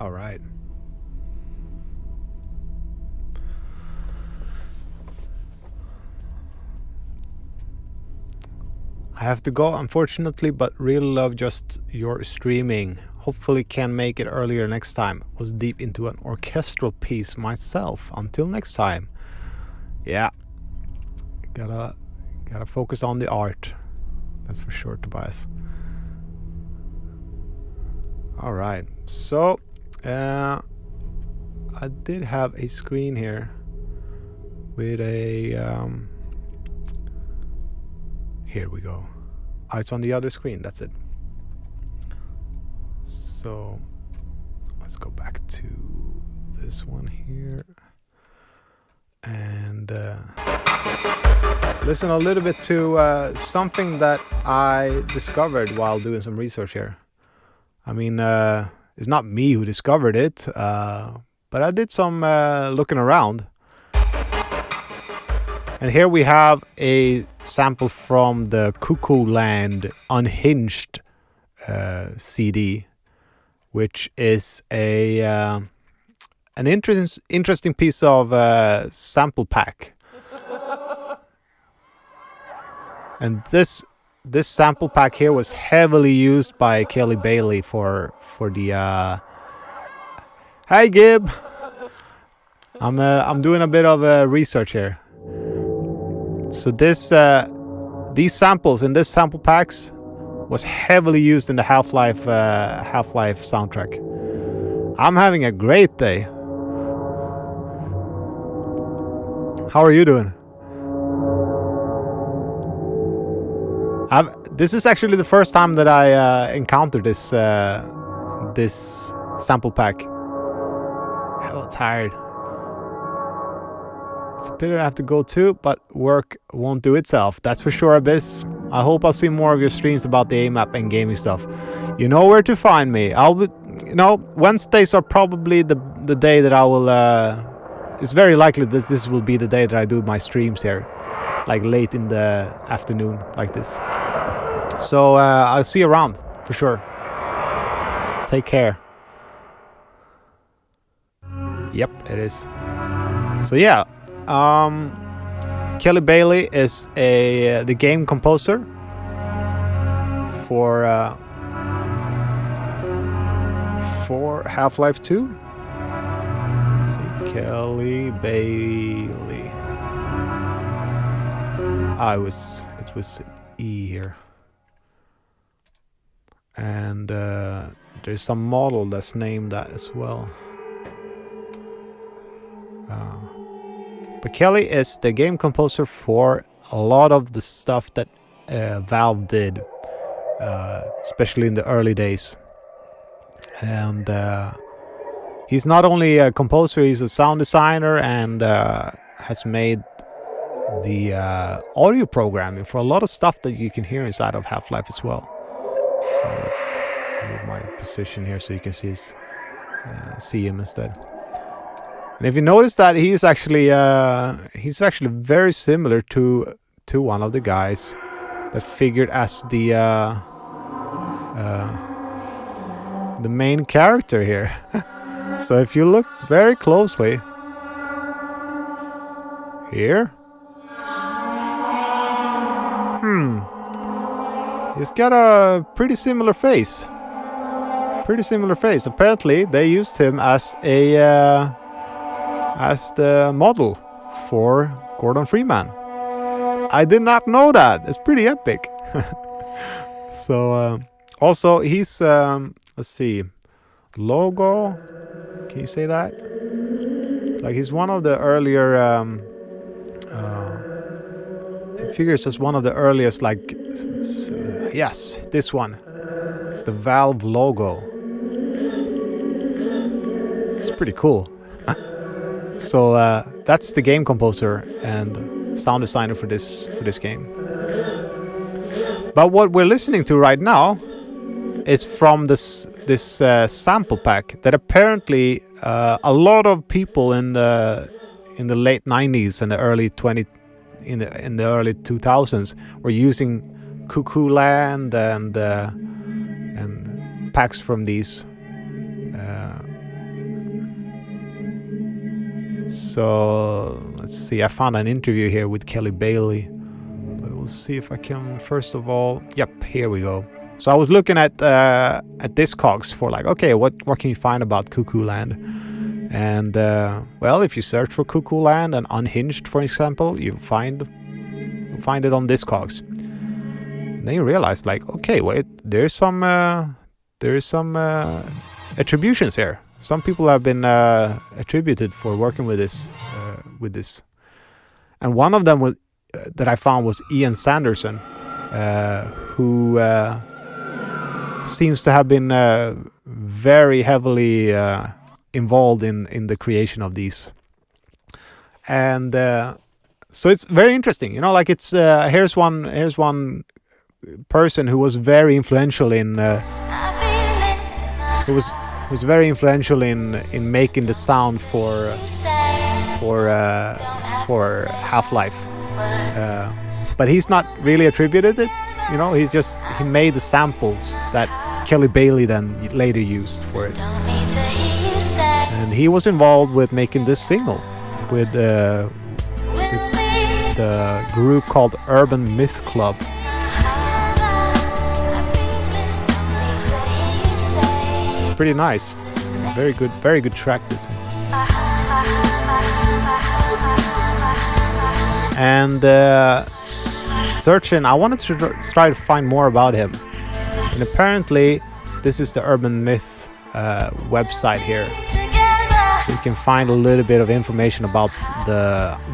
All right. I have to go, unfortunately, but really love just your streaming. Hopefully can make it earlier next time. Was deep into an orchestral piece myself. Until next time. Yeah. Gotta focus on the art. That's for sure, Tobias. All right. So, I did have a screen here with a here we go. Oh, it's on the other screen. That's it. So let's go back to this one here and listen a little bit to something that I discovered while doing some research here. I mean, it's not me who discovered it, but I did some looking around. And here we have a sample from the Cuckoo Land Unhinged CD, which is an interesting piece of sample pack. And this sample pack here was heavily used by Kelly Bailey for the. Hey Gib, I'm doing a bit of research here. So these samples in this sample packs was heavily used in the Half-Life soundtrack. I'm having a great day. How are you doing? This is actually the first time that I encountered this sample pack. Hella tired. It's a pity I have to go too, but work won't do itself. That's for sure, Abyss. I hope I'll see more of your streams about the AMAPP and gaming stuff. You know where to find me. Wednesdays are probably the day that I will. It's very likely that this will be the day that I do my streams here, like late in the afternoon, like this. So I'll see you around for sure. Take care. Yep, it is. So yeah. Kelly Bailey is the game composer for Half-Life 2. Let's see, Kelly Bailey. It was E here, and there's some model that's named that as well. But Kelly is the game composer for a lot of the stuff that Valve did, especially in the early days. And he's not only a composer, he's a sound designer and has made the audio programming for a lot of stuff that you can hear inside of Half-Life as well. So let's move my position here so you can see him instead. And if you notice that he's actually very similar to one of the guys that figured as the main character here. So if you look very closely here, he's got a pretty similar face. Apparently, they used him as the model for Gordon Freeman. I did not know that. It's pretty epic. So also he's let's see, logo. Can you say that? Like he's one of the earlier. It figures as one of the earliest. Like yes, this one, the Valve logo. It's pretty cool. So that's the game composer and sound designer for this game. But what we're listening to right now is from this sample pack that apparently a lot of people in the late 90s and the early 2000s were using Cuckoo Land and packs from these So let's see. I found an interview here with Kelly Bailey, but we'll see if I can. First of all, yep, here we go. So I was looking at Discogs for like, okay, what can you find about Cuckoo Land? And well, if you search for Cuckoo Land and Unhinged, for example, you'll find it on Discogs. And then you realize, like, okay, wait, there's some attributions here. Some people have been attributed for working with this, and one of them was that I found was Ian Sanderson, who seems to have been very heavily involved in the creation of these, and so it's very interesting. You know, like it's here's one person who was very influential in was very influential in making the sound for Half-Life, but he's not really attributed it. You know, he made the samples that Kelly Bailey then later used for it, and he was involved with making this single with the group called Urban Myth Club. Pretty nice, very good track this. And searching, I wanted to try to find more about him, and apparently this is the Urban Myth website here, so you can find a little bit of information about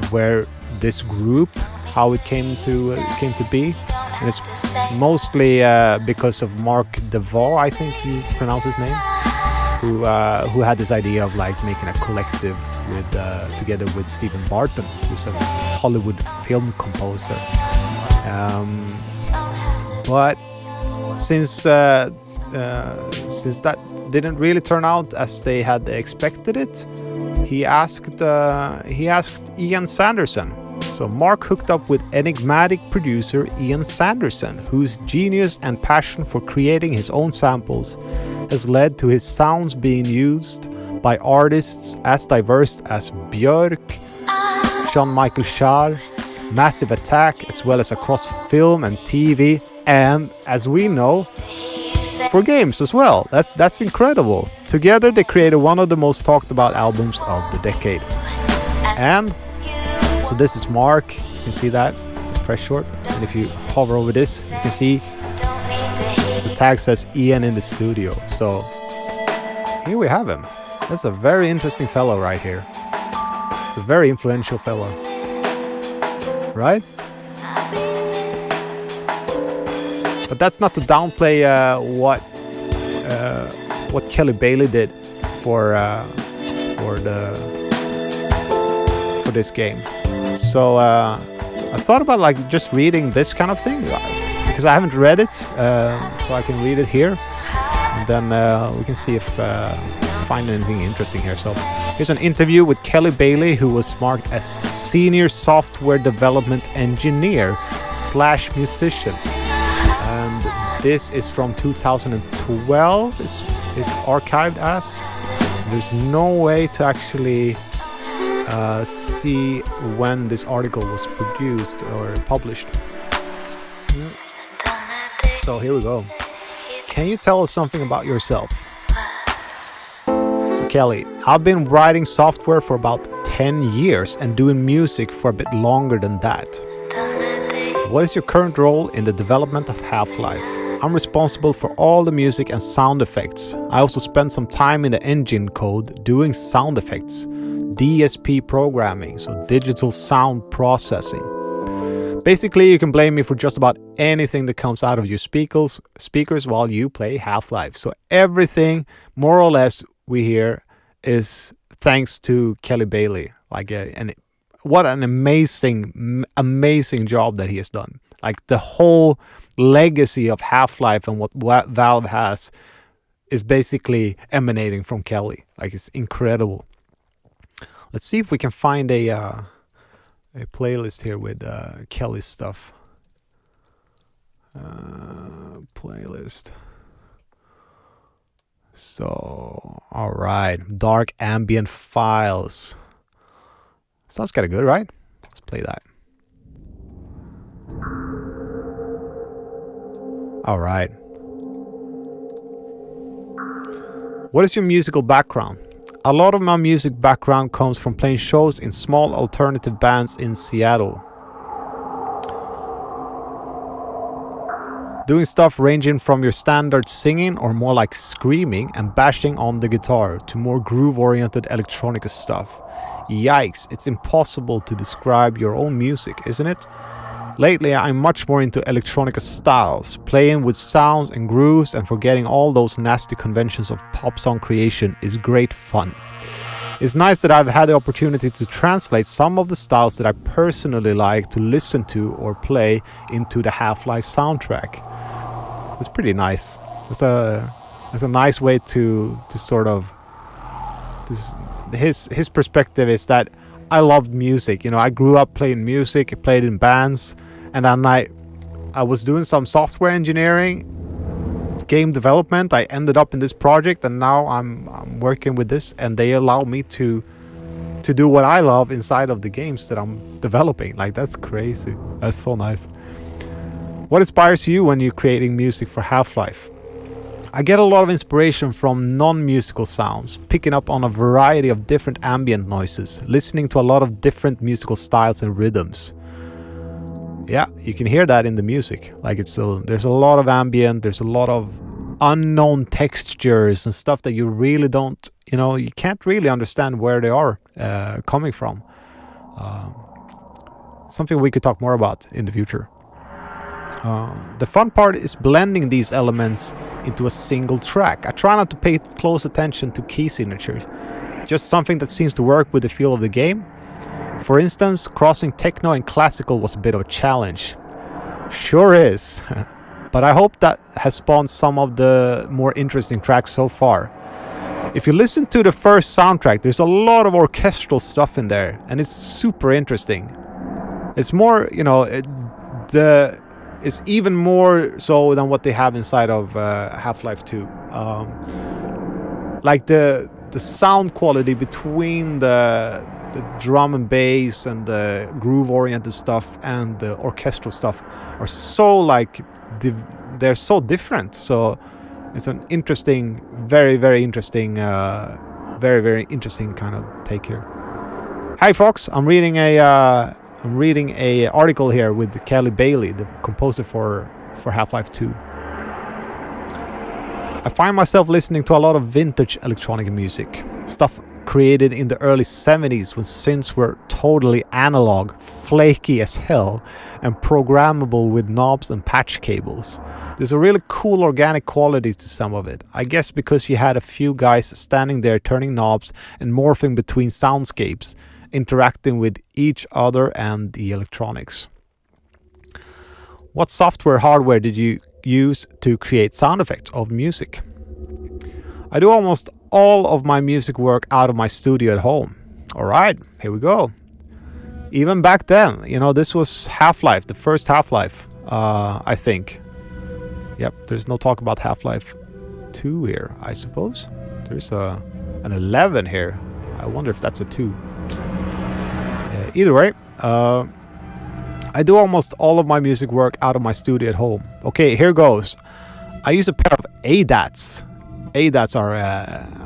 where this group, how it came to be. And it's mostly because of Mark DeVoe, I think you pronounce his name, who had this idea of like making a collective with together with Stephen Barton, who's a Hollywood film composer. But since that didn't really turn out as they had expected it, he asked Ian Sanderson. So Mark hooked up with enigmatic producer Ian Sanderson, whose genius and passion for creating his own samples has led to his sounds being used by artists as diverse as Björk, Jean-Michel Jarre, Massive Attack, as well as across film and TV, and as we know, for games as well. That's incredible. Together they created one of the most talked about albums of the decade. And so this is Mark, you can see that, it's a press short, and if you hover over this, you can see the tag says Ian in the studio. So here we have him. That's a very interesting fellow right here. A very influential fellow, right? But that's not to downplay what Kelly Bailey did for this game. So I thought about like just reading this kind of thing because I haven't read it, so I can read it here, and then we can see if find anything interesting here. So here's an interview with Kelly Bailey, who was marked as senior software development engineer / musician, and this is from 2012. It's archived as. There's no way to actually see when this article was produced or published. So here we go. Can you tell us something about yourself? So Kelly, I've been writing software for about 10 years and doing music for a bit longer than that. What is your current role in the development of Half-Life? I'm responsible for all the music and sound effects. I also spent some time in the engine code doing sound effects, DSP programming, so digital sound processing. Basically, you can blame me for just about anything that comes out of your speakers while you play Half-Life. So everything, more or less, we hear is thanks to Kelly Bailey. And what an amazing job that he has done. Like the whole legacy of Half-Life and what Valve has is basically emanating from Kelly. Like it's incredible. Let's see if we can find a playlist here with Kelly's stuff. Playlist. So, all right, dark ambient files. Sounds kind of good, right? Let's play that. All right. What is your musical background? A lot of my music background comes from playing shows in small alternative bands in Seattle. Doing stuff ranging from your standard singing or more like screaming and bashing on the guitar to more groove-oriented electronica stuff. Yikes, it's impossible to describe your own music, isn't it? Lately, I'm much more into electronica styles, playing with sounds and grooves and forgetting all those nasty conventions of pop song creation is great fun. It's nice that I've had the opportunity to translate some of the styles that I personally like to listen to or play into the Half-Life soundtrack. It's pretty nice. It's a nice way to sort of... His perspective is that I loved music. You know, I grew up playing music, I played in bands, and then I was doing some software engineering, game development. I ended up in this project, and now I'm working with this, and they allow me to do what I love inside of the games that I'm developing. Like, that's crazy. That's so nice. What inspires you when you're creating music for Half-Life? I get a lot of inspiration from non-musical sounds, picking up on a variety of different ambient noises, listening to a lot of different musical styles and rhythms. Yeah, you can hear that in the music. Like, there's a lot of ambient, there's a lot of unknown textures and stuff that you really don't, you can't really understand where they are coming from. Something we could talk more about in the future. The fun part is blending these elements into a single track. I try not to pay close attention to key signatures, just something that seems to work with the feel of the game. For instance, crossing techno and classical was a bit of a challenge. Sure is, but I hope that has spawned some of the more interesting tracks so far. If you listen to the first soundtrack, there's a lot of orchestral stuff in there, and it's super interesting. It's more, it's even more so than what they have inside of Half-Life 2. Like the sound quality between the drum and bass and the groove-oriented stuff and the orchestral stuff are so they're so different. So it's an interesting, very, very interesting, very, very interesting kind of take here. Hi, Fox. I'm reading a article here with Kelly Bailey, the composer for Half-Life 2. I find myself listening to a lot of vintage electronic music, stuff created in the early 70s when synths were totally analog, flaky as hell, and programmable with knobs and patch cables. There's a really cool organic quality to some of it. I guess because you had a few guys standing there turning knobs and morphing between soundscapes, interacting with each other and the electronics. What software hardware did you use to create sound effects of music? I do almost all of my music work out of my studio at home. Alright, here we go. Even back then, this was Half-Life, the first Half-Life, I think. Yep, there's no talk about Half-Life 2 here, I suppose. There's an 11 here. I wonder if that's a 2. Either way, I do almost all of my music work out of my studio at home. Okay, here goes. I use a pair of ADATs. ADATs are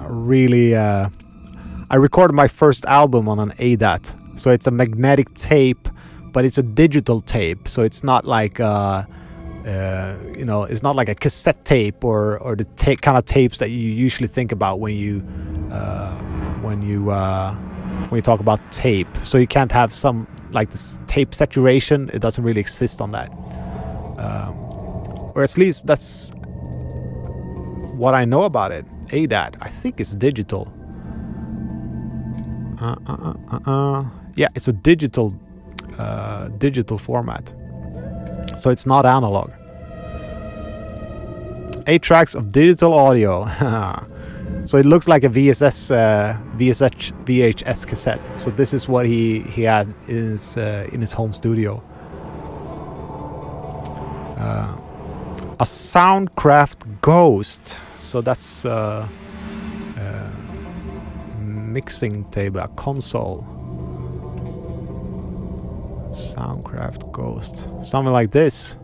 really... I recorded my first album on an ADAT. So it's a magnetic tape, but it's a digital tape. So it's not like... it's not like a cassette tape or the kind of tapes that you usually think about when you talk about tape. So you can't have some like this tape saturation. It doesn't really exist on that, or at least that's what I know about it. ADAT, I think it's digital. Yeah, it's a digital format. So it's not analog. 8 tracks of digital audio. So it looks like a VHS cassette. So this is what he had in his home studio. A Soundcraft Ghost. So that's mixing table, a console. Soundcraft Ghost. Something like this.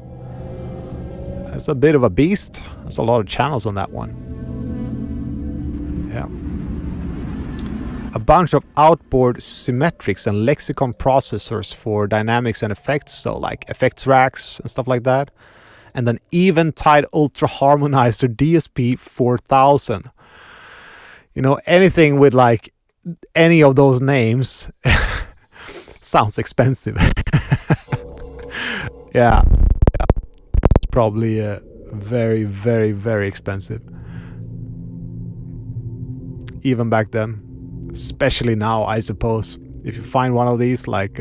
That's a bit of a beast. There's a lot of channels on that one. Yeah. A bunch of outboard symmetrics and lexicon processors for dynamics and effects. So like effects racks and stuff like that. And an Eventide Ultra Harmonizer DSP 4000. You know, anything with like any of those names sounds expensive. Yeah. Probably very, very, very expensive. Even back then. Especially now, I suppose. If you find one of these, like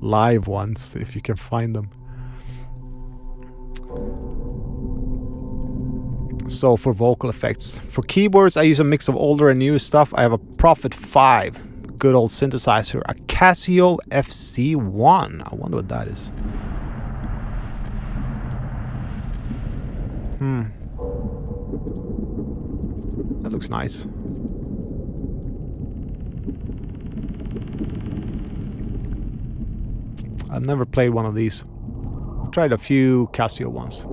live ones, if you can find them. So for vocal effects. For keyboards, I use a mix of older and new stuff. I have a Prophet 5. Good old synthesizer. A Casio FC1. I wonder what that is. That looks nice. I've never played one of these. I've tried a few Casio ones.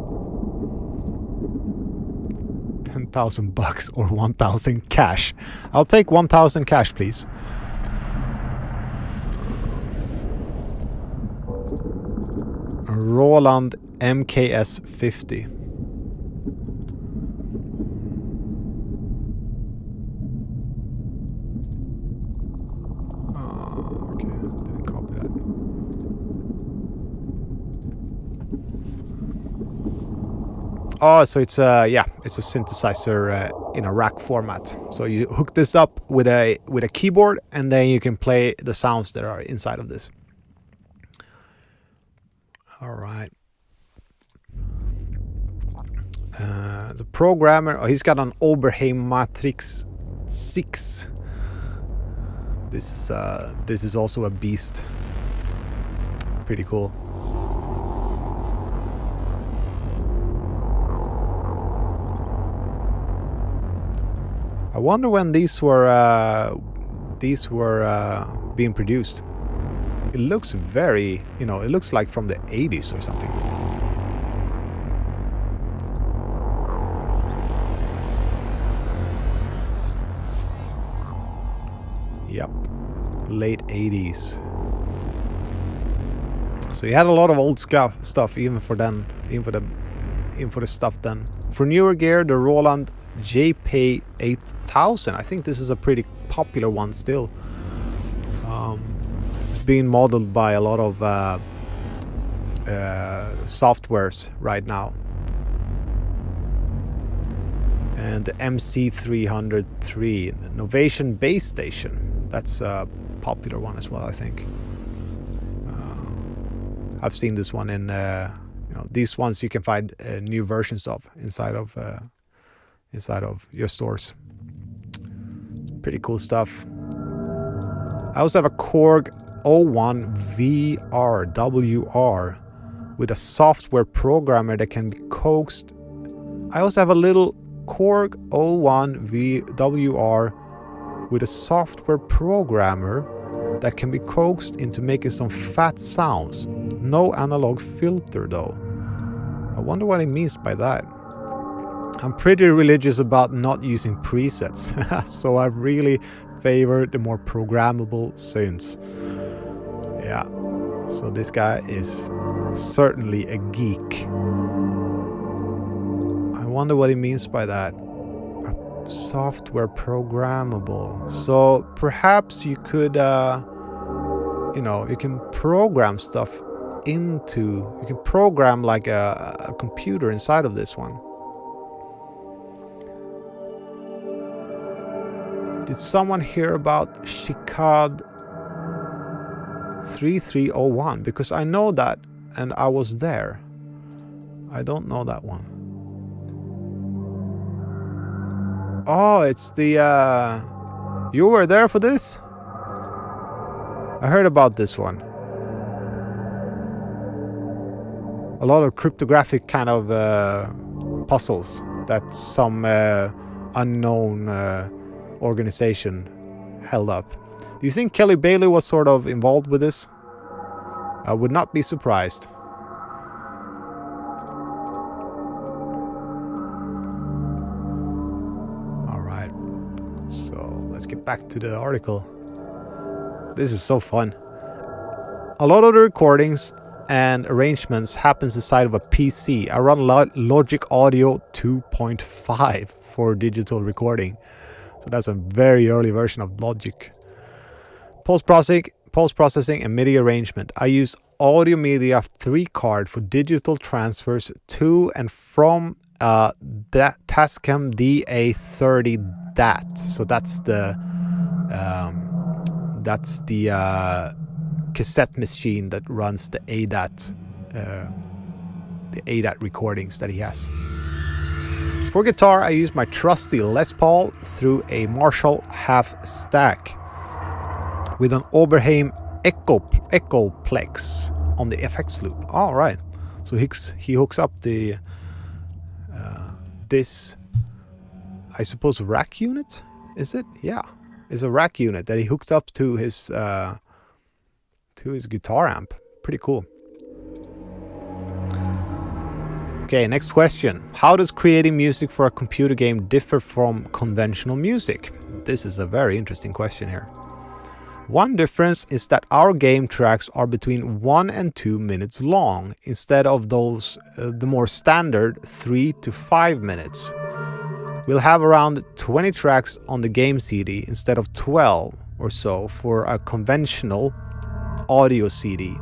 10,000 bucks or 1,000 cash. I'll take 1,000 cash, please. A Roland MKS 50. Okay, didn't copy that. Oh, so it's it's a synthesizer in a rack format. So you hook this up with a keyboard, and then you can play the sounds that are inside of this. All right. The programmer, he's got an Oberheim Matrix 6. This is also a beast. Pretty cool. I wonder when these were being produced. It looks very, it looks like from the 80s or something. Yep, late 80s. So you had a lot of old stuff even for then, even for the stuff then. For newer gear, the Roland JP 8000. I think this is a pretty popular one still. It's being modeled by a lot of softwares right now. And the MC303 Novation Base Station. That's a popular one as well, I think. I've seen this one in, these ones you can find new versions of inside of your stores. Pretty cool stuff. I also have a Korg 01 VRWR with a software programmer that can be coaxed. I also have a little Korg 01 VWR with a software programmer that can be coaxed into making some fat sounds. No analog filter though. I wonder what he means by that. I'm pretty religious about not using presets, so I really favor the more programmable synths. Yeah, so this guy is certainly a geek. I wonder what he means by that. Software programmable. So perhaps you could, you can program stuff into, you can program like a computer inside of this one. Did someone hear about Chicad 3301? Because I know that and I was there. I don't know that one. Oh, it's the you were there for this? I heard about this one. A lot of cryptographic kind of puzzles that some unknown organization held up. Do you think Kelly Bailey was sort of involved with this? I would not be surprised. All right, so let's get back to the article. This is so fun. A lot of the recordings and arrangements happens inside of a PC. I run Logic Audio 2.5 for digital recording. So that's a very early version of Logic. Post-processing and MIDI arrangement. I use Audio Media 3 card for digital transfers to and from Tascam DA30 DAT. So that's the cassette machine that runs the ADAT recordings that he has. For guitar, I use my trusty Les Paul through a Marshall half stack with an Oberheim Echoplex on the FX loop. All right, so he hooks up the this, I suppose, rack unit. Is it? Yeah, it's a rack unit that he hooked up to his guitar amp. Pretty cool. Okay, next question. How does creating music for a computer game differ from conventional music? This is a very interesting question here. One difference is that our game tracks are between 1 and 2 minutes long, instead of those the more standard 3 to 5 minutes. We'll have around 20 tracks on the game CD instead of 12 or so for a conventional audio CD.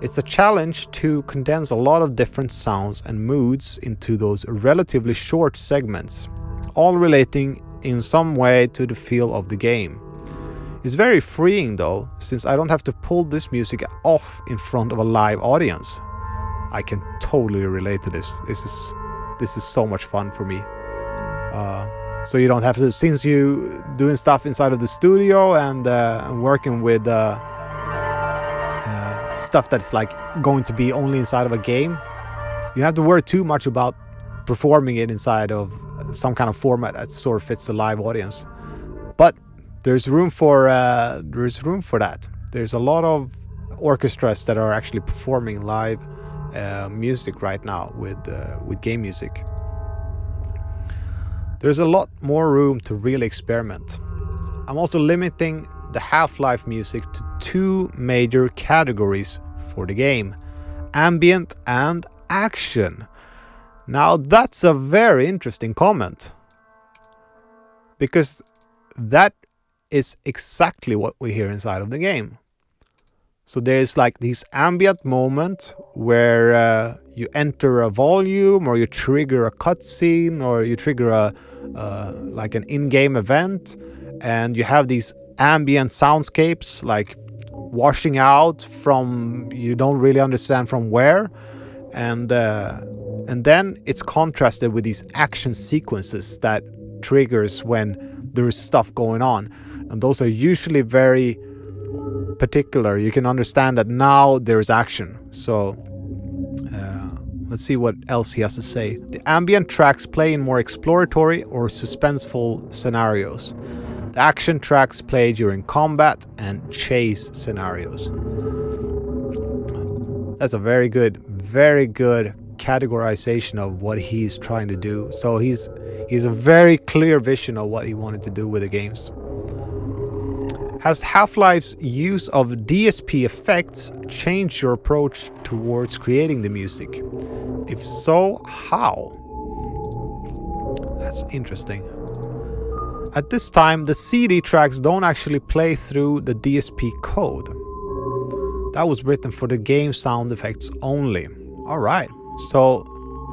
It's a challenge to condense a lot of different sounds and moods into those relatively short segments, all relating in some way to the feel of the game. It's very freeing though, since I don't have to pull this music off in front of a live audience. I can totally relate to this. This is so much fun for me. So you don't have to, since you doing stuff inside of the studio and working with stuff that's like going to be only inside of a game, you don't have to worry too much about performing it inside of some kind of format that sort of fits the live audience. But there's room for that. There's a lot of orchestras that are actually performing live music right now with game music. There's a lot more room to really experiment. I'm also limiting the Half-Life music to 2 major categories for the game: ambient and action. Now that's a very interesting comment, because that is exactly what we hear inside of the game. So there's like these ambient moments where you enter a volume, or you trigger a cutscene, or you trigger like an in-game event, and you have these ambient soundscapes like washing out from, you don't really understand from where, and then it's contrasted with these action sequences that triggers when there's stuff going on, and those are usually very particular. You can understand that now there's action. So let's see what else he has to say. The ambient tracks play in more exploratory or suspenseful scenarios. The action tracks play during combat and chase scenarios. That's a very good categorization of what he's trying to do. So he's a very clear vision of what he wanted to do with the games. Has Half-Life's use of DSP effects changed your approach towards creating the music? If so, how? That's interesting. At this time, the CD tracks don't actually play through the DSP code. That was written for the game sound effects only. Alright, so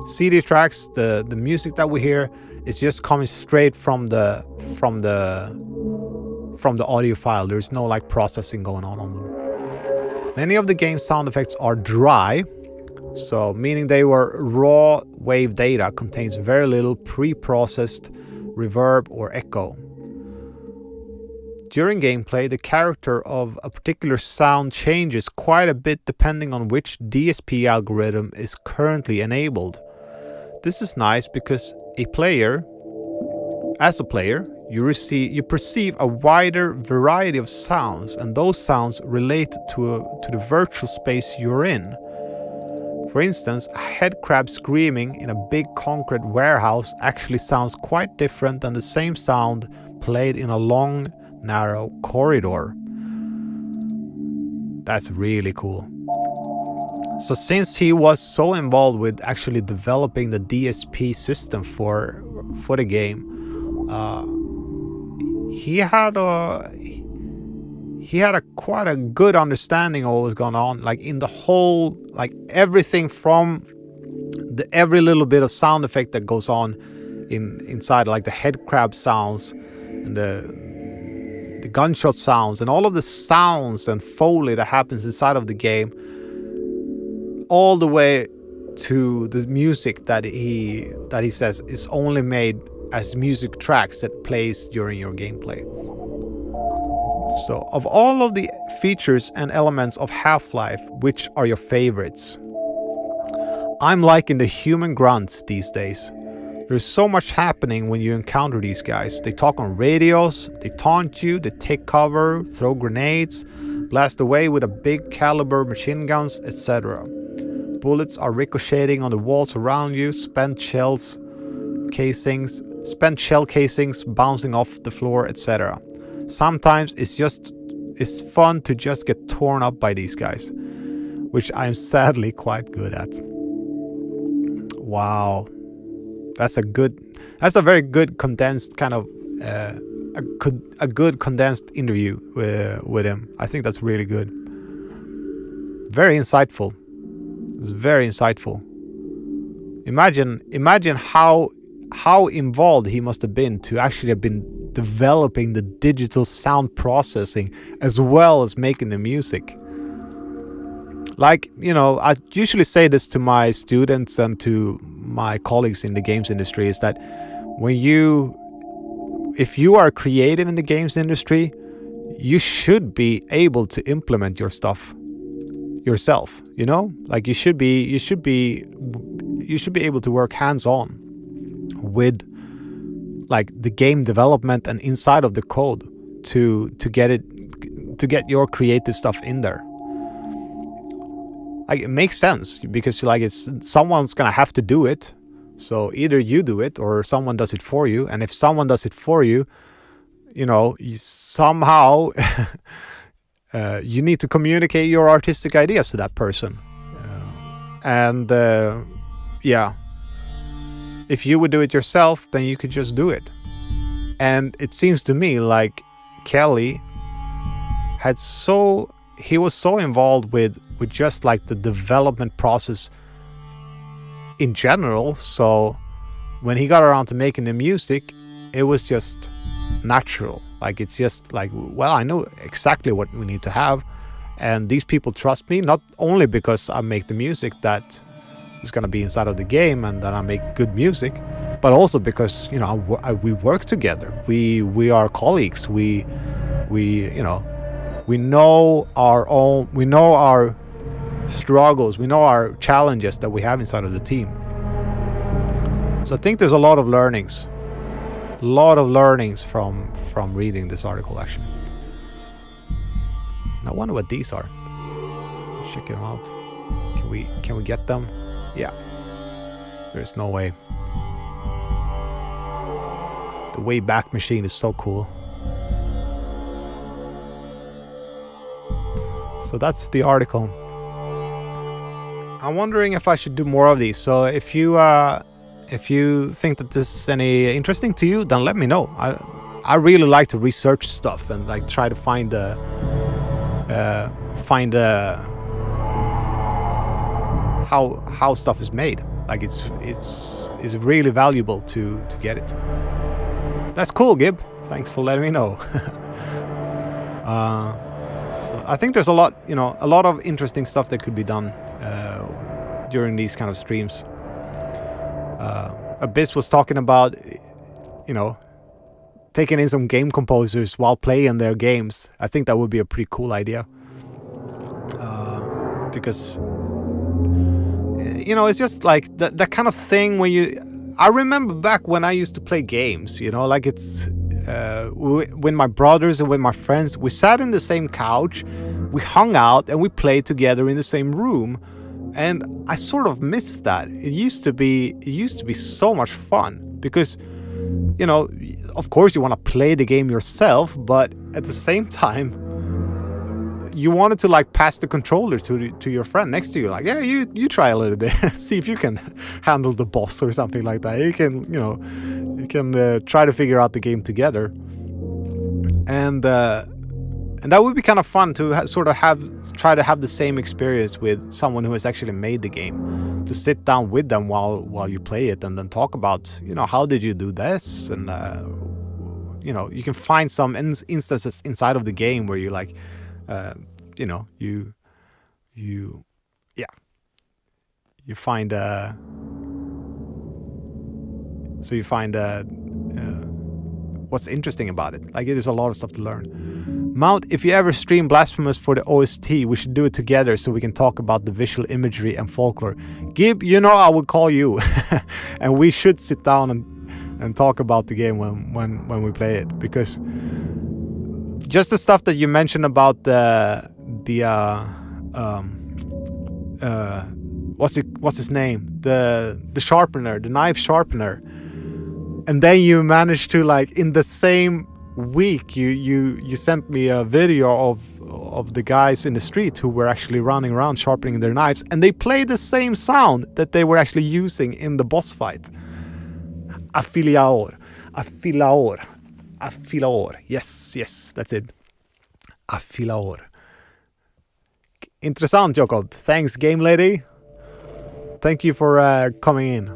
CD tracks, the music that we hear, is just coming straight from the audio file. There's no like processing going on them. Many of the game's sound effects are dry, so meaning they were raw wave data, contains very little pre-processed reverb or echo. During gameplay, the character of a particular sound changes quite a bit depending on which DSP algorithm is currently enabled. This is nice because as a player, you perceive a wider variety of sounds, and those sounds relate to the virtual space you're in. For instance, a head crab screaming in a big concrete warehouse actually sounds quite different than the same sound played in a long, narrow corridor. That's really cool. So since he was so involved with actually developing the DSP system for the game, he had quite a good understanding of what was going on, like in the whole, like everything from every little bit of sound effect that goes on inside, like the head crab sounds and the gunshot sounds and all of the sounds and foley that happens inside of the game, all the way to the music that he says is only made as music tracks that plays during your gameplay. So, of all of the features and elements of Half-Life, which are your favorites? I'm liking the human grunts these days. There's so much happening when you encounter these guys. They talk on radios, they taunt you, they take cover, throw grenades, blast away with a big caliber machine guns, etc. Bullets are ricocheting on the walls around you, spent shell casings bouncing off the floor, etc. Sometimes it's fun to just get torn up by these guys, which I'm sadly quite good at. Wow. That's a very good condensed kind of a good condensed interview with him. I think that's really good. Very insightful. It's very insightful. Imagine how involved he must have been to actually have been developing the digital sound processing as well as making the music. Like, I usually say this to my students and to my colleagues in the games industry, is that if you are creative in the games industry, you should be able to implement your stuff yourself, like you should be able to work hands-on with like the game development and inside of the code to get your creative stuff in there. Like, it makes sense because someone's gonna have to do it. So either you do it or someone does it for you. And if someone does it for you, you somehow you need to communicate your artistic ideas to that person. If you would do it yourself, then you could just do it. And it seems to me like Kelly he was so involved with just like the development process in general. So when he got around to making the music, it was just natural. Like, it's just like, well, I know exactly what we need to have, and these people trust me, not only because I make the music that is going to be inside of the game and that I make good music, but also because we work together. We are colleagues. We know our struggles, we know our challenges that we have inside of the team. So I think there's a lot of learnings from reading this article, actually. And I wonder what these are. Check them out. Can we get them? Yeah. There's no way. The Wayback Machine is so cool. So that's the article. I'm wondering if I should do more of these. So if you think that this is any interesting to you, then let me know. I really like to research stuff and like try to find how stuff is made. Like, it's really valuable to get it. That's cool, Gib. Thanks for letting me know. So I think there's a lot of interesting stuff that could be done during these kind of streams. Abyss was talking about, taking in some game composers while playing their games. I think that would be a pretty cool idea. Because, it's just like that kind of thing when I remember back when I used to play games, like with my brothers and with my friends. We sat in the same couch, we hung out, and we played together in the same room. And I sort of missed that. It used to be so much fun because, you know, of course you want to play the game yourself, but at the same time, you wanted to like pass the controller to your friend next to you. Like, yeah, you try a little bit, see if you can handle the boss or something like that. You can, you know, try to figure out the game together, and that would be kind of fun to try to have the same experience with someone who has actually made the game, to sit down with them while you play it and then talk about, you know, how did you do this, and you know, you can find some instances inside of the game where you like, you know, you find so you find what's interesting about it. Like, it is a lot of stuff to learn. Mount, if you ever stream Blasphemous for the OST, we should do it together so we can talk about the visual imagery and folklore. Gib, you know I will call you, and we should sit down and talk about the game when we play it, because just the stuff that you mentioned about what's his name, the sharpener, the knife sharpener, and then you managed to, like, in the same week you sent me a video of the guys in the street who were actually running around sharpening their knives, and they played the same sound that they were actually using in the boss fight. Afilaor. Yes, that's it. Afilaor. Intressant, Jacob. Thanks, game lady. Thank you for coming in.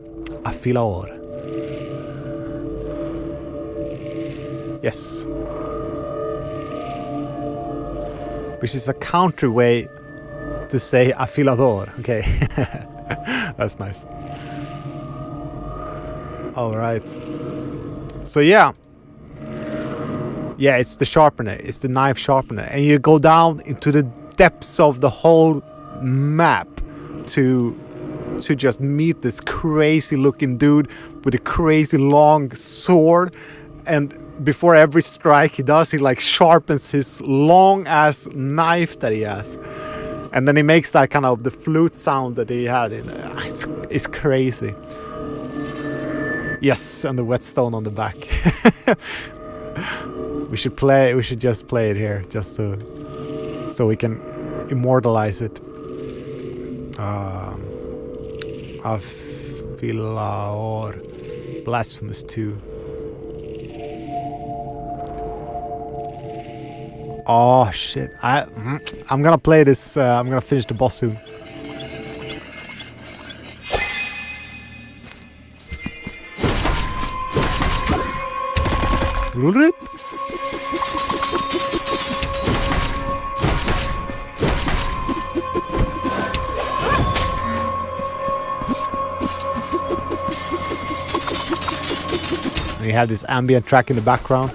Afilaor. Yes. Which is a country way to say afilador. Okay. That's nice. All right. So yeah, it's the sharpener. It's the knife sharpener, and you go down into the depths of the whole map to just meet this crazy looking dude with a crazy long sword, and before every strike he does, he like sharpens his long ass knife that he has, and then he makes that kind of the flute sound that he had in it's crazy. Yes, and the whetstone on the back. We should just play it here, just so we can immortalize it. Afilaor, Blasphemous 2. Oh shit! I'm gonna play this. I'm gonna finish the boss soon. We have this ambient track in the background.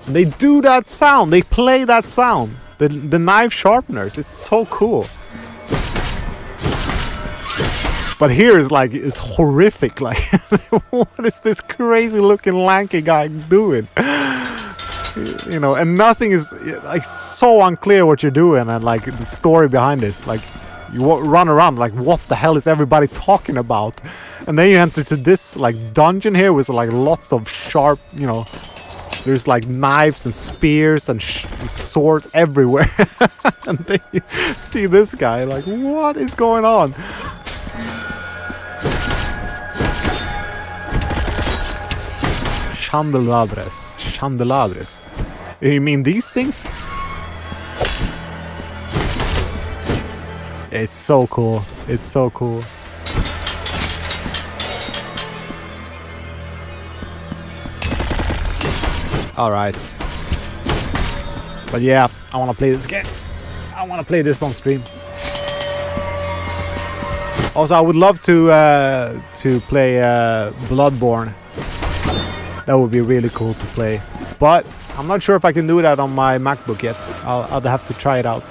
They do that sound. They play that sound. The knife sharpeners. It's so cool. But here is like, it's horrific. Like, what is this crazy looking lanky guy doing? You know, and nothing is like so unclear what you're doing, and like the story behind this. Like, you run around like, what the hell is everybody talking about? And then you enter to this like dungeon here with like lots of sharp, you know, there's like knives and spears and swords everywhere. And then you see this guy like, what is going on? Chandelabres. You mean these things? It's so cool. It's so cool. Alright. But yeah, I want to play this game. I want to play this on stream. Also, I would love to play Bloodborne. That would be really cool to play. But I'm not sure if I can do that on my MacBook yet. I'll have to try it out.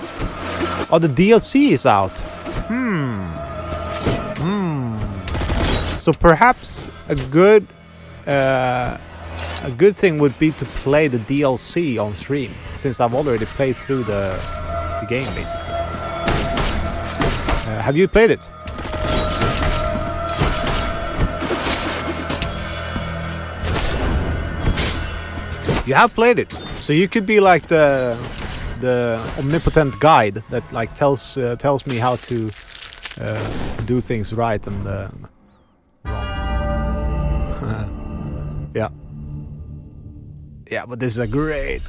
Oh, the DLC is out. So So perhaps a good thing would be to play the DLC on stream, since I've already played through the game basically. Have you played it? You have played it, so you could be like the omnipotent guide that like tells me how to do things right and wrong. Yeah, but this is a great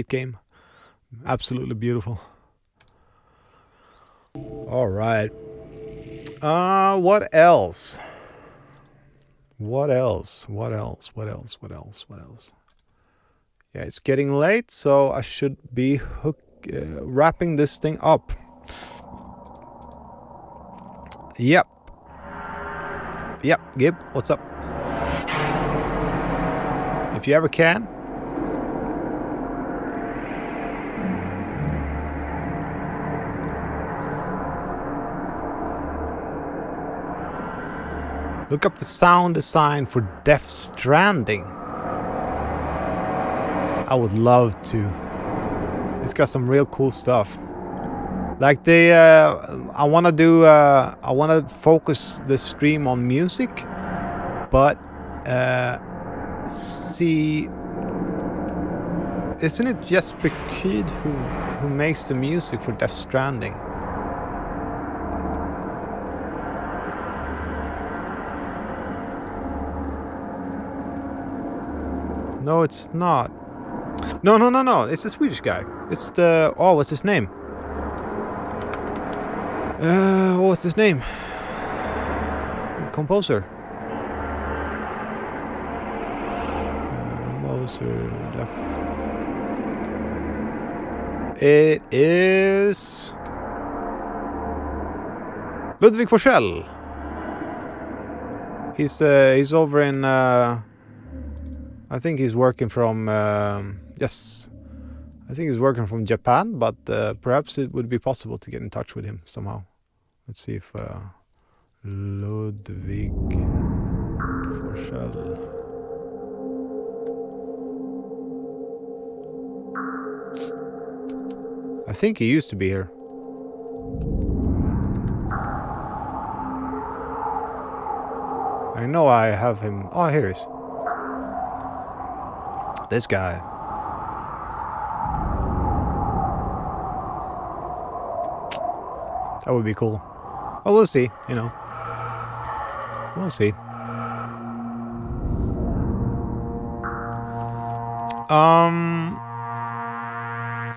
game. Absolutely beautiful. All right. What else? Yeah, it's getting late, so I should be wrapping this thing up. Yep, Gib, what's up? If you ever can. Look up the sound design for Death Stranding. I would love to. It's got some real cool stuff. Like I want to focus the stream on music, but see, isn't it Jesper Kyd who makes the music for Death Stranding? No, it's not. No. It's the Swedish guy. It's the... Oh, what's his name? What's his name? Composer. It is... Ludwig Forsell. He's over in... I think he's working from... yes. I think he's working from Japan, but perhaps it would be possible to get in touch with him somehow. Let's see if... Ludwig Forsell. I think he used to be here. I know I have him... Oh, here he is. This guy. That would be cool. Oh, we'll see, you know. We'll see.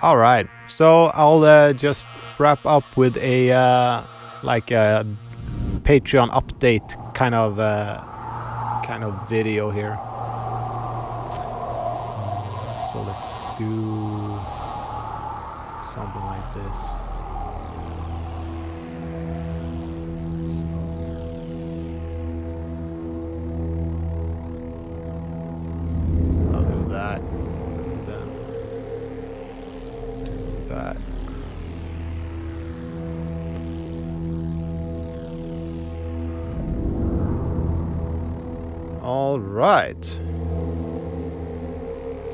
All right. So I'll just wrap up with a like a Patreon update kind of video here. So let's do something like this. I'll do that. And then do that. All right.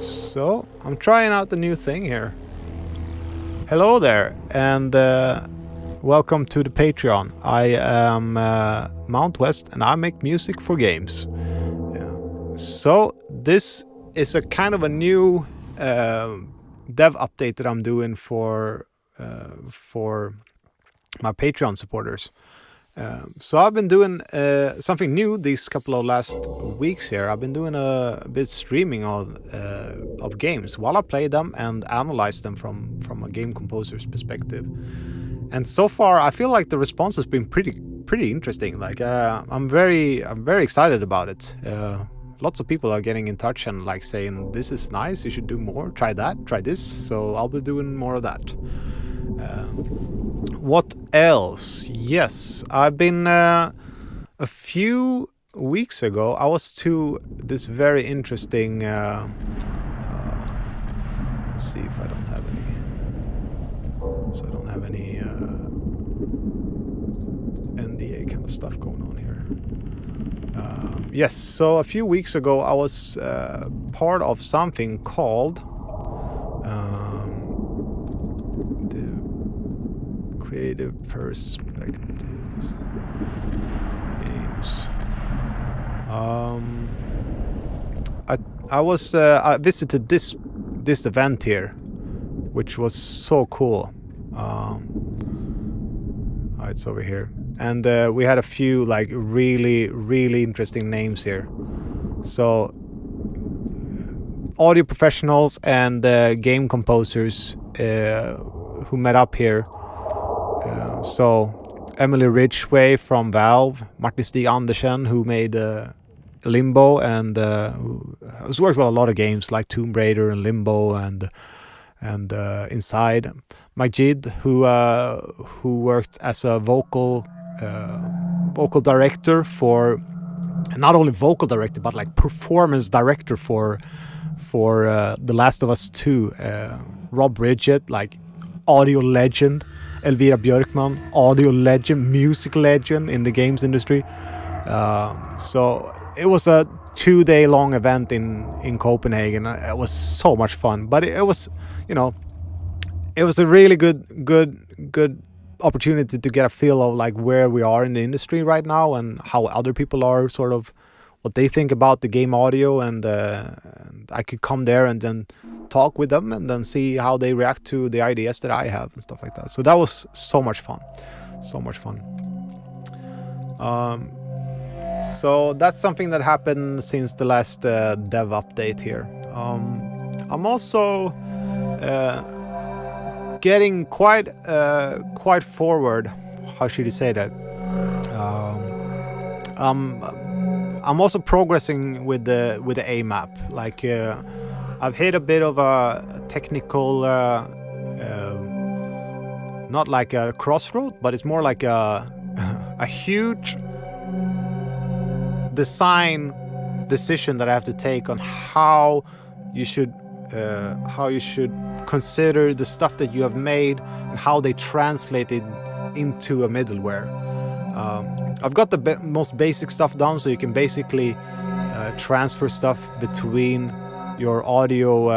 So, I'm trying out the new thing here. Hello there, and welcome to the Patreon. I am Mount West, and I make music for games. So, this is a kind of a new dev update that I'm doing for my Patreon supporters. So I've been doing something new these couple of last weeks here. I've been doing a bit streaming of games while I play them and analyze them from a game composer's perspective. And so far, I feel like the response has been pretty interesting. Like I'm very excited about it. Lots of people are getting in touch and like saying, "This is nice. You should do more. Try that. Try this." So I'll be doing more of that. What else? Yes, I've been a few weeks ago. I was to this very interesting. Let's see if I don't have any. So I don't have any NDA kind of stuff going on here. Yes, so a few weeks ago I was part of something called the Creative Perspectives Games. I visited this event here, which was so cool. It's over here, and we had a few like really interesting names here. So audio professionals and game composers who met up here. So Emily Ridgway from Valve, Martin Stig Andersen, who made Limbo, and who's worked with a lot of games like Tomb Raider and Limbo and Inside. Majid, who worked as a vocal director for, not only vocal director but like performance director for The Last of Us 2. Rob Bridget, like audio legend. Elvira Björkman, audio legend, music legend in the games industry. So it was a 2-day long event in Copenhagen. It was so much fun, but it was, it was a really good opportunity to get a feel of like where we are in the industry right now and how other people are, sort of what they think about the game audio, and I could come there and then talk with them and then see how they react to the ideas that I have and stuff like that. So that was so much fun. So that's something that happened since the last dev update here. I'm also getting quite forward. How should you say that? I'm also progressing with the AMAPP. Like I've hit a bit of a technical, not like a crossroad, but it's more like a huge design decision that I have to take on how you should consider the stuff that you have made and how they translate it into a middleware. I've got the most basic stuff done, so you can basically transfer stuff between your audio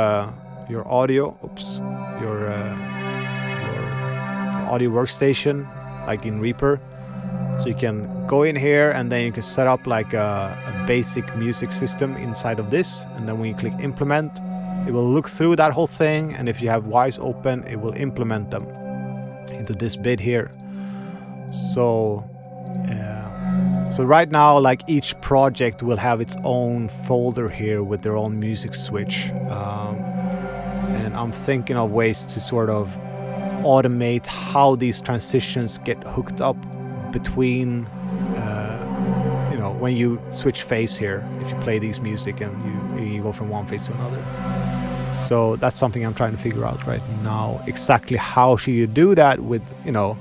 workstation, like in Reaper. So you can go in here and then you can set up like a basic music system inside of this, and then when you click implement, it will look through that whole thing, and if you have Wise open, it will implement them into this bit here. So right now, like each project will have its own folder here with their own music switch, and I'm thinking of ways to sort of automate how these transitions get hooked up between when you switch phase here, if you play these music and you go from one phase to another. So that's something I'm trying to figure out right now, exactly how should you do that with an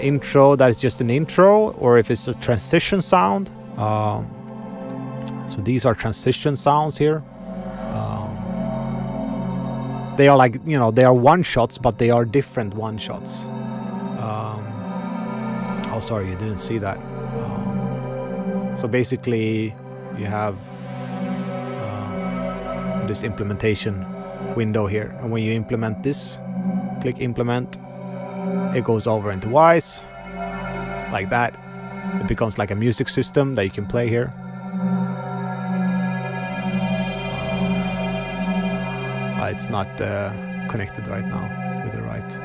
intro that is just an intro, or if it's a transition sound. So these are transition sounds here. They are like, they are one shots, but they are different one shots. Oh, sorry, you didn't see that. So basically you have this implementation window here, and when you implement this, click implement, it goes over into Wise like that. It becomes like a music system that you can play here. It's not connected right now with the right.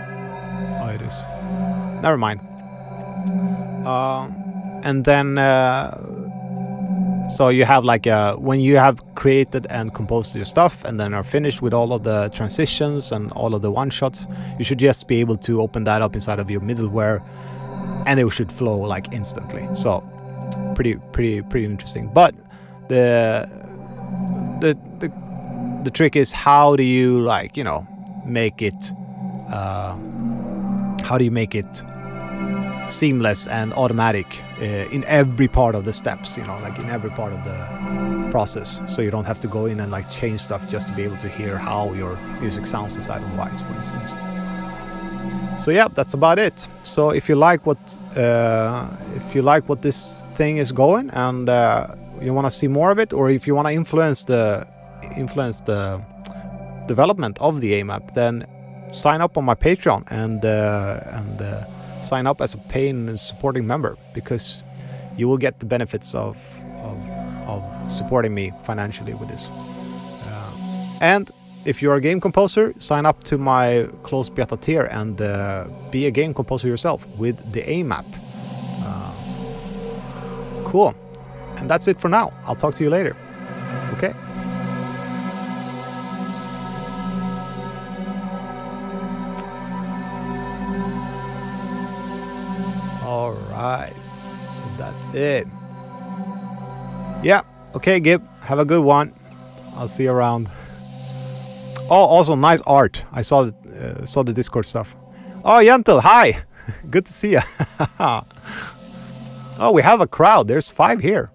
Oh, it is. Never mind. And then so you have like when you have created and composed your stuff and then are finished with all of the transitions and all of the one shots, you should just be able to open that up inside of your middleware, and it should flow like instantly. So pretty interesting. But the trick is, how do you make it seamless and automatic in every part of the steps, like in every part of the process, so you don't have to go in and like change stuff just to be able to hear how your music sounds inside of Wise, for instance. So yeah, that's about it. So if you like what this thing is going, and you want to see more of it, or if you want to influence the development of the AMAPP, then sign up on my Patreon and sign up as a paying and supporting member, because you will get the benefits of supporting me financially with this. And if you're a game composer, sign up to my closed beta tier and be a game composer yourself with the AMAPP. Cool. And that's it for now. I'll talk to you later. Okay. All right. So that's it. Yeah. Okay, Gib. Have a good one. I'll see you around. Oh, also nice art. I saw the Discord stuff. Oh, Yentel, hi. Good to see you. Oh, we have a crowd. There's 5 here.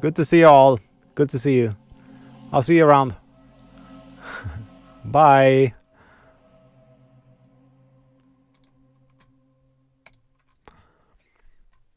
Good to see you all. Good to see you. I'll see you around. Bye.